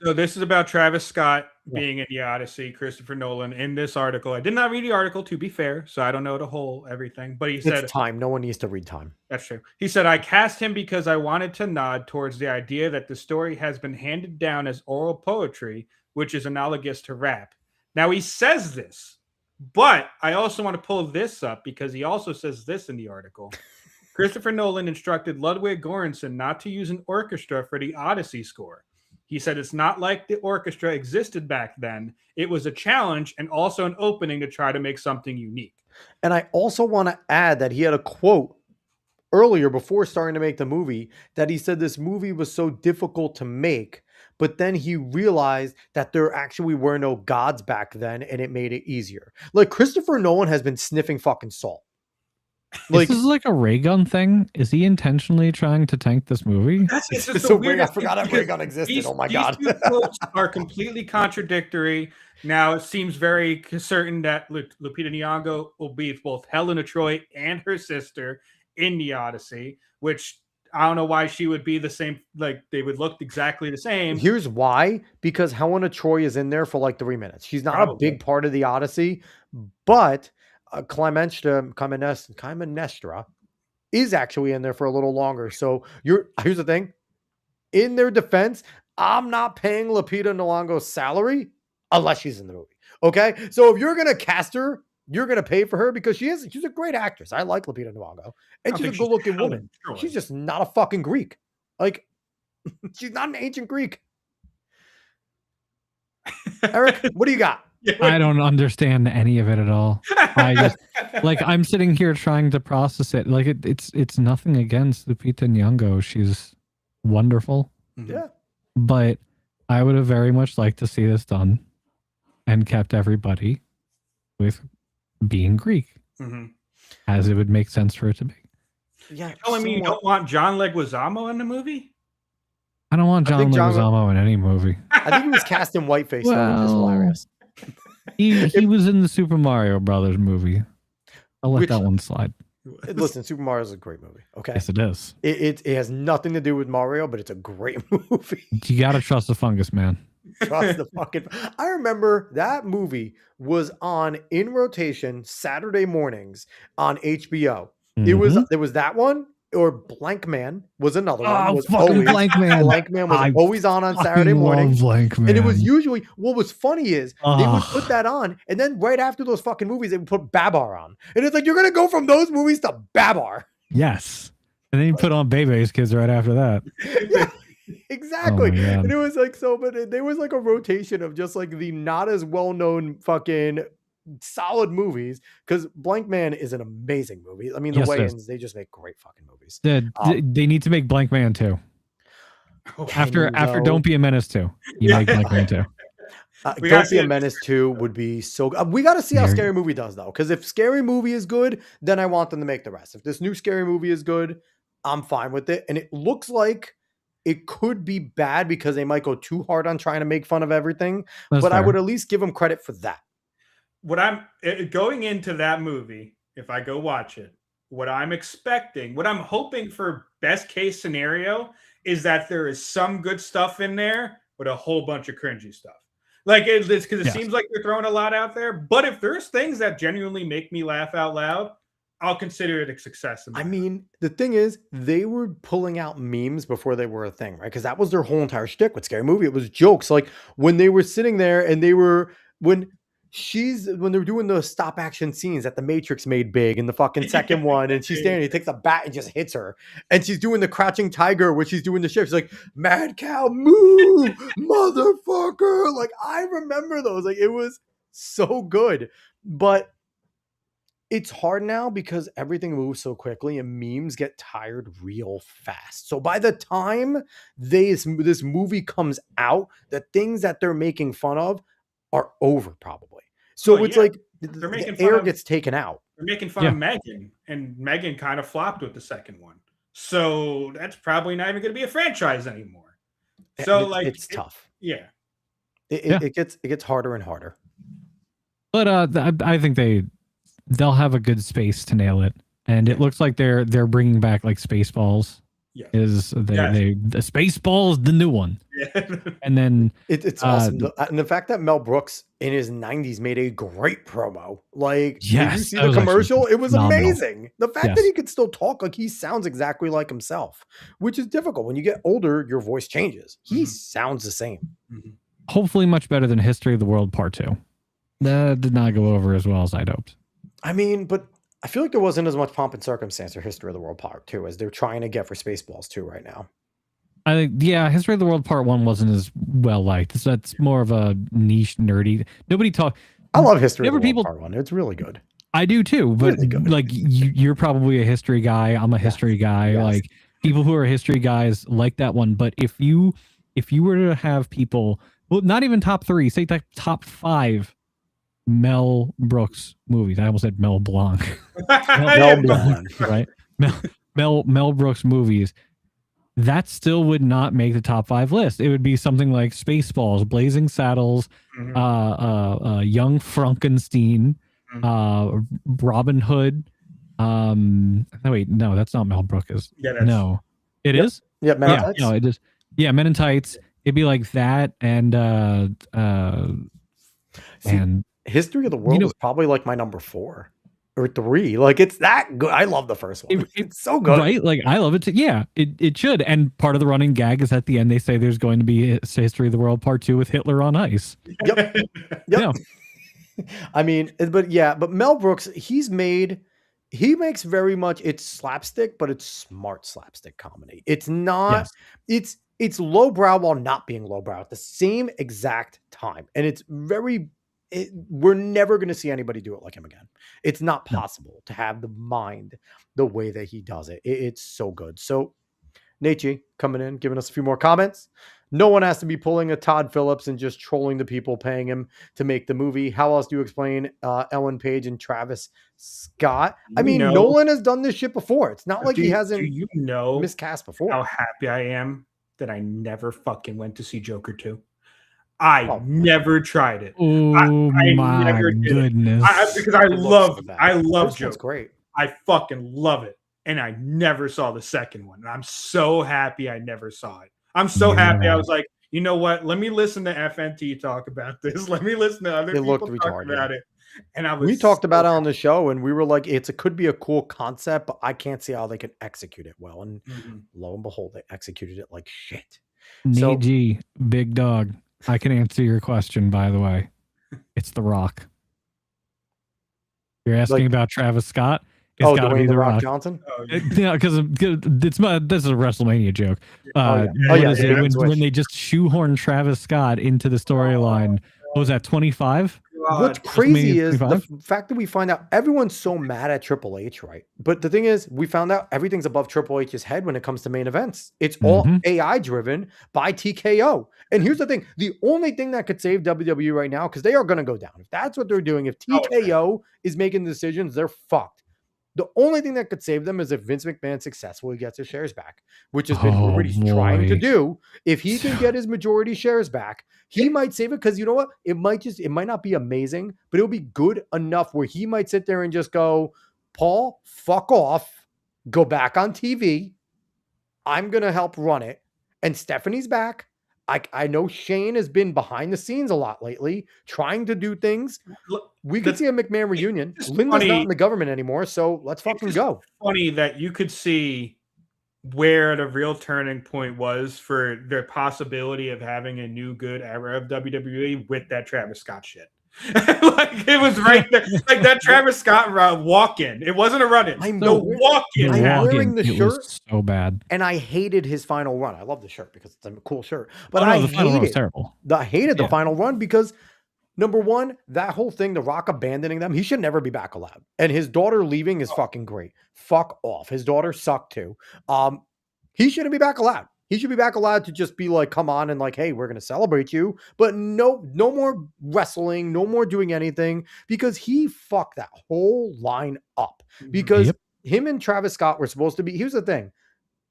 So this is about Travis Scott being in the Odyssey, Christopher Nolan in this article. I did not read the article, to be fair, so I don't know the whole everything. But he said, it's time. No one needs to read time. That's true. He said, I cast him because I wanted to nod towards the idea that the story has been handed down as oral poetry, which is analogous to rap. Now he says this, but I also want to pull this up because he also says this in the article. Christopher Nolan instructed Ludwig Göransson not to use an orchestra for the Odyssey score. He said it's not like the orchestra existed back then. It was a challenge and also an opening to try to make something unique. And I also want to add that he had a quote earlier before starting to make the movie that he said this movie was so difficult to make, but then he realized that there actually were no gods back then and it made it easier. Like, Christopher Nolan has been sniffing fucking salt. Like, this is like a ray gun thing. Is he intentionally trying to tank this movie? It's just so weird. I forgot that ray gun existed. Oh my God. These two quotes are completely contradictory. Now it seems very certain that Lupita Nyong'o will be both Helena Troy and her sister in the Odyssey, which I don't know why she would be the same. Like, they would look exactly the same. Here's why. Because Helena Troy is in there for like 3 minutes. She's not a big part of the Odyssey, but Clytemnestra is actually in there for a little longer. So here's the thing. In their defense, I'm not paying Lupita Nyong'o's salary unless she's in the movie. Okay? So if you're going to cast her You're gonna pay for her because she's a great actress. I like Lupita Nyong'o, and she's a good-looking woman. She's just not a fucking Greek. Like, she's not an ancient Greek. Eric, what do you got? I don't understand any of it at all. I just I'm sitting here trying to process it. Like it's nothing against Lupita Nyong'o. She's wonderful. Yeah. But I would have very much liked to see this done and kept everybody with being Greek. As it would make sense for it to be. Yeah. You're telling me you don't want John Leguizamo in the movie? I don't want John Leguizamo in any movie. I think he was cast in whiteface, which is hilarious. He was in the Super Mario Brothers movie. I'll let that one slide. Listen, Super Mario is a great movie. Okay. Yes, it is. It has nothing to do with Mario, but it's a great movie. You gotta trust the fungus, man. Trust the fucking. I remember that movie was on in rotation Saturday mornings on HBO. There was that one, or Blank Man was another one. Was always, Blank Man. Blank Man was always on Saturday mornings. Blank Man. And it was usually, what was funny is they would put that on, and then right after those fucking movies, they would put Babar on. And it's like, you're going to go from those movies to Babar. Yes. And then you put on Bebe's Kids right after that. Yeah, exactly. Oh, and it was like, but there was like a rotation of just like the not as well-known fucking solid movies, because Blank Man is an amazing movie. I mean, the Wayans, they just make great fucking movies. They need to make Blank Man 2. After Don't Be a Menace 2, you make Blank Man 2. Don't Be a Menace 2 would be so good. We got to see how Scary Movie does, though, because if Scary Movie is good, then I want them to make the rest. If this new Scary Movie is good, I'm fine with it. And it looks like it could be bad because they might go too hard on trying to make fun of everything. But fair. I would at least give them credit for that. What I'm going into that movie, if I go watch it, what I'm expecting, what I'm hoping for best case scenario is that there is some good stuff in there, but a whole bunch of cringy stuff. Like it's because it seems like they're throwing a lot out there. But if there's things that genuinely make me laugh out loud, I'll consider it a success. I mean, the thing is, they were pulling out memes before they were a thing, right? Because that was their whole entire shtick with Scary Movie. It was jokes. Like when they were sitting there and when they were doing the stop action scenes that the Matrix made big in the fucking second one, and she's standing, he takes a bat and just hits her, and she's doing the crouching tiger where she's doing the shift. She's like, "Mad cow, move, motherfucker!" Like, I remember those. Like, it was so good, but it's hard now because everything moves so quickly and memes get tired real fast. So by the time this movie comes out, the things that they're making fun of are over probably. So it's like the air gets taken out. They're making fun of Megan, and Megan kind of flopped with the second one. So that's probably not even going to be a franchise anymore. So it's tough. Yeah. It gets harder and harder. But I think they'll have a good space to nail it. And it looks like they're bringing back like Spaceballs. Yeah. The Spaceballs, the new one. Yeah. And then it's awesome. And the fact that Mel Brooks in his 90s made a great promo. Like, did you see the commercial? It was phenomenal. Amazing. The fact that he could still talk, like he sounds exactly like himself, which is difficult. When you get older, your voice changes. He sounds the same. Hopefully much better than History of the World Part 2. That did not go over as well as I'd hoped. I mean, but I feel like there wasn't as much pomp and circumstance for History of the World Part 2 as they're trying to get for Spaceballs 2 right now. I think, History of the World Part 1 wasn't as well liked. So that's more of a niche, nerdy. Nobody talk. I love History of the World Part 1. It's really good. I do too, but really like you're probably a history guy. I'm a history guy. Yes. Like people who are history guys like that one. But if you were to have people, well, not even top 3, say top 5 Mel Brooks movies. I almost said Mel Blanc. Mel Blanc, right? Mel Brooks movies. That still would not make the top 5 list. It would be something like Spaceballs, Blazing Saddles, Young Frankenstein, Robin Hood. No, wait, no, that's not Mel Brooks. No, it is. Yeah, Men in Tights. No, it is. Yeah, Men in Tights. It'd be like that, and History of the World is probably like my number 4 or 3. Like, it's that good. I love the first one. It's so good, right? Like, I love it too. Yeah, it should. And part of the running gag is at the end they say there's going to be History of the World Part 2 with Hitler on ice. Yep. Yeah. I mean, but Mel Brooks, he makes very much, it's slapstick, but it's smart slapstick comedy. It's not, it's lowbrow while not being lowbrow at the same exact time. And it's we're never going to see anybody do it like him again. It's not possible to have the mind the way that he does it. It's so good. So Nachi coming in, giving us a few more comments. No one has to be pulling a Todd Phillips and just trolling the people paying him to make the movie. How else do you explain Ellen Page and Travis Scott? I mean, Nolan has done this shit before. It's not like he hasn't miscast before. How happy I am that I never fucking went to see Joker 2. I never tried it. Oh my goodness. Because I love Joker. It's great. I fucking love it. And I never saw the second one. And I'm so happy I never saw it. I'm so happy. I was like, you know what? Let me listen to FNT talk about this. Let me listen to other people talk about it. And we talked about it on the show, and we were like, it could be a cool concept, but I can't see how they could execute it well. And lo and behold, they executed it like shit. G, big dog. I can answer your question, by the way. It's The Rock. You're asking about Travis Scott? It's got to be The Rock Johnson. Yeah, because this is a WrestleMania joke. When they just shoehorn Travis Scott into the storyline. What was that, 25? What's crazy is the fact that we find out everyone's so mad at Triple H, right? But the thing is, we found out everything's above Triple H's head when it comes to main events. It's all AI driven by TKO. And here's the thing: the only thing that could save WWE right now, because they are going to go down. If that's what they're doing, if TKO is making decisions, they're fucked. The only thing that could save them is if Vince McMahon successfully gets his shares back, which has been what he's trying to do. If he can get his majority shares back, he might save it, because you know what? It might not be amazing, but it'll be good enough where he might sit there and just go, Paul, fuck off, go back on TV. I'm going to help run it. And Stephanie's back. I know Shane has been behind the scenes a lot lately, trying to do things. We could see a McMahon reunion. Linda's not in the government anymore, so let's fucking go. Funny that you could see where the real turning point was for the possibility of having a new good era of WWE with that Travis Scott shit. Like it was right there, like that Travis Scott walk-in. It wasn't a run-in. I'm walk-in. I'm wearing the shirt so bad, and I hated his final run. I love the shirt because it's a cool shirt, but the final run was terrible. I hated the final run because number one, that whole thing, The Rock abandoning them, he should never be back allowed. And his daughter leaving is fucking great. Fuck off. His daughter sucked too. He shouldn't be back allowed. He should be back allowed to just be like, come on and like, hey, we're going to celebrate you. But no more wrestling, no more doing anything, because he fucked that whole line up. Because him and Travis Scott were supposed to be, here's the thing.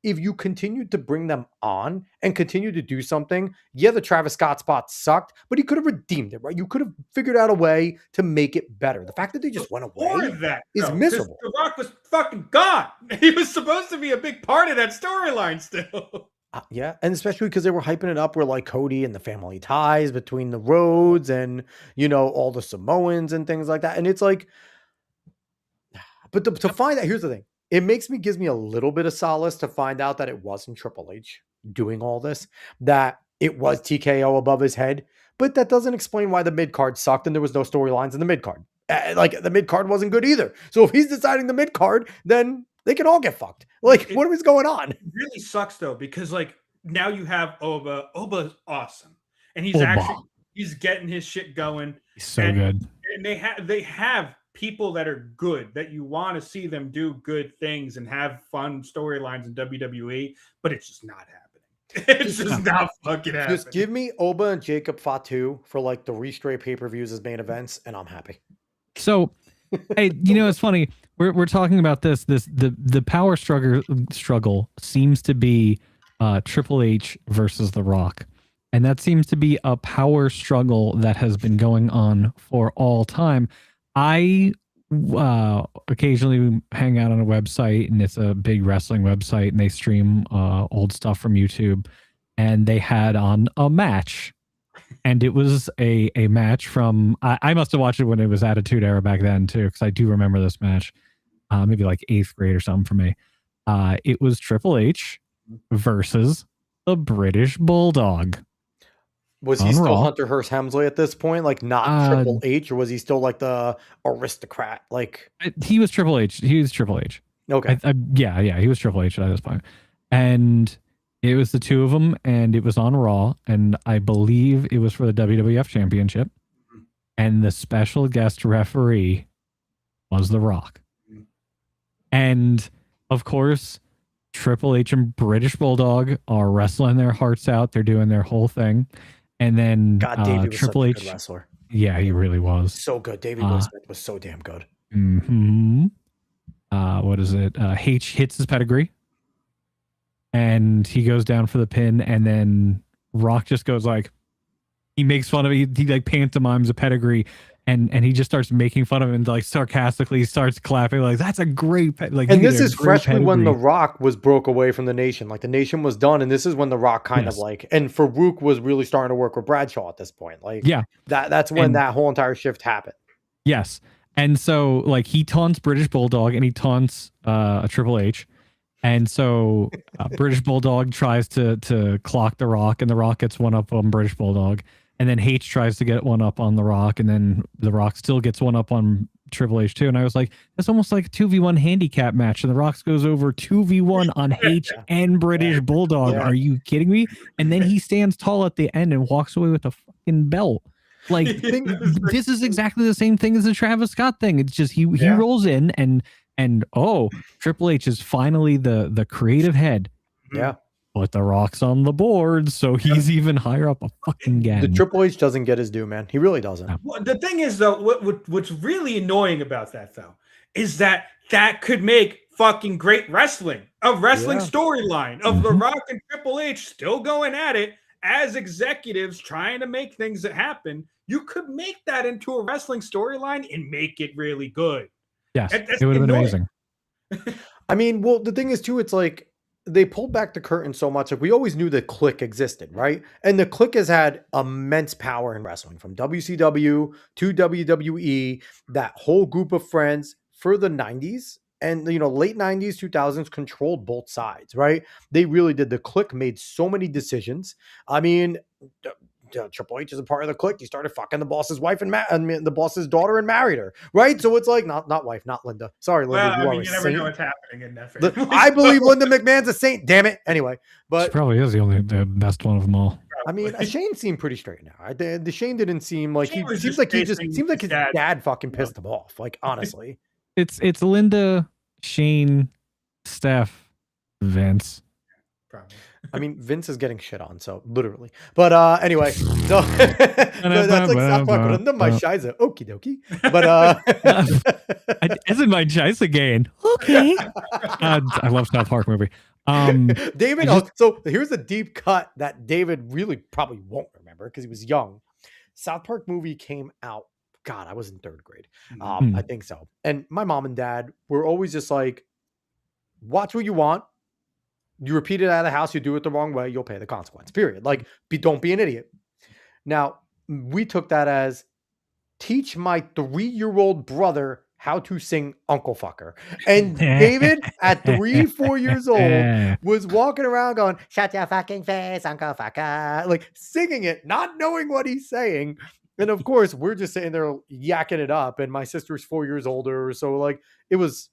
If you continued to bring them on and continue to do something, the Travis Scott spot sucked, but he could have redeemed it, right? You could have figured out a way to make it better. The fact that they just went away is miserable. The Rock was fucking gone. He was supposed to be a big part of that storyline still. Yeah, and especially because they were hyping it up where like Cody and the family ties between the Rhodes and, you know, all the Samoans and things like that. And it's like, but to find out, here's the thing. It gives me a little bit of solace to find out that it wasn't Triple H doing all this, that it was TKO above his head, but that doesn't explain why the mid-card sucked and there was no storylines in the mid-card. Like the mid-card wasn't good either. So if he's deciding the mid-card, then they can all get fucked. Like, what is going on? It really sucks though, because like now you have Oba. Oba's awesome. And he's he's getting his shit going. He's so good. And they have people that are good, that you want to see them do good things and have fun storylines in WWE, but it's just not happening. It's just not fucking happening. Just give me Oba and Jacob Fatu for like the straight pay-per-views as main events, and I'm happy. So, hey, you know, it's funny. We're talking about this. The power struggle seems to be Triple H versus The Rock. And that seems to be a power struggle that has been going on for all time. I occasionally hang out on a website, and it's a big wrestling website, and they stream old stuff from YouTube. And they had on a match, and it was a match from, I must have watched it when it was Attitude Era back then too, because I do remember this match, maybe like 8th grade or something for me. It was Triple H versus the British Bulldog. Was he on still Raw. Hunter Hearst Helmsley at this point? Like not Triple H, or was he still like the aristocrat? Like He was Triple H. He was Triple H. okay, Yeah, he was Triple H at this point. And it was the two of them, and it was on Raw, and I believe it was for the WWF Championship. And the special guest referee was The Rock. And of course, Triple H and British Bulldog are wrestling their hearts out. They're doing their whole thing. And then God, Davey was Triple such a H, good wrestler. yeah, he really was. So good. Davey Boy Smith was so damn good. What is it? H hits his pedigree. And he goes down for the pin, and then Rock just goes like, he makes fun of it. He like pantomimes a pedigree, and he just starts making fun of him and like sarcastically starts clapping like, that's a great like. And this is freshly when The Rock was broke away from the Nation. Like the Nation was done, and this is when The Rock kind of like, and Farouk was really starting to work with Bradshaw at this point. Like that's when that whole entire shift happened. Yes. And so like he taunts British Bulldog and he taunts a Triple H. And so British Bulldog tries to clock The Rock, and The Rock gets one up on British Bulldog. And then H tries to get one up on The Rock, and then The Rock still gets one up on Triple H too. And I was like, that's almost like a 2v1 handicap match. And The Rock goes over 2v1 on H and British Bulldog. Are you kidding me? And then he stands tall at the end and walks away with a fucking belt. Like this is exactly the same thing as the Travis Scott thing. It's just he rolls in and Triple H is finally the creative head. Yeah. But The Rock's on the board, so he's even higher up a fucking game. The Triple H doesn't get his due, man. He really doesn't. Well, the thing is, though, what's really annoying about that, though, is that could make fucking great wrestling. A wrestling storyline of The Rock and Triple H still going at it as executives trying to make things that happen. You could make that into a wrestling storyline and make it really good. Yes, it would have been amazing. I mean, well, the thing is, too, it's like they pulled back the curtain so much. Like we always knew the Clique existed, right? And the Clique has had immense power in wrestling, from WCW to WWE, that whole group of friends for the 90s. And, late 90s, 2000s controlled both sides, right? They really did. The Clique made so many decisions. I mean, Triple H is a part of the Clique. He started fucking the boss's wife and the boss's daughter and married her, right? So it's like not wife, not Linda. Sorry, Linda. Well, you never know what's happening in that family. I believe Linda McMahon's a saint. Damn it. Anyway, but she probably is the best one of them all. I mean, Shane seemed pretty straight now. The Shane didn't seem like seems like his dad fucking pissed him off. Like honestly, it's Linda, Shane, Steph, Vince. Probably. I mean, Vince is getting shit on, so literally. But anyway, so that's like South Park. Under my Shiza, okie dokie. But isn't my Shiza again? Okay. I love South Park movie. David. So here's a deep cut that David really probably won't remember because he was young. South Park movie came out. God, I was in third grade. I think so. And my mom and dad were always just like, watch what you want. You repeat it out of the house, you do it the wrong way, you'll pay the consequence, period. Like, don't be an idiot. Now, we took that as teach my 3-year-old brother how to sing Uncle Fucker. And David, at 3-4 years old, was walking around going, shut your fucking face, Uncle Fucker. Like, singing it, not knowing what he's saying. And of course, we're just sitting there yakking it up. And my sister's 4 years older. So, like, it was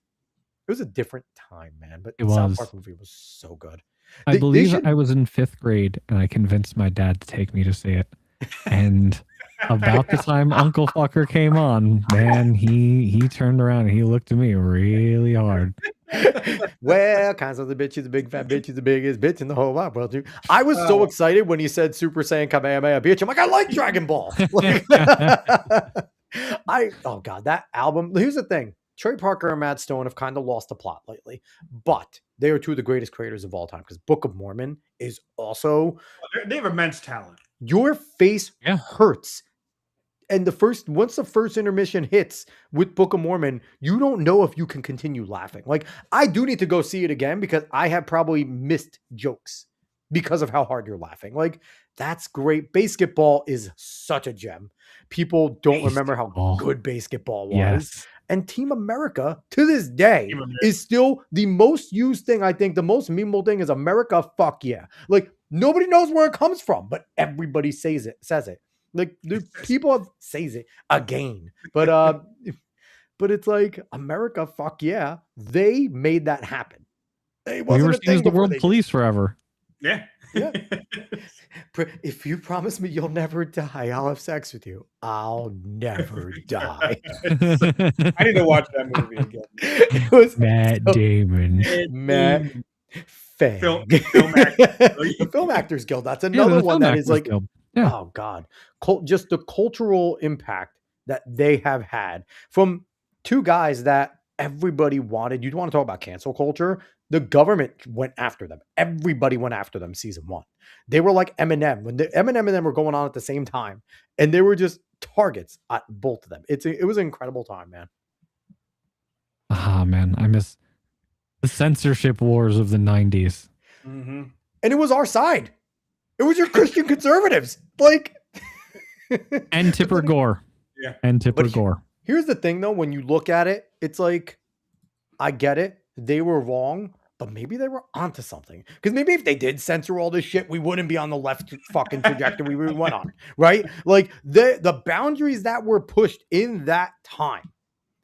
a different time, man. But the South Park movie was so good. I believe I was in 5th grade and I convinced my dad to take me to see it. And about the time Uncle Fucker came on, man, he turned around and he looked at me really hard. Well, kinds of the bitch is a big fat bitch is the biggest bitch in the whole wide world, dude. I was so excited when he said Super Saiyan Kamehameha bitch. I'm like, I like Dragon Ball. Like, oh god, that album. Here's the thing. Trey Parker and Matt Stone have kind of lost the plot lately, but they are two of the greatest creators of all time, because Book of Mormon is also... They have immense talent. Your face hurts. And once the first intermission hits with Book of Mormon, you don't know if you can continue laughing. Like, I do need to go see it again because I have probably missed jokes because of how hard you're laughing. Like, that's great. Basketball is such a gem. People don't remember how good basketball was. Yes. And Team America, to this day, is still the most used thing. I think the most memeable thing is America, fuck yeah. Like, Nobody knows where it comes from, but everybody says it. Like the people says it again. But it's like America, fuck yeah. They made that happen. It We wasn't were a seen thing as the before world they did. police forever. Yeah. Yeah. If you promise me you'll never die, I'll have sex with you. I'll never die. I need to watch that movie again. It was Matt Damon. Matt Fang. Film actor. The Film Actors Guild. That's Yeah, another the one Film that is Actors like, Guild. Yeah. oh God, just the cultural impact that they have had from two guys that everybody wanted. You want to talk about cancel culture? The government went after them. Everybody went after them season 1. They were like Eminem. When Eminem and them were going on at the same time, and they were just targets at both of them. It was an incredible time, man. Ah, man, I miss the censorship wars of the 90s. Mm-hmm. And it was our side. It was your Christian conservatives. Like And Tipper Gore. Yeah. And Tipper Gore. Here's the thing though, when you look at it, it's like, I get it. They were wrong, but maybe they were onto something. Because maybe if they did censor all this shit, we wouldn't be on the left fucking trajectory we went on. Right? Like the boundaries that were pushed in that time.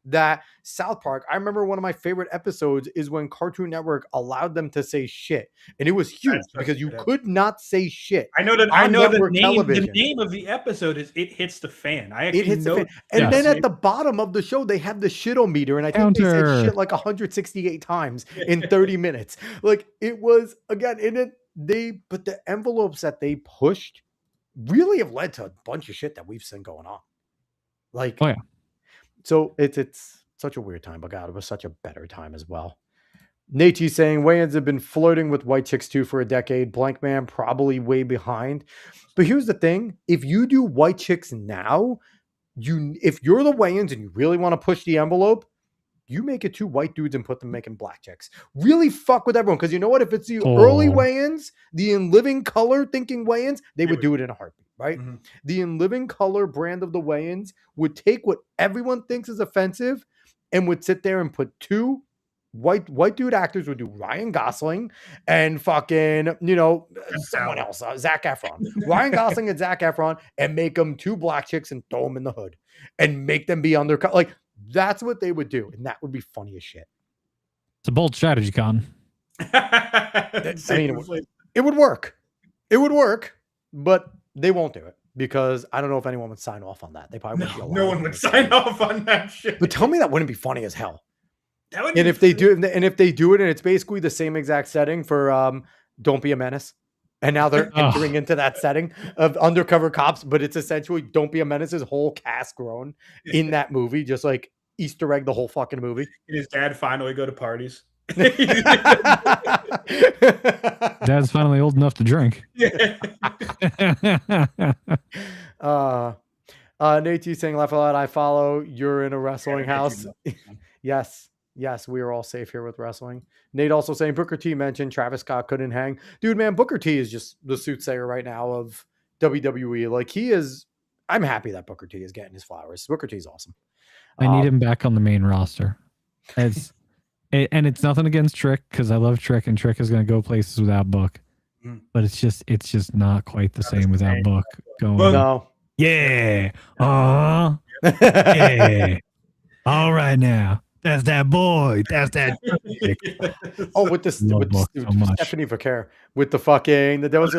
That South Park, I remember one of my favorite episodes is when Cartoon Network allowed them to say shit. And it was huge because you could not say shit. I know the name of the episode is It Hits the Fan. I actually know. And then at the bottom of the show, they have the shitometer. And I think they said shit like 168 times in 30 minutes. Like it was, again, but the envelopes that they pushed really have led to a bunch of shit that we've seen going on. Like, oh yeah. So it's such a weird time, but God, it was such a better time as well. Nate's saying Wayans have been flirting with white chicks too for a decade. Blank Man probably way behind. But here's the thing. If you do white chicks now, if you're the Wayans and you really want to push the envelope, you make it 2 white dudes and put them making black chicks. Really fuck with everyone. Because you know what? If it's the early Wayans, the in living color thinking Wayans, they would do it in a heartbeat, right? Mm-hmm. The in living color brand of the Wayans would take what everyone thinks is offensive and would sit there and put 2 white dude actors, would do Ryan Gosling and fucking, someone else, Zac Efron. Ryan Gosling and Zac Efron, and make them 2 black chicks and throw them in the hood and make them be undercut. Like, that's what they would do, and that would be funny as shit. It's a bold strategy, Con. I mean, it would work. It would work, but they won't do it because I don't know if anyone would sign off on that. They probably wouldn't. No one would sign off on that shit. But tell me that wouldn't be funny as hell. That would. And if they do it, and it's basically the same exact setting for Don't Be a Menace. And now they're entering into that setting of undercover cops, but it's essentially Don't Be a Menace's whole cast grown in that movie, just like Easter egg the whole fucking movie. And his dad finally go to parties. Dad's finally old enough to drink. Nate saying laugh a lot. I follow. You're in a wrestling house. Yes, we are all safe here with wrestling. Nate also saying Booker T mentioned Travis Scott couldn't hang. Dude, man, Booker T is just the soothsayer right now of WWE. Like he is. I'm happy that Booker T is getting his flowers. Booker T is awesome. I need him back on the main roster. And it's nothing against Trick because I love Trick and Trick is going to go places without Book. But it's just not quite the same without Book going. No. Yeah. Yeah. All right now. That's that boy. That's that. With Stephanie Vaquer with the fucking that was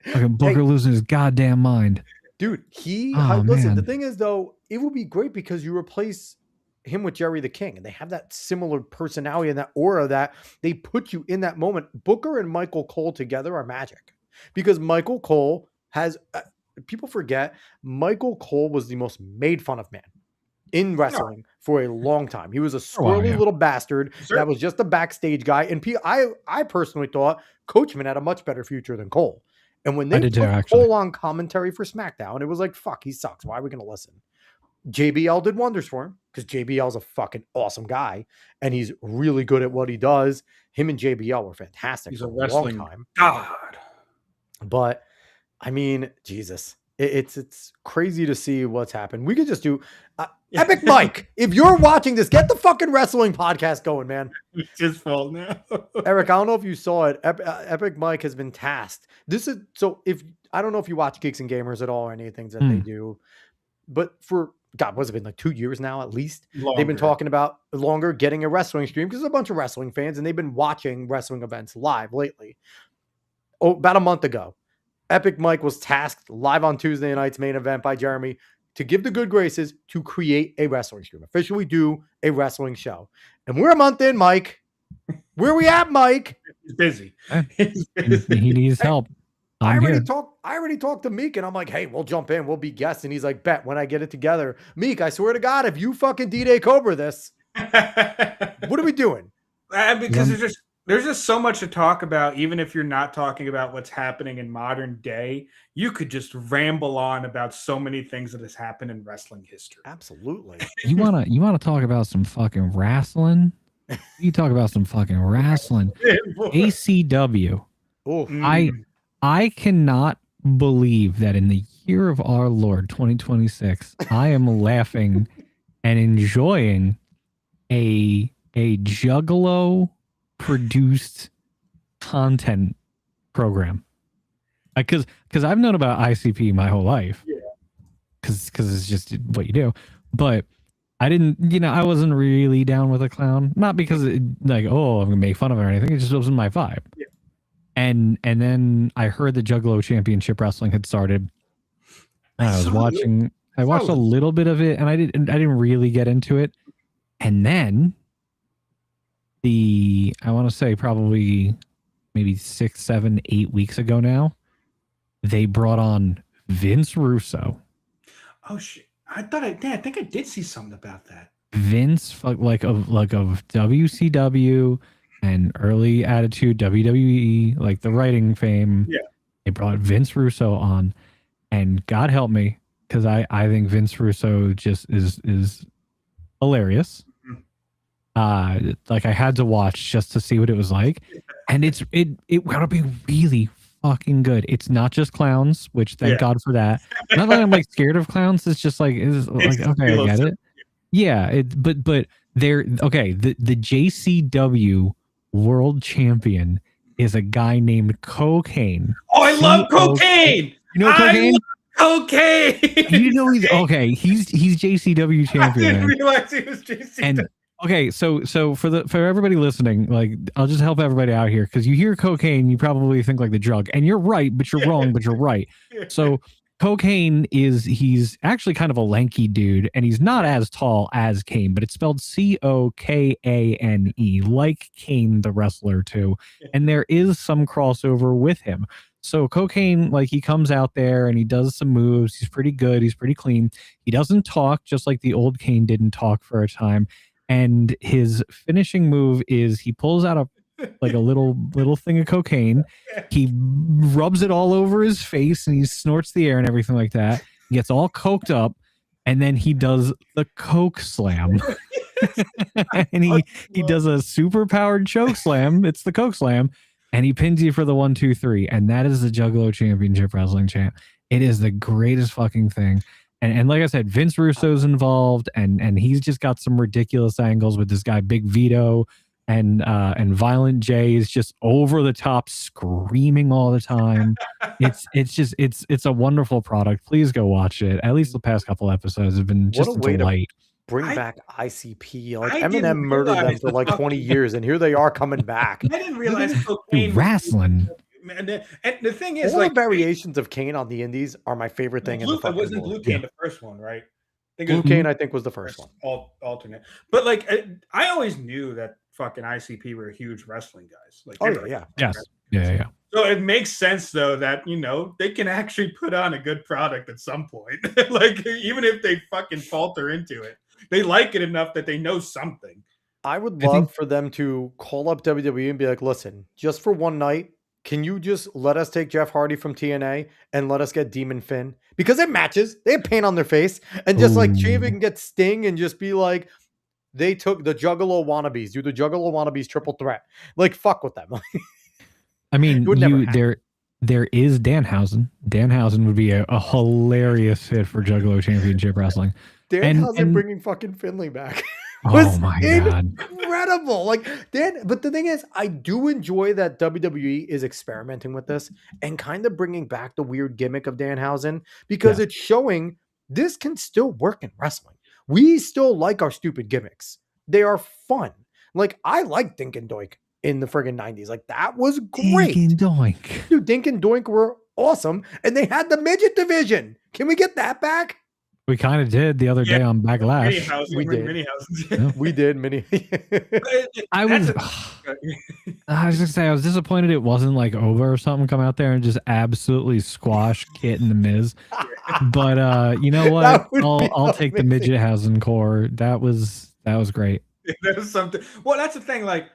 fucking Booker losing his goddamn mind. Dude, listen, the thing is though, it would be great because you replace him with Jerry the King and they have that similar personality and that aura that they put you in that moment. Booker and Michael Cole together are magic because Michael Cole has people forget Michael Cole was the most made fun of man in wrestling for a long time. He was a squirrely little bastard that was just a backstage guy. And I personally thought Coachman had a much better future than Cole. And when they put Cole on commentary for SmackDown, it was like, fuck, he sucks. Why are we going to listen? JBL did wonders for him because JBL's a fucking awesome guy and he's really good at what he does. Him and JBL were fantastic. He's a wrestling long time. god. But I mean, Jesus, It's crazy to see what's happened. We could just do Epic Mike. If you're watching this, get the fucking wrestling podcast going, man. It's his fault now. Eric, I don't know if you saw it. Epic Mike has been tasked. This is so. If I don't know if you watch Geeks and Gamers at all or any things that they do, but for God, what's it been like 2 years now at least? Longer. They've been talking about longer getting a wrestling stream because there's a bunch of wrestling fans and they've been watching wrestling events live lately. Oh, about a month ago, Epic Mike was tasked live on Tuesday night's main event by Jeremy to give the good graces to create a wrestling stream, officially do a wrestling show. And we're a month in, Mike. Where we at, Mike? He's busy. He needs help. I already talked to Meek and I'm like, hey, we'll jump in. We'll be guests. And he's like, bet when I get it together. Meek, I swear to God, if you fucking D-Day Cobra this, what are we doing? Because there's just so much to talk about. Even if you're not talking about what's happening in modern day, you could just ramble on about so many things that has happened in wrestling history. Absolutely. You wanna talk about some fucking wrestling? You talk about some fucking wrestling. ACW. Oh, I cannot believe that in the year of our Lord 2026, I am laughing and enjoying a Juggalo produced content program. Because I've known about ICP my whole life. Yeah. Because it's just what you do. But I didn't, I wasn't really down with a clown. Not because I'm gonna make fun of it or anything. It just wasn't my vibe. Yeah. And then I heard the Juggalo Championship Wrestling had started. And I watched a little bit of it and I didn't really get into it. And then I want to say probably maybe 6, 7, 8 weeks ago now, they brought on Vince Russo. Oh shit. I think I did see something about that. Vince of WCW and early Attitude WWE, like the writing fame. Yeah. They brought Vince Russo on, and God help me, because I think Vince Russo just is hilarious. Like I had to watch just to see what it was like, and it gotta be really fucking good. It's not just clowns, which thank God for that. Not that I'm like scared of clowns. It's just like okay, I get it. Yeah, but they're okay. The JCW world champion is a guy named Cocaine. Oh, I love Cocaine. You know Cocaine? Cocaine. You know he's okay. He's JCW champion. I didn't realize he was JCW. And okay, so for everybody listening, like I'll just help everybody out here because you hear cocaine, you probably think like the drug, and you're right, but you're wrong, but you're right. So Cocaine he's actually kind of a lanky dude, and he's not as tall as Kane, but it's spelled Cokane, like Kane the wrestler too. And there is some crossover with him. So Cocaine, like he comes out there and he does some moves. He's pretty good. He's pretty clean. He doesn't talk, just like the old Kane didn't talk for a time. And his finishing move is he pulls out a little thing of cocaine. He rubs it all over his face and he snorts the air and everything like that. He gets all coked up, and then he does the Coke Slam. And he does a super powered choke slam. It's the Coke Slam, and he pins you for the 1, 2, 3. And that is the Juggalo Championship Wrestling champ. It is the greatest fucking thing. And like I said, Vince Russo's involved, and he's just got some ridiculous angles with this guy Big Vito, and Violent J is just over the top screaming all the time. It's a wonderful product. Please go watch it. At least the past couple episodes have been just a delight. Bring back ICP. Like Eminem murdered them for like 20 years, and here they are coming back. I didn't realize cocaine wrestling. And the thing is, all like the variations of Kane on the Indies are my favorite thing in the fucking world. It wasn't Blue Kane the first one, right? Blue Kane, I think, was the first one. Alternate. But like, I always knew that fucking ICP were huge wrestling guys. Like, yeah. So it makes sense though that they can actually put on a good product at some point. Like even if they fucking falter into it, they like it enough that they know something. I would love for them to call up WWE and be like, listen, just for one night, can you just let us take Jeff Hardy from TNA and let us get Demon Finn? Because it matches. They have paint on their face. And just like Chiva can get Sting and just be like, they took the Juggalo wannabes. Do the Juggalo wannabes triple threat. Like, fuck with them. I mean, there is Danhausen. Danhausen would be a hilarious fit for Juggalo Championship Wrestling. Danhausen bringing fucking Finley back. Oh my god, incredible! Like but the thing is, I do enjoy that WWE is experimenting with this and kind of bringing back the weird gimmick of Danhausen because it's showing this can still work in wrestling. We still like our stupid gimmicks; they are fun. Like I like Dink and Doink in the friggin' 90s. Like that was great. Dink and Doink, dude. Dink and Doink were awesome, and they had the midget division. Can we get that back? We kind of did the other day on Backlash. We did. We did mini. I was just say I was disappointed it wasn't like Ova or something come out there and just absolutely squash Kit and the Miz. But you know what? I'll take the Midgethausen core. That was great. That was something. Well, that's the thing. Like,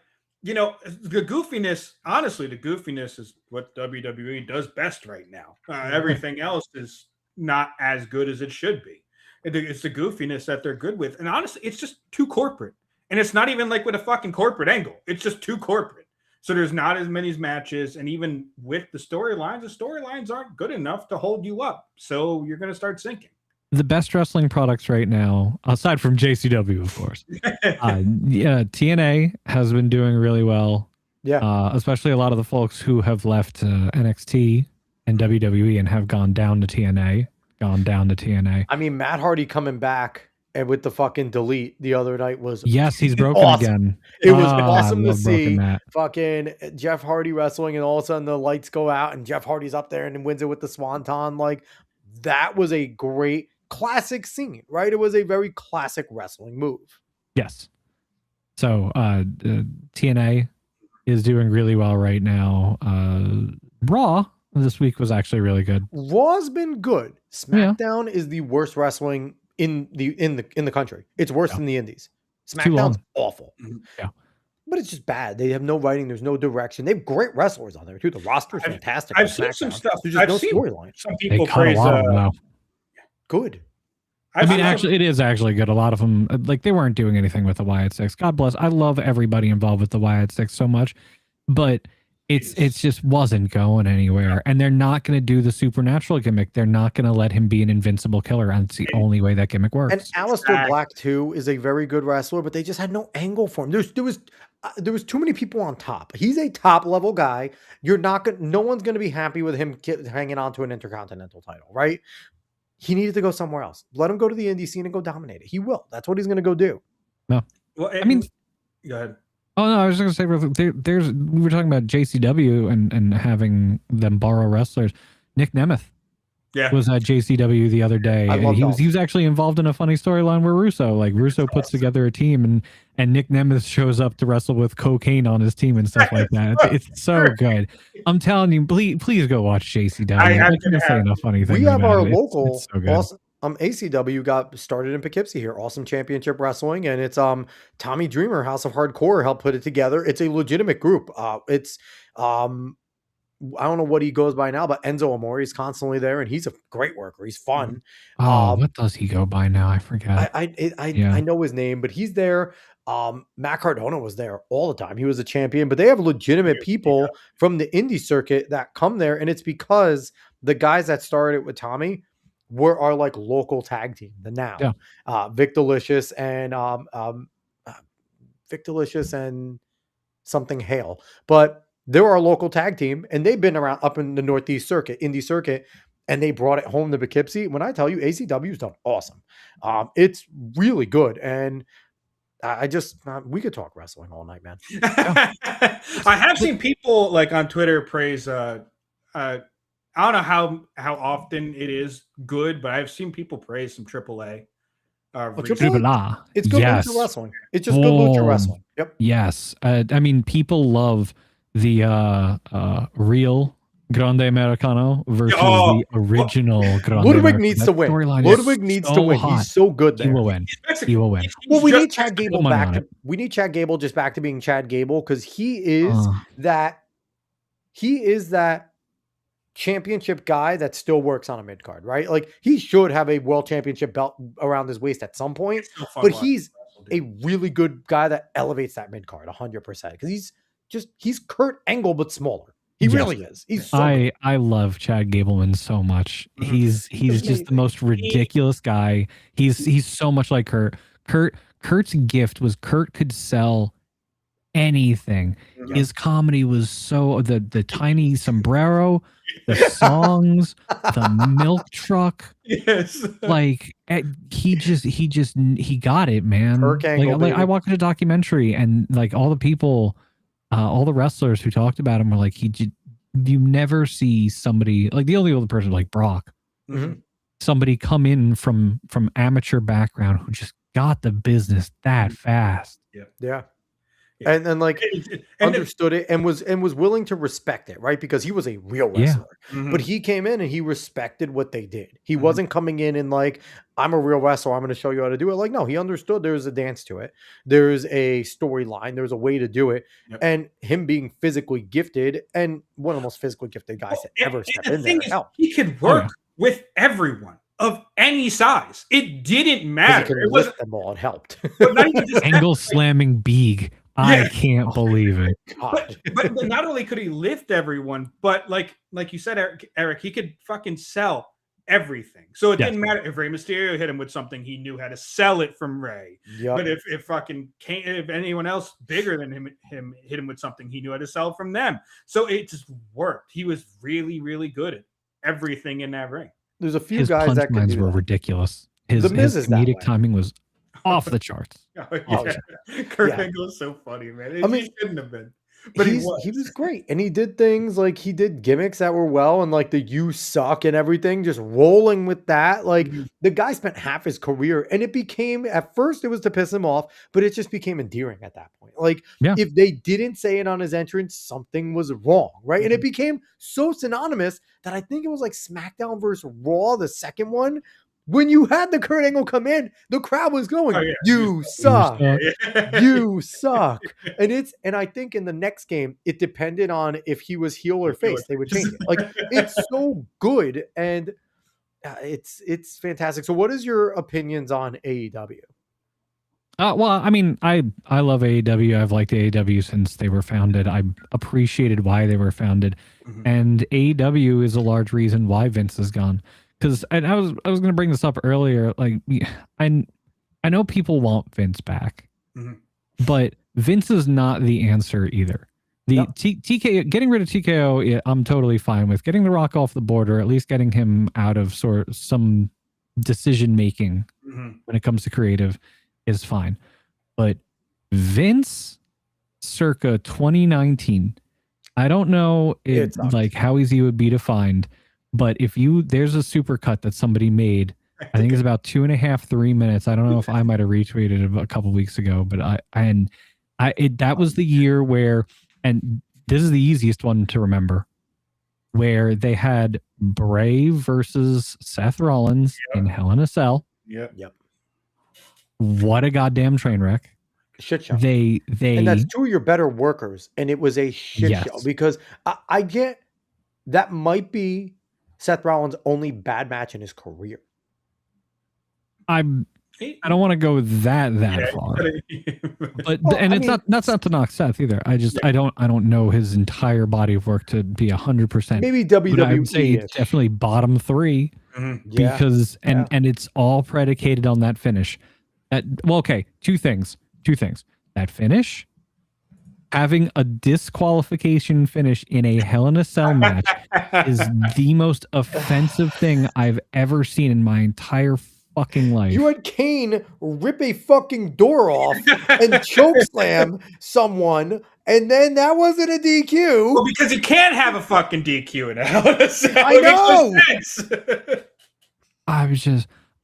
you know, the goofiness. Honestly, the goofiness is what WWE does best right now. Everything else is not as good as it should be. It's the goofiness that they're good with. And honestly, it's just too corporate. And it's not even like with a fucking corporate angle. It's just too corporate. So there's not as many matches. And even with the storylines aren't good enough to hold you up. So you're going to start sinking. The best wrestling products right now, aside from JCW, of course. TNA has been doing really well. Yeah. Especially a lot of the folks who have left NXT and WWE and have gone down to TNA. I mean, Matt Hardy coming back and with the fucking delete the other night was he's broken again. It was awesome to see fucking Jeff Hardy wrestling, and all of a sudden the lights go out and Jeff Hardy's up there and wins it with the Swanton. Like that was a great classic scene, right? It was a very classic wrestling move. Yes. So TNA is doing really well right now. Raw this week was actually really good. Raw's been good. SmackDown is the worst wrestling in the country. It's worse than the indies. SmackDown's awful. Yeah. But it's just bad. They have no writing. There's no direction. They have great wrestlers on there too. The roster's fantastic. I've seen some stuff. There's just no storyline. Some people praise good. I mean, actually, it is actually good. A lot of them, like, they weren't doing anything with the Wyatt Six. God bless. I love everybody involved with the Wyatt Six so much, but it's just wasn't going anywhere. And they're not going to do the supernatural gimmick. They're not going to let him be an invincible killer. And it's the only way that gimmick works. And Aleister Black too is a very good wrestler, but they just had no angle for him. There was too many people on top. He's a top level guy. No one's going to be happy with him hanging on to an intercontinental title, right? He needed to go somewhere else. Let him go to the indie scene and go dominate it. He will. That's what he's going to go do. No. Well, I mean, go ahead. Oh no, I was just going to say, we were talking about JCW and having them borrow wrestlers. Nick Nemeth was at JCW the other day. And he was actually involved in a funny storyline where Russo puts together a team and Nick Nemeth shows up to wrestle with cocaine on his team and stuff like that. It's so good. I'm telling you, please go watch JCW. I can't say enough funny things. We have our local it's so good. ACW got started in Poughkeepsie here. Awesome Championship Wrestling, and it's Tommy Dreamer, House of Hardcore, helped put it together. It's a legitimate group. It's I don't know what he goes by now, but Enzo Amore is constantly there, and he's a great worker. He's fun. What does he go by now? I forget. I know his name, but he's there. Matt Cardona was there all the time. He was a champion, but they have legitimate people from the indie circuit that come there, and it's because the guys that started with Tommy are like local tag team. Vic Delicious and something Hale, but they're our local tag team, and they've been around up in the Northeast circuit, indie circuit, and they brought it home to Poughkeepsie. When I tell you, ACW's done awesome. It's really good, and we could talk wrestling all night, man. I have seen people like on Twitter praise. I don't know how often it is good, but I've seen people praise some AAA. AAA. It's good lucha wrestling. It's just good lucha wrestling. Yep. Yes. I mean, people love the real Grande Americano versus the original Grande Ludwig needs to win. Ludwig needs to win. He's so good there. He will win. He will win. Well, we need Chad Gable back. We need Chad Gable just back to being Chad Gable, because he is that championship guy that still works on a mid card, right? Like he should have a world championship belt around his waist at some point, but he's a really good guy that elevates that mid card 100%, because he's Kurt Angle but smaller. He Yes. really is. He's so good. I love Chad Gableman so much. He's just the most ridiculous guy. He's so much like Kurt. Kurt's gift was Kurt could sell anything. Yeah. His comedy was so the tiny sombrero, the songs, the milk truck. Yes. Like he got it, man. Kirk Angle, Like I baby. watched a documentary and like all the people, all the wrestlers who talked about him were like, you never see somebody like the only other person like Brock, Mhm. somebody come in from amateur background who just got the business that fast. Yeah. Yeah. And like understood it and was willing to respect it, right? Because he was a real Yeah. wrestler. Mhm. But he came in and he respected what they did. He wasn't coming in and like, I'm a real wrestler, I'm going to show you how to do it. Like, no, he understood there's a dance to it. There's a storyline, there's a way to do it. Yep. And him being physically gifted and one of the most physically gifted guys to ever step in there. Hell, he could work with everyone of any size. It didn't 'cause he matter. could It wasn't lift them all. It helped. but not even just Angle slamming Beeg. I Yeah. can't believe it. God. but not only could he lift everyone, but like you said, Eric, he could fucking sell everything. So it Yes. didn't matter if Rey Mysterio hit him with something, he knew how to sell it from Rey. Yep. But if anyone else bigger than him hit him with something, he knew how to sell from them. So it just worked. He was really, really good at everything in that ring. There's a few His guys that could punchlines do were that. ridiculous. His Miz is that comedic way. timing was off the charts. Oh, Oh, yeah. Kurt Yeah. Angle is so funny, man. I mean, He shouldn't have been. But he was. great, and he did things like he did gimmicks that were well, and like the "you suck" and everything, just rolling with that. Like the guy spent half his career, and it became at first it was to piss him off, but it just became endearing at that point. Like Yeah. if they didn't say it on his entrance, something was wrong, right? And it became so synonymous that I think it was like SmackDown versus Raw, the second one. When you had the Kurt Angle come in, the crowd was going, Oh, yeah. "You suck." Yeah. You suck. And I think in the next game, it depended on if he was heel or face. They would change it. Like it's so good and it's fantastic. So what is your opinions on AEW? Well, I mean, I love AEW. I've liked AEW since they were founded. I appreciated why they were founded, and AEW is a large reason why Vince is gone. Because I was going to bring this up earlier. Like, I know people want Vince back, but Vince is not the answer either. The TKO, getting rid of TKO, yeah, I'm totally fine with. Getting The Rock off the board, or at least getting him out of some decision making when it comes to creative, is fine. But Vince, circa 2019, I don't know if like how easy it would be to find. But there's a supercut that somebody made, I think it's about 2.5, 3 minutes. I don't know if I might have retweeted it a couple weeks ago, but that was the year where, and this is the easiest one to remember, where they had Bray versus Seth Rollins in Hell in a Cell. Yep. What a goddamn train wreck. Shit show. They and that's two of your better workers, and it was a shit show because I get that might be Seth Rollins' only bad match in his career. I don't want to go that far, but that's not to knock Seth either. I don't know his entire body of work to be 100%. Maybe WWE. I would say it's definitely bottom 3 because and it's all predicated on that finish. Two things. That finish, having a disqualification finish in a Hell in a Cell match is the most offensive thing I've ever seen in my entire fucking life. You had Kane rip a fucking door off and chokeslam someone, and then that wasn't a DQ. Well, because you can't have a fucking DQ in a Hell in a Cell. I know.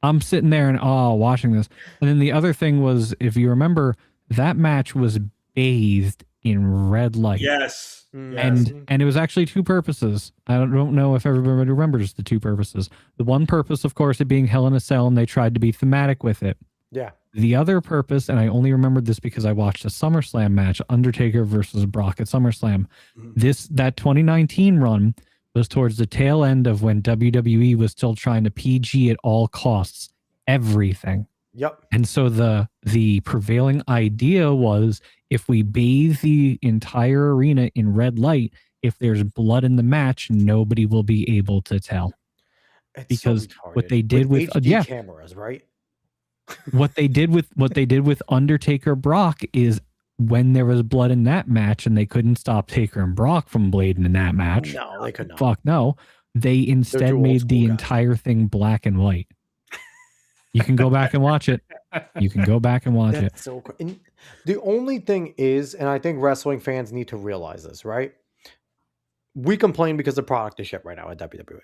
I'm sitting there and watching this. And then the other thing was, if you remember, that match was bathed in red light. Yes. And it was actually two purposes. I don't know if everybody remembers the two purposes. The one purpose, of course, it being Hell in a Cell, and they tried to be thematic with it. Yeah. The other purpose, and I only remembered this because I watched a SummerSlam match, Undertaker versus Brock at SummerSlam. That 2019 run was towards the tail end of when WWE was still trying to PG at all costs everything. Yep. And so the prevailing idea was, if we bathe the entire arena in red light, if there's blood in the match, nobody will be able to tell. It's Because so what they did with HD cameras, right? what they did with Undertaker Brock is when there was blood in that match and they couldn't stop Taker and Brock from blading in that match. No, they could not. Fuck no. They instead made the entire thing black and white. You can go back and watch it. You can go back and watch it. So cool. And the only thing is, and I think wrestling fans need to realize this, right? We complain because the product is shit right now at WWE.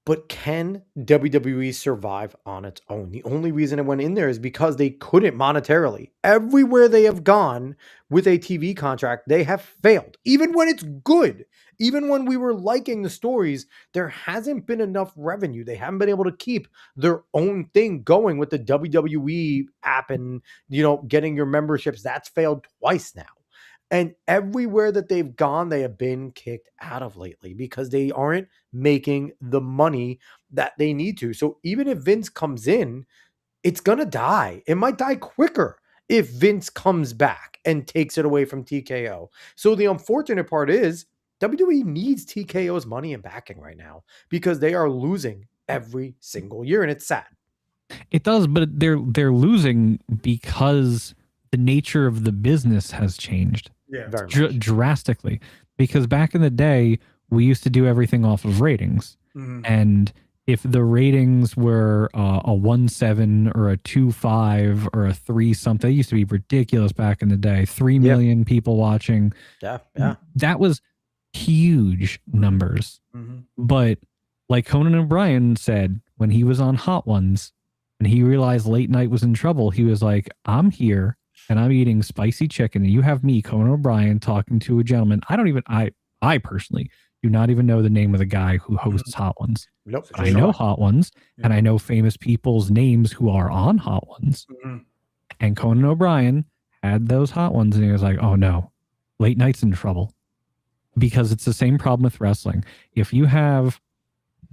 But can WWE survive on its own? The only reason it went in there is because they couldn't monetarily. Everywhere they have gone with a TV contract, they have failed. Even when it's good, even when we were liking the stories, there hasn't been enough revenue. They haven't been able to keep their own thing going with the WWE app and, getting your memberships. That's failed twice now. And everywhere that they've gone, they have been kicked out of lately because they aren't making the money that they need to. So even if Vince comes in, it's going to die. It might die quicker if Vince comes back and takes it away from TKO. So the unfortunate part is WWE needs TKO's money and backing right now because they are losing every single year, and it's sad. It does, but they're losing because the nature of the business has changed. Yeah, drastically. Because back in the day, we used to do everything off of ratings. Mm-hmm. And if the ratings were a 1.7 or a 2.5 or a 3 something, they used to be ridiculous back in the day. 3 million people watching. Yeah. That was huge numbers. Mm-hmm. But like Conan O'Brien said, when he was on Hot Ones and he realized late night was in trouble, he was like, I'm here and I'm eating spicy chicken, and you have me, Conan O'Brien, talking to a gentleman. I personally do not even know the name of the guy who hosts Hot Ones. Nope. I know Hot Ones, and I know famous people's names who are on Hot Ones. Mm-hmm. And Conan O'Brien had those Hot Ones, and he was like, oh no, late night's in trouble. Because it's the same problem with wrestling. If you have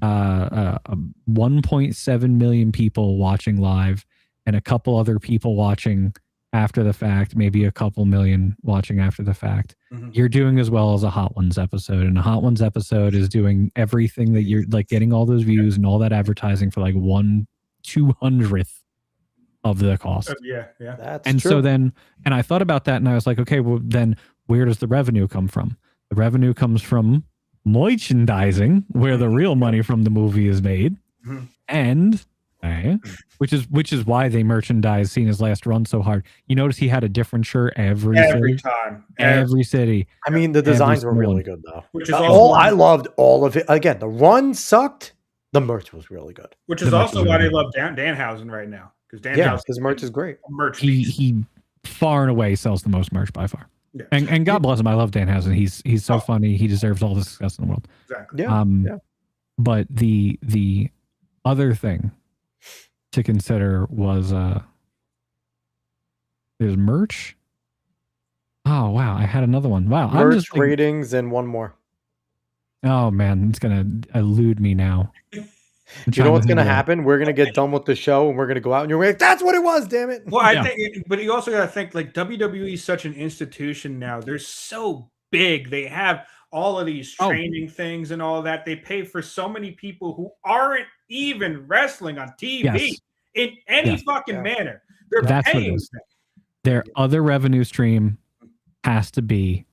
1.7 million people watching live and a couple other people watching after the fact, maybe a couple million watching after the fact, you're doing as well as a Hot Ones episode. And a Hot Ones episode is doing everything that you're like, getting all those views and all that advertising for like 1/200th of the cost. Yeah. That's and true. so then, and I thought about that and I was like, okay, well then where does the revenue come from? The revenue comes from merchandising, where the real money from the movie is made. Mm-hmm. And which is why they merchandise Cena's last run so hard. You notice he had a different shirt every time. Every city. I mean, the designs were really good though. Which is I loved all of it. Again, the run sucked. The merch was really good. Which is also why they love Danhausen right now. Because his merch is great. He far and away sells the most merch by far. Yeah. And God bless him. I love Danhausen. He's so funny. He deserves all the success in the world. Exactly. Yeah. But the other thing to consider was there's merch. Oh wow, I had another one. Wow, merch, I'm just ratings, and one more. Oh man, it's gonna elude me now. You know what's gonna happen? We're gonna get done with the show, and we're gonna go out, and you're like, "That's what it was, damn it!" Well, I think, but you also gotta think like WWE is such an institution now. They're so big. They have all of these training things and all that. They pay for so many people who aren't even wrestling on TV in any fucking manner. They're paying them. Their other revenue stream has to be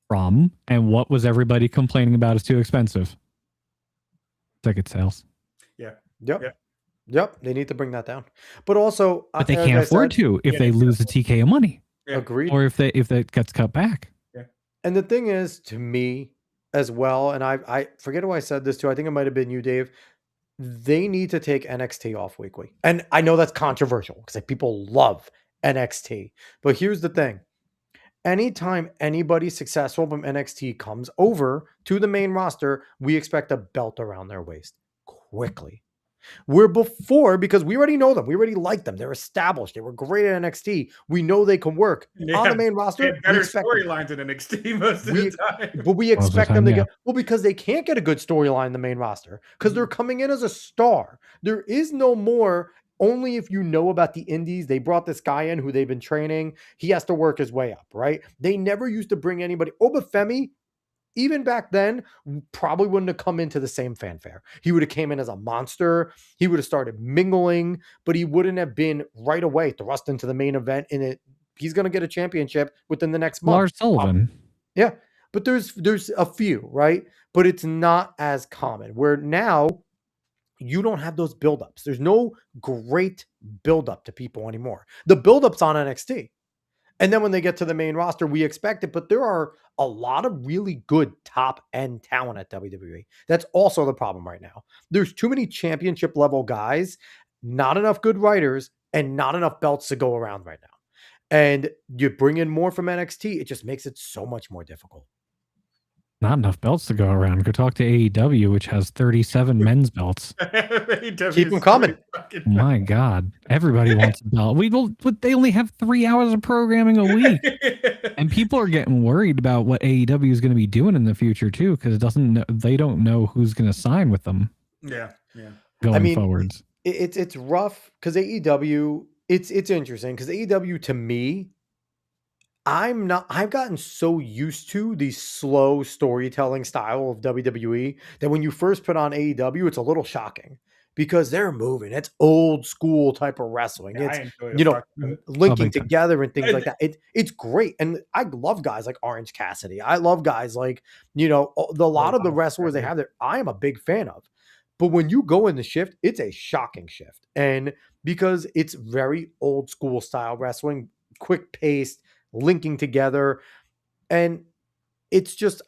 from, and what was everybody complaining about is too expensive? Ticket sales. Yep. They need to bring that down. But also, but they can't afford to if they lose the TKO money. Yeah. Agreed. Or if that gets cut back. Yeah. And the thing is, to me as well, and I forget who I said this to. I think it might have been you, Dave. They need to take NXT off weekly. And I know that's controversial because people love NXT. But here's the thing. Anytime anybody successful from NXT comes over to the main roster, we expect a belt around their waist quickly. Where before, because we already know them, we already like them, they're established, they were great at NXT, we know they can work on the main roster. Better storylines in NXT most of the time. But we expect them to get, because they can't get a good storyline in the main roster because they're coming in as a star. There is no more. Only if you know about the indies. They brought this guy in who they've been training. He has to work his way up, right? They never used to bring anybody. Obafemi even back then, probably wouldn't have come into the same fanfare. He would have came in as a monster. He would have started mingling, but he wouldn't have been right away thrust into the main event. He's going to get a championship within the next month. Lars Sullivan. Yeah, but there's a few, right? But it's not as common. Where now you don't have those buildups. There's no great buildup to people anymore. The buildup's on NXT. And then when they get to the main roster, we expect it, but there are a lot of really good top end talent at WWE. That's also the problem right now. There's too many championship level guys, not enough good writers, and not enough belts to go around right now. And you bring in more from NXT, it just makes it so much more difficult. Not enough belts to go around. Go talk to AEW, which has 37 men's belts. Keep them coming. My God, everybody wants a belt. They only have 3 hours of programming a week, and people are getting worried about what AEW is going to be doing in the future too, because they don't know who's going to sign with them. Yeah. Going forwards, it's rough because AEW. It's interesting because AEW to me. I've gotten so used to the slow storytelling style of WWE that when you first put on AEW, it's a little shocking because they're moving. It's old school type of wrestling. Yeah, it's, linking together and things like that. It's great. And I love guys like Orange Cassidy. I love guys like, a lot of the wrestlers they have there, I am a big fan of. But when you go in the shift, it's a shocking shift. And because it's very old school style wrestling, quick paced, linking together, and it's just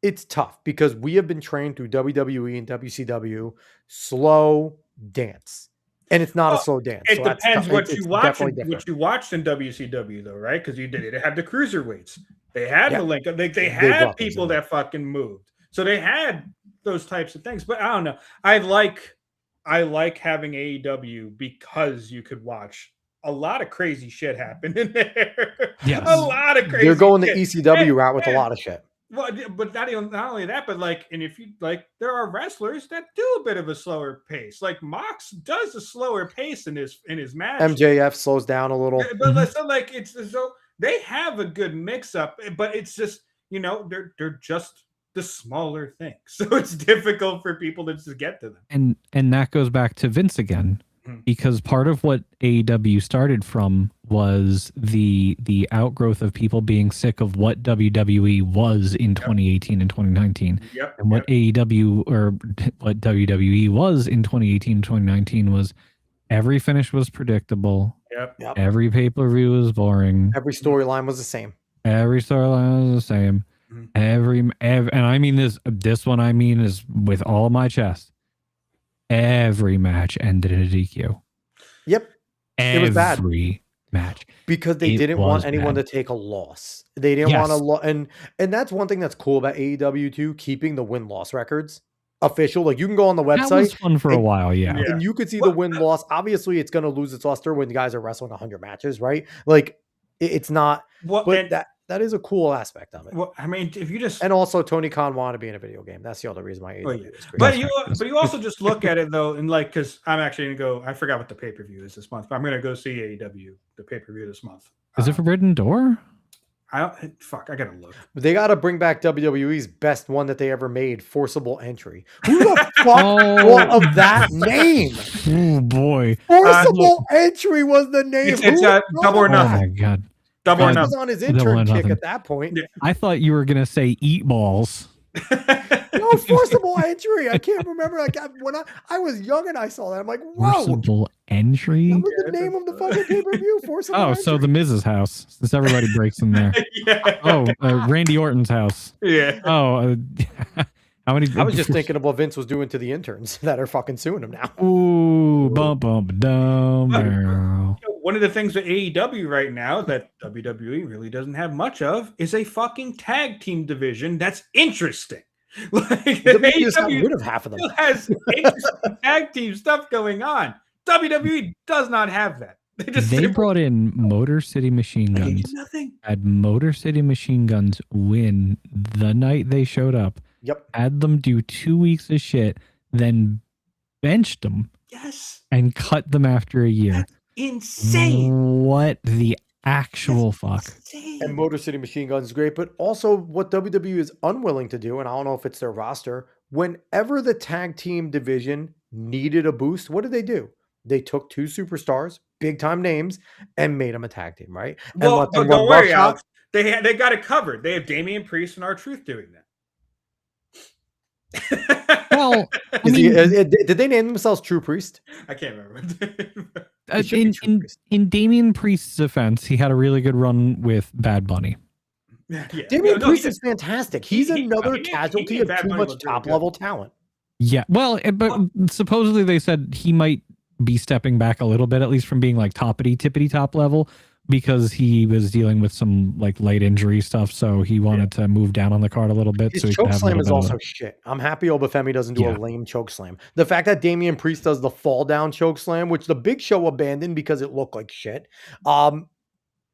it's tough because we have been trained through WWE and WCW slow dance, and it's not a slow dance. It depends what you watch and what you watched in WCW though, right? Because you did it had the cruiserweights, they had the link, they had people that fucking moved, so they had those types of things. But I don't know, I like having AEW because you could watch a lot of crazy shit happen in there. Yes. A lot of crazy. They're going shit. the ECW route with a lot of shit. Well, but not only that, but and if you there are wrestlers that do a bit of a slower pace. Like Mox does a slower pace in his match. MJF slows down a little. But so it's so they have a good mix up, but it's just they're just the smaller things, so it's difficult for people to just get to them. And that goes back to Vince again. Because part of what AEW started from was the outgrowth of people being sick of what WWE was in 2018 and 2019. And what AEW or what WWE was in 2018 and 2019 was every finish was predictable. Every pay-per-view was boring. Every storyline was the same. Every storyline was the same. Every and I mean this one I mean is with all of my chest. Every match ended in a DQ. Yep. It was bad. Every match. Because they didn't want anyone to take a loss. They didn't want to and that's one thing that's cool about AEW too, keeping the win-loss records official. Like you can go on the website. That was fun for a while, yeah. And you could see the win-loss. Obviously, it's going to lose its luster when the guys are wrestling 100 matches, right? Like it's not but that is a cool aspect of it. Well, I mean, if you just and also Tony Khan wanted to be in a video game. That's the other reason why AEW is great. But you also just look at it though, and because I'm actually gonna go. I forgot what the pay-per-view is this month, but I'm gonna go see AEW the pay-per-view this month. Is it Forbidden Door? I gotta look. They gotta bring back WWE's best one that they ever made, Forcible Entry. Who the fuck thought of that name? Oh boy, Forcible Entry was the name. It's Double or Nothing. Oh my God. Double or was Nothing. on his intern kick at that point. I thought you were gonna say Eat Balls. No, Forcible Entry. I can't remember. Like when I was young and I saw that, I'm like, whoa. Forcible Entry. That was the name of the fucking pay-per-view. Forcible Entry. So the Miz's house, since everybody breaks in there. Randy Orton's house. Yeah. Oh, how many? I was just thinking of what Vince was doing to the interns that are fucking suing him now. Ooh, bump, dumb. One of the things with AEW right now that WWE really doesn't have much of is a fucking tag team division that's interesting. Like AEW got rid of half of them. Has interesting tag team stuff going on. WWE does not have that. They brought in Motor City Machine Guns. Had Motor City Machine Guns win the night they showed up. Yep. Had them do 2 weeks of shit, then benched them. Yes. And cut them after a year. That's insane. What the Actual fuck. And Motor City Machine Guns is great, but also what WWE is unwilling to do, and I don't know if it's their roster, whenever the tag team division needed a boost, what did they do? They took 2 superstars, big time names, and made them a tag team, right? And Well, let them don't run worry, roughshod. Alex. They got it covered. They have Damian Priest and R-Truth doing that. Well, I Is he- mean, did they name themselves True Priest? I can't remember. It should be True Priest. in Damian Priest's defense, he had a really good run with Bad Bunny. Yeah. Damian No, Priest is fantastic. He's he- another he made casualty of Bad too Bunny much look really top good. level talent. Yeah, well, but supposedly they said he might be stepping back a little bit, at least from being like tippity top level, because he was dealing with some like light injury stuff. So he wanted to move down on the card a little bit. His so he could choke have a slam little is bit of also shit. I'm happy Obafemi doesn't do Yeah. a lame choke slam. The fact that Damian Priest does the fall down choke slam, which the Big Show abandoned because it looked like shit.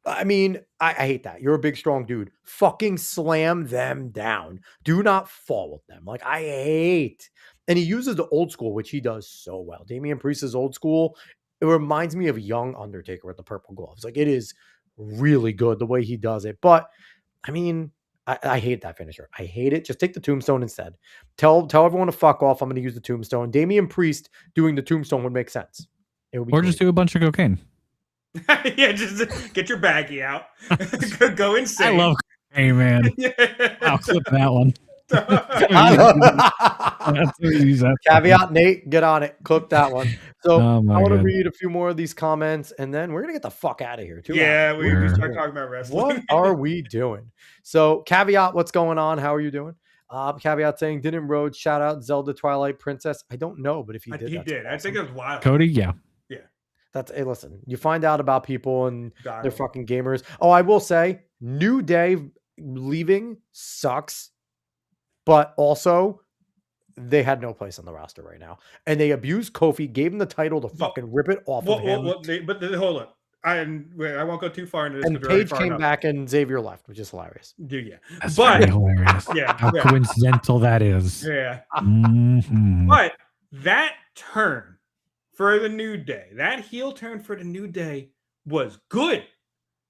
I mean, I hate that. You're a big, strong dude. Fucking slam them down. Do not fall with them. Like, I hate. And he uses the old school, which he does so well. Damian Priest is old school. It reminds me of young Undertaker with the purple gloves. Like, it is really good the way he does it. But, I mean, I hate that finisher. I hate it. Just take the tombstone instead. Tell everyone to fuck off. I'm going to use the tombstone. Damian Priest doing the tombstone would make sense. It would be or just do a bunch of cocaine. Yeah, just get your baggie out. Go insane. I love cocaine, man. I'll clip that one. Caveat, Nate, get on it. Clip that one. So Oh my I want to God. read a few more of these comments, and then we're gonna get the fuck out of here. 2 Yeah, hours. we start talking about wrestling. What are we doing? So Caveat, what's going on? How are you doing? Caveat saying, didn't Rhodes shout out Zelda Twilight Princess? I don't know, but if he did, He that's did. I think awesome. it was wild. Cody, yeah. That's hey, listen, you find out about people and God, they're fucking gamers. Oh, I will say, New Day leaving sucks, but also they had no place on the roster right now. And they abused Kofi, gave him the title to fucking rip it off of him. Hold on. I won't go too far into this. And Paige came back and Xavier left, which is hilarious. Yeah. That's But- very hilarious. Yeah. How yeah. coincidental that is. Yeah. Mhm. But that turn for the New Day, that heel turn for the New Day was good.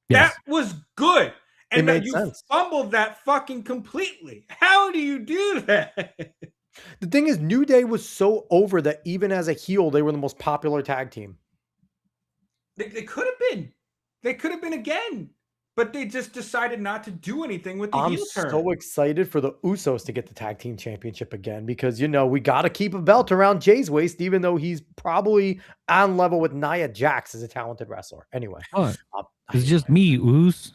Yes. That was good. And made you sense. fumbled that fucking completely. How do you do that? The thing is, New Day was so over that even as a heel, they were the most popular tag team. They could have been. They could have been again. But they just decided not to do anything with the I'm heel turn. so excited for the Usos to get the tag team championship again because, you know, we got to keep a belt around Jay's waist, even though he's probably on level with Nia Jax as a talented wrestler. Anyway. What? It's just me, Oos.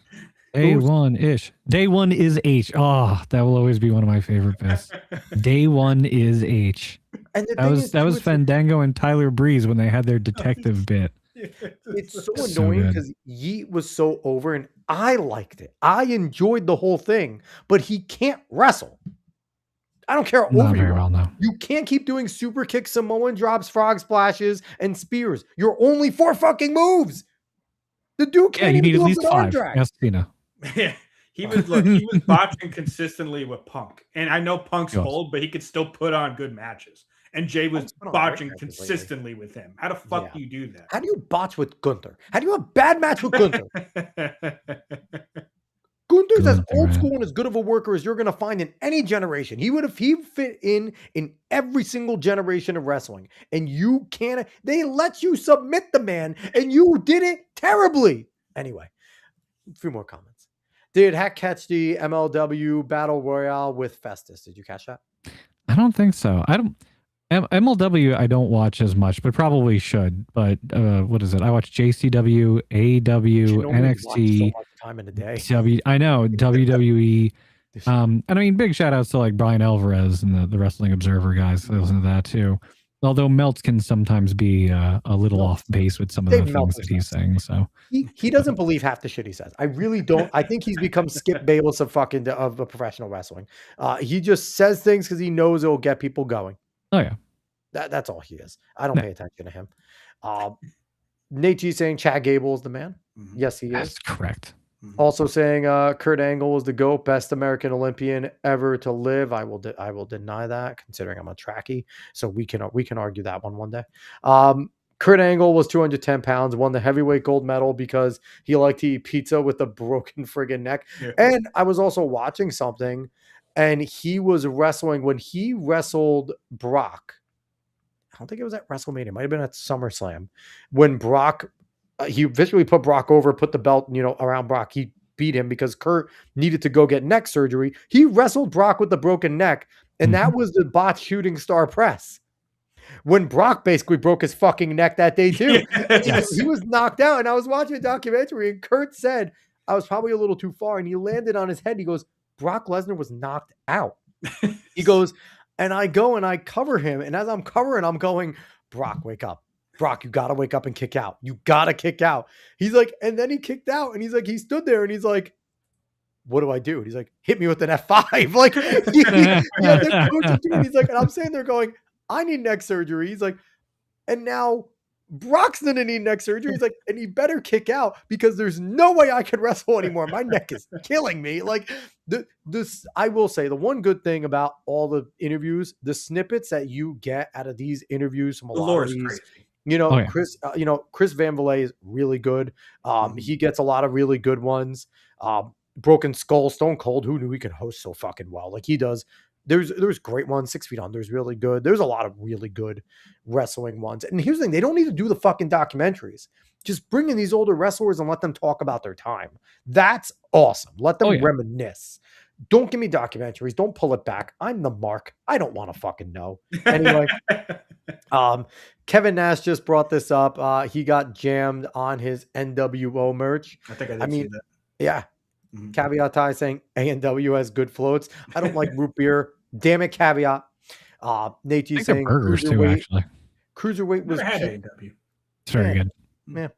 Day one ish. Day one is H. Oh, that will always be one of my favorite bits. Day one is H. And the That thing was is, that too, was it's like- Fandango and Tyler Breeze when they had their detective bit. It's so So annoying good. because Yeet was so over and I liked it. I enjoyed the whole thing, but he can't wrestle. I don't care how Not over you very are. well, no. You can't keep doing super kicks, Samoan drops, frog splashes, and spears. You're only 4 fucking moves. The dude Yeah, can't you even need at do a least good arm 5. drag. Ask Tina. Yeah. He was botching consistently with Punk. And I know Punk's Yes. old, but he could still put on good matches. And Jay was Punk's put on botching great matches lately. consistently with him. How the fuck Yeah. do you do that? How do you botch with Gunther? How do you have a bad match with Gunther? Gunther's as Gunther, old man. school and as good of a worker as you're going to find in any generation. He fit in every single generation of wrestling. And you can't, they let you submit the man and you did it terribly. Anyway, a few more comments. Did Hack catch the MLW Battle Royale with Festus? Did you catch that? I don't think so. I don't. MLW I don't watch as much, but probably should. But what is it? I watch JCW, You AEW, can only watch NXT, so much time in a day. I know WWE. And I mean, big shout outs to like Brian Alvarez and the Wrestling Observer guys. I listen to that too. Although Meltz can sometimes be a little Meltz- off base with some of Dave the Meltz things is that he's saying. So He doesn't believe half the shit he says. I really don't. I think he's become Skip Bayless of professional wrestling. He just says things because he knows it will get people going. oh yeah, That's all he is. I don't Yeah. pay attention to him. Nate G saying Chad Gable is the man. Yes, he is. that's correct. Also saying Kurt Angle is the GOAT, best American Olympian ever to live. I will deny that, considering I'm a trackie. So we can argue that one day. Kurt Angle was 210 pounds, won the heavyweight gold medal because he liked to eat pizza with a broken friggin' neck. Yeah. And I was also watching something, and he was wrestling when he wrestled Brock. I don't think it was at WrestleMania. It might have been at SummerSlam when Brock, he visually put Brock over, put the belt, around Brock. He beat him because Kurt needed to go get neck surgery. He wrestled Brock with the broken neck, and that was the botched shooting star press. When Brock basically broke his fucking neck that day too. Yes. He was knocked out, and I was watching a documentary, and Kurt said, I was probably a little too far, and he landed on his head. He goes, Brock Lesnar was knocked out. He goes, and I go and I cover him, and as I'm covering, I'm going, Brock, wake up. Brock, you got to wake up and kick out. You got to kick out. He's like, and then he kicked out, and he's like, he stood there, and he's like, what do I do? And he's like, hit me with an F5. Like, he's like, and I'm sitting there going, I need neck surgery. He's like, and now Brock's gonna need neck surgery. He's like, and he better kick out because there's no way I can wrestle anymore. My neck is killing me. Like this, I will say the one good thing about all the interviews, the snippets that you get out of these interviews from a lot of these, crazy. Chris Van Vliet is really good. He gets a lot of really good ones. Broken Skull, Stone Cold, who knew he could host so fucking well? Like he does. There's great ones. 6 Feet Under is really good. There's a lot of really good wrestling ones. And here's the thing. They don't need to do the fucking documentaries. Just bring in these older wrestlers and let them talk about their time. That's awesome. Let them reminisce. Don't give me documentaries. Don't pull it back. I'm the mark. I don't want to fucking know. Anyway, Kevin Nash just brought this up. He got jammed on his NWO merch. I think I did see that. Yeah. Caveat Ty saying A&W has good floats. I don't like root beer. Damn it, Caveat. Nate G saying burgers too, actually. Cruiserweight was had A&W. It's very good. Yeah.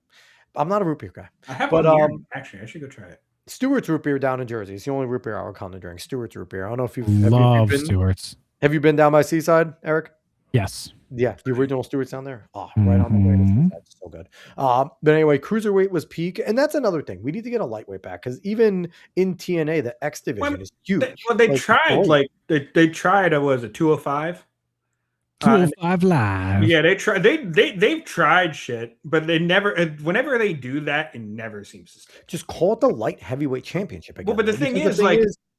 I'm not a root beer guy. I have but actually I should go try it. Stewart's root beer down in Jersey. It's the only root beer I would come to drink. Stewart's root beer. I don't know if you've love Stewart's. Have you been down by Seaside, Eric? Yes. Yeah, the original Stewart's down there. Oh, right on the way to Seaside. So good. But anyway, Cruiserweight was peak. And that's another thing. We need to get a lightweight back because even in TNA, the X division is huge. They tried, they tried, was it 205? 205 Live. Yeah, they tried. They've tried shit, but they never. Whenever they do that, it never seems to stick. Just call it the light heavyweight championship again. Well, but the thing is,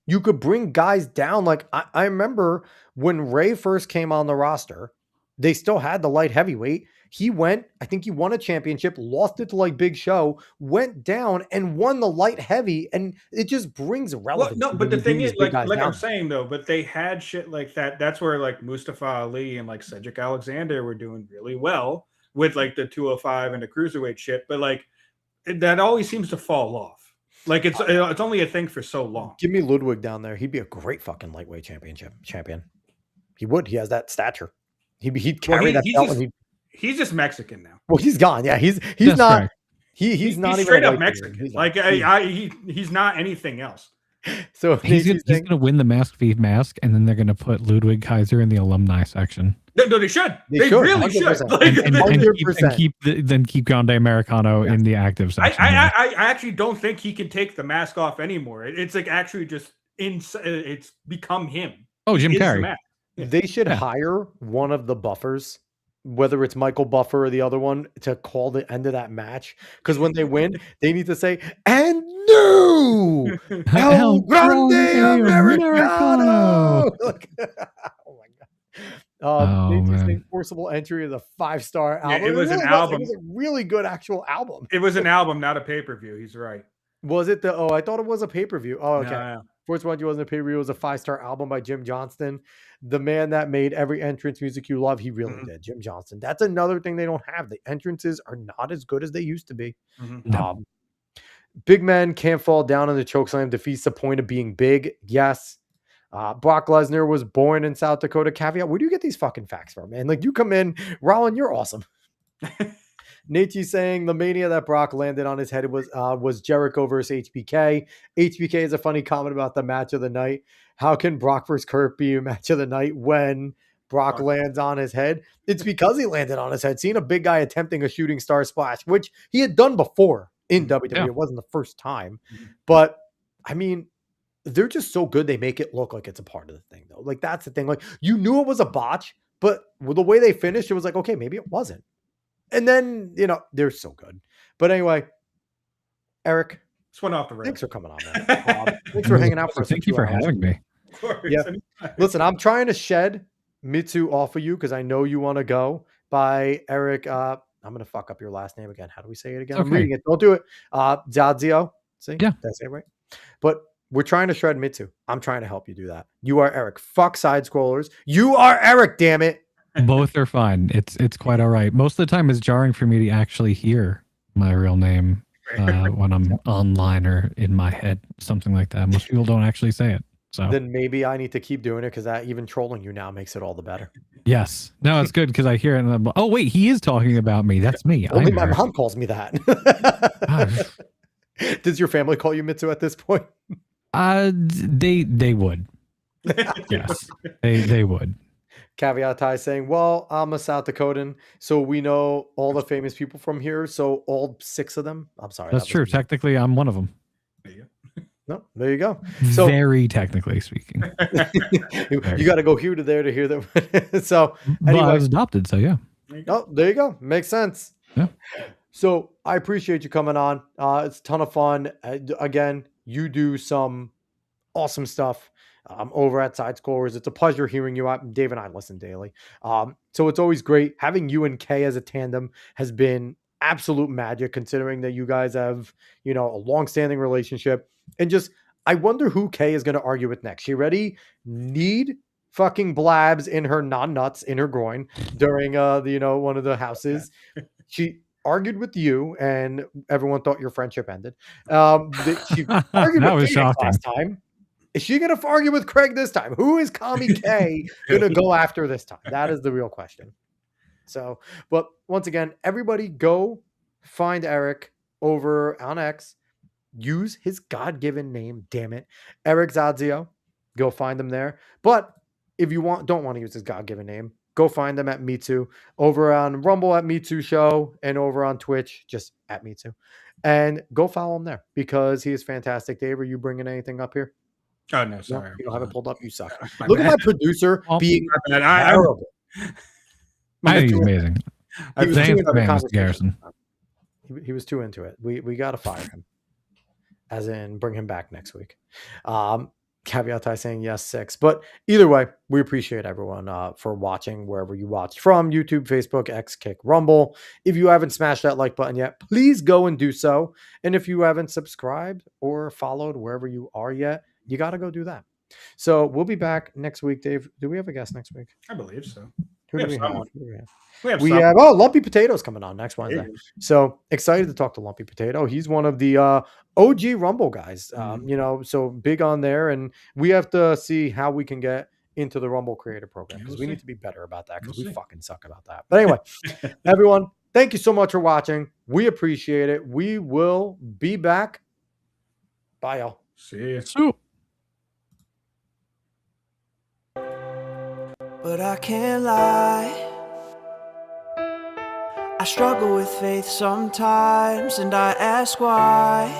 you could bring guys down. Like I remember when Ray first came on the roster, they still had the light heavyweight. He went, I think he won a championship, lost it to like Big Show, went down and won the light heavy, and it just brings relevance. Well, no, but the thing is, like I'm saying though, but they had shit like that. That's where like Mustafa Ali and like Cedric Alexander were doing really well with like the 205 and the cruiserweight shit. But like that always seems to fall off. Like it's only a thing for so long. Give me Ludwig down there. He'd be a great fucking lightweight champion. He would. He has that stature. He'd carry that belt. He's just Mexican now. Well, he's gone. Yeah, he's not. Right. He's not even straight up Mexican. He's not anything else. So he's going to win the Masked Feed mask, and then they're going to put Ludwig Kaiser in the alumni section. No, they should. They really 100%. Should. And keep Grande Americano in the active section. I actually don't think he can take the mask off anymore. It's like actually just it's become him. Oh, Jim Carrey. They should hire one of the buffers, whether it's Michael Buffer or the other one, to call the end of that match. Because when they win, they need to say, and new El Grande Americano. Oh my God. Forcible entry of the 5-star album. Yeah, it was an album. It was a really good actual album. It was an album, not a pay-per-view. He's right. Was it I thought it was a pay-per-view. Oh, okay. No. First one, wasn't a pay-per-view. It was a 5-star album by Jim Johnston, the man that made every entrance music you love. He really did, Jim Johnston. That's another thing they don't have. The entrances are not as good as they used to be. No. Big men can't fall down in the chokeslam. Defeats the point of being big. Yes. Brock Lesnar was born in South Dakota. Caveat, where do you get these fucking facts from, man? Like, you come in, Rollin, you're awesome. Nate's saying the mania that Brock landed on his head was Jericho versus HBK. HBK is a funny comment about the match of the night. How can Brock versus Kurt be a match of the night when Brock lands on his head? It's because he landed on his head. Seeing a big guy attempting a shooting star splash, which he had done before in WWE. Yeah. It wasn't the first time. But, I mean, they're just so good they make it look like it's a part of the thing, though. Like, that's the thing. Like, you knew it was a botch, but the way they finished, it was like, okay, maybe it wasn't. And then, they're so good. But anyway, Eric, This went off the rails. thanks for coming on, man. Thanks for hanging out for us. Thank you for having me. Of course. Yeah. Listen, I'm trying to shed Mitsu off of you because I know you want to go by Eric. I'm going to fuck up your last name again. How do we say it again? Okay. I'm reading it. Don't do it. Dziadzio. See? Yeah. That's it, right? But we're trying to shred Mitsu. I'm trying to help you do that. You are Eric. Fuck side scrollers. You are Eric, damn it. Both are fine. It's quite all right. Most of the time it's jarring for me to actually hear my real name when I'm online or in my head, something like that. Most people don't actually say it. So Then maybe I need to keep doing it because even trolling you now makes it all the better. yes. No, it's good because I hear it and I'm like, oh wait, he is talking about me. That's me. Only my mom calls me that. Does your family call you Mitsu at this point? They would. Yes. They would. Caveat Ty saying, well, I'm a South Dakotan, so we know all the famous people from here. So all 6 of them. I'm sorry. That's true. Technically, I'm one of them. There you go. No, there you go. So very technically speaking. you got to go here to there to hear that. So anyway, I was adopted, so yeah. Oh, there you go. Makes sense. Yeah. So I appreciate you coming on. It's a ton of fun. Again, you do some awesome stuff. Over at Side Scores. It's a pleasure hearing you out. Dave and I listen daily. So it's always great. Having you and Kay as a tandem has been absolute magic, considering that you guys have, a long-standing relationship. And just, I wonder who Kay is going to argue with next. She already need fucking blabs in her non-nuts in her groin during one of the houses. She argued with you, and everyone thought your friendship ended. She argued that with was shocking last time. Is she going to argue with Craig this time? Who is Kami K going to go after this time? That is the real question. So, but once again, everybody go find Eric over on X. Use his God-given name, damn it. Eric Dziadzio. Go find him there. But if you don't want to use his God-given name, go find them at Mitsu. Over on Rumble at Mitsu Show and over on Twitch, just at Mitsu. And go follow him there because he is fantastic. Dave, are you bringing anything up here? Oh, no, sorry. No, you don't have it pulled up. You suck. Look at my producer being I terrible. I think he's amazing. He was too into the Mr. conversation. Garrison. He was too into it. We got to fire him. As in, bring him back next week. Caveat Ty saying yes, 6. But either way, we appreciate everyone for watching wherever you watched from. YouTube, Facebook, X, Kick, Rumble. If you haven't smashed that like button yet, please go and do so. And if you haven't subscribed or followed wherever you are yet, you got to go do that. So we'll be back next week, Dave. Do we have a guest next week? I believe so. Who do we have? We have Lumpy Potato's coming on next Wednesday. So excited to talk to Lumpy Potato. He's one of the OG Rumble guys, so big on there. And we have to see how we can get into the Rumble Creator Program because we need to be better about that because we fucking suck about that. But anyway, everyone, thank you so much for watching. We appreciate it. We will be back. Bye, y'all. See you. But I can't lie, I struggle with faith sometimes, and I ask why.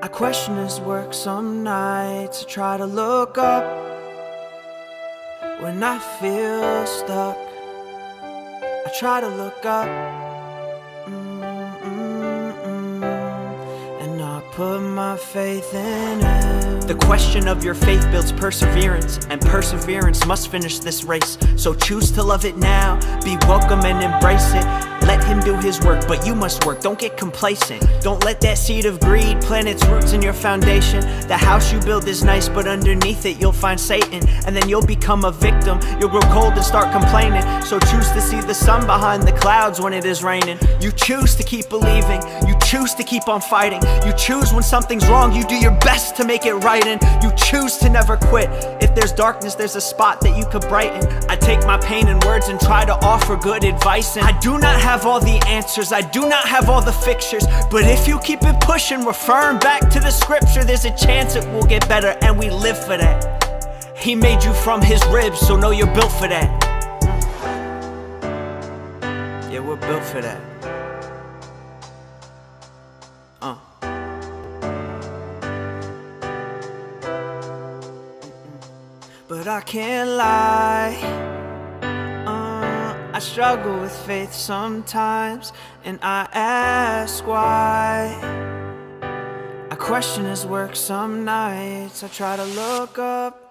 I question his work some nights, I try to look up when I feel stuck. I try to look up, and I put my faith in him. The question of your faith builds perseverance, and perseverance must finish this race. So choose to love it now, be welcome and embrace it. Let him do his work, but you must work, don't get complacent. Don't let that seed of greed plant its roots in your foundation. The house you build is nice, but underneath it you'll find Satan. And then you'll become a victim, you'll grow cold and start complaining. So choose to see the sun behind the clouds when it is raining. You choose to keep believing, you choose to keep on fighting. You choose when something's wrong, you do your best to make it right. And you choose to never quit. If there's darkness, there's a spot that you could brighten. I take my pain in words and try to offer good advice. And I do not have all the answers, I do not have all the fixtures, but if you keep it pushing, referring back to the scripture, there's a chance it will get better, and we live for that. He made you from his ribs, so know you're built for that. Yeah, we're built for that. But I can't lie, I struggle with faith sometimes, and I ask why. I question his work some nights. I try to look up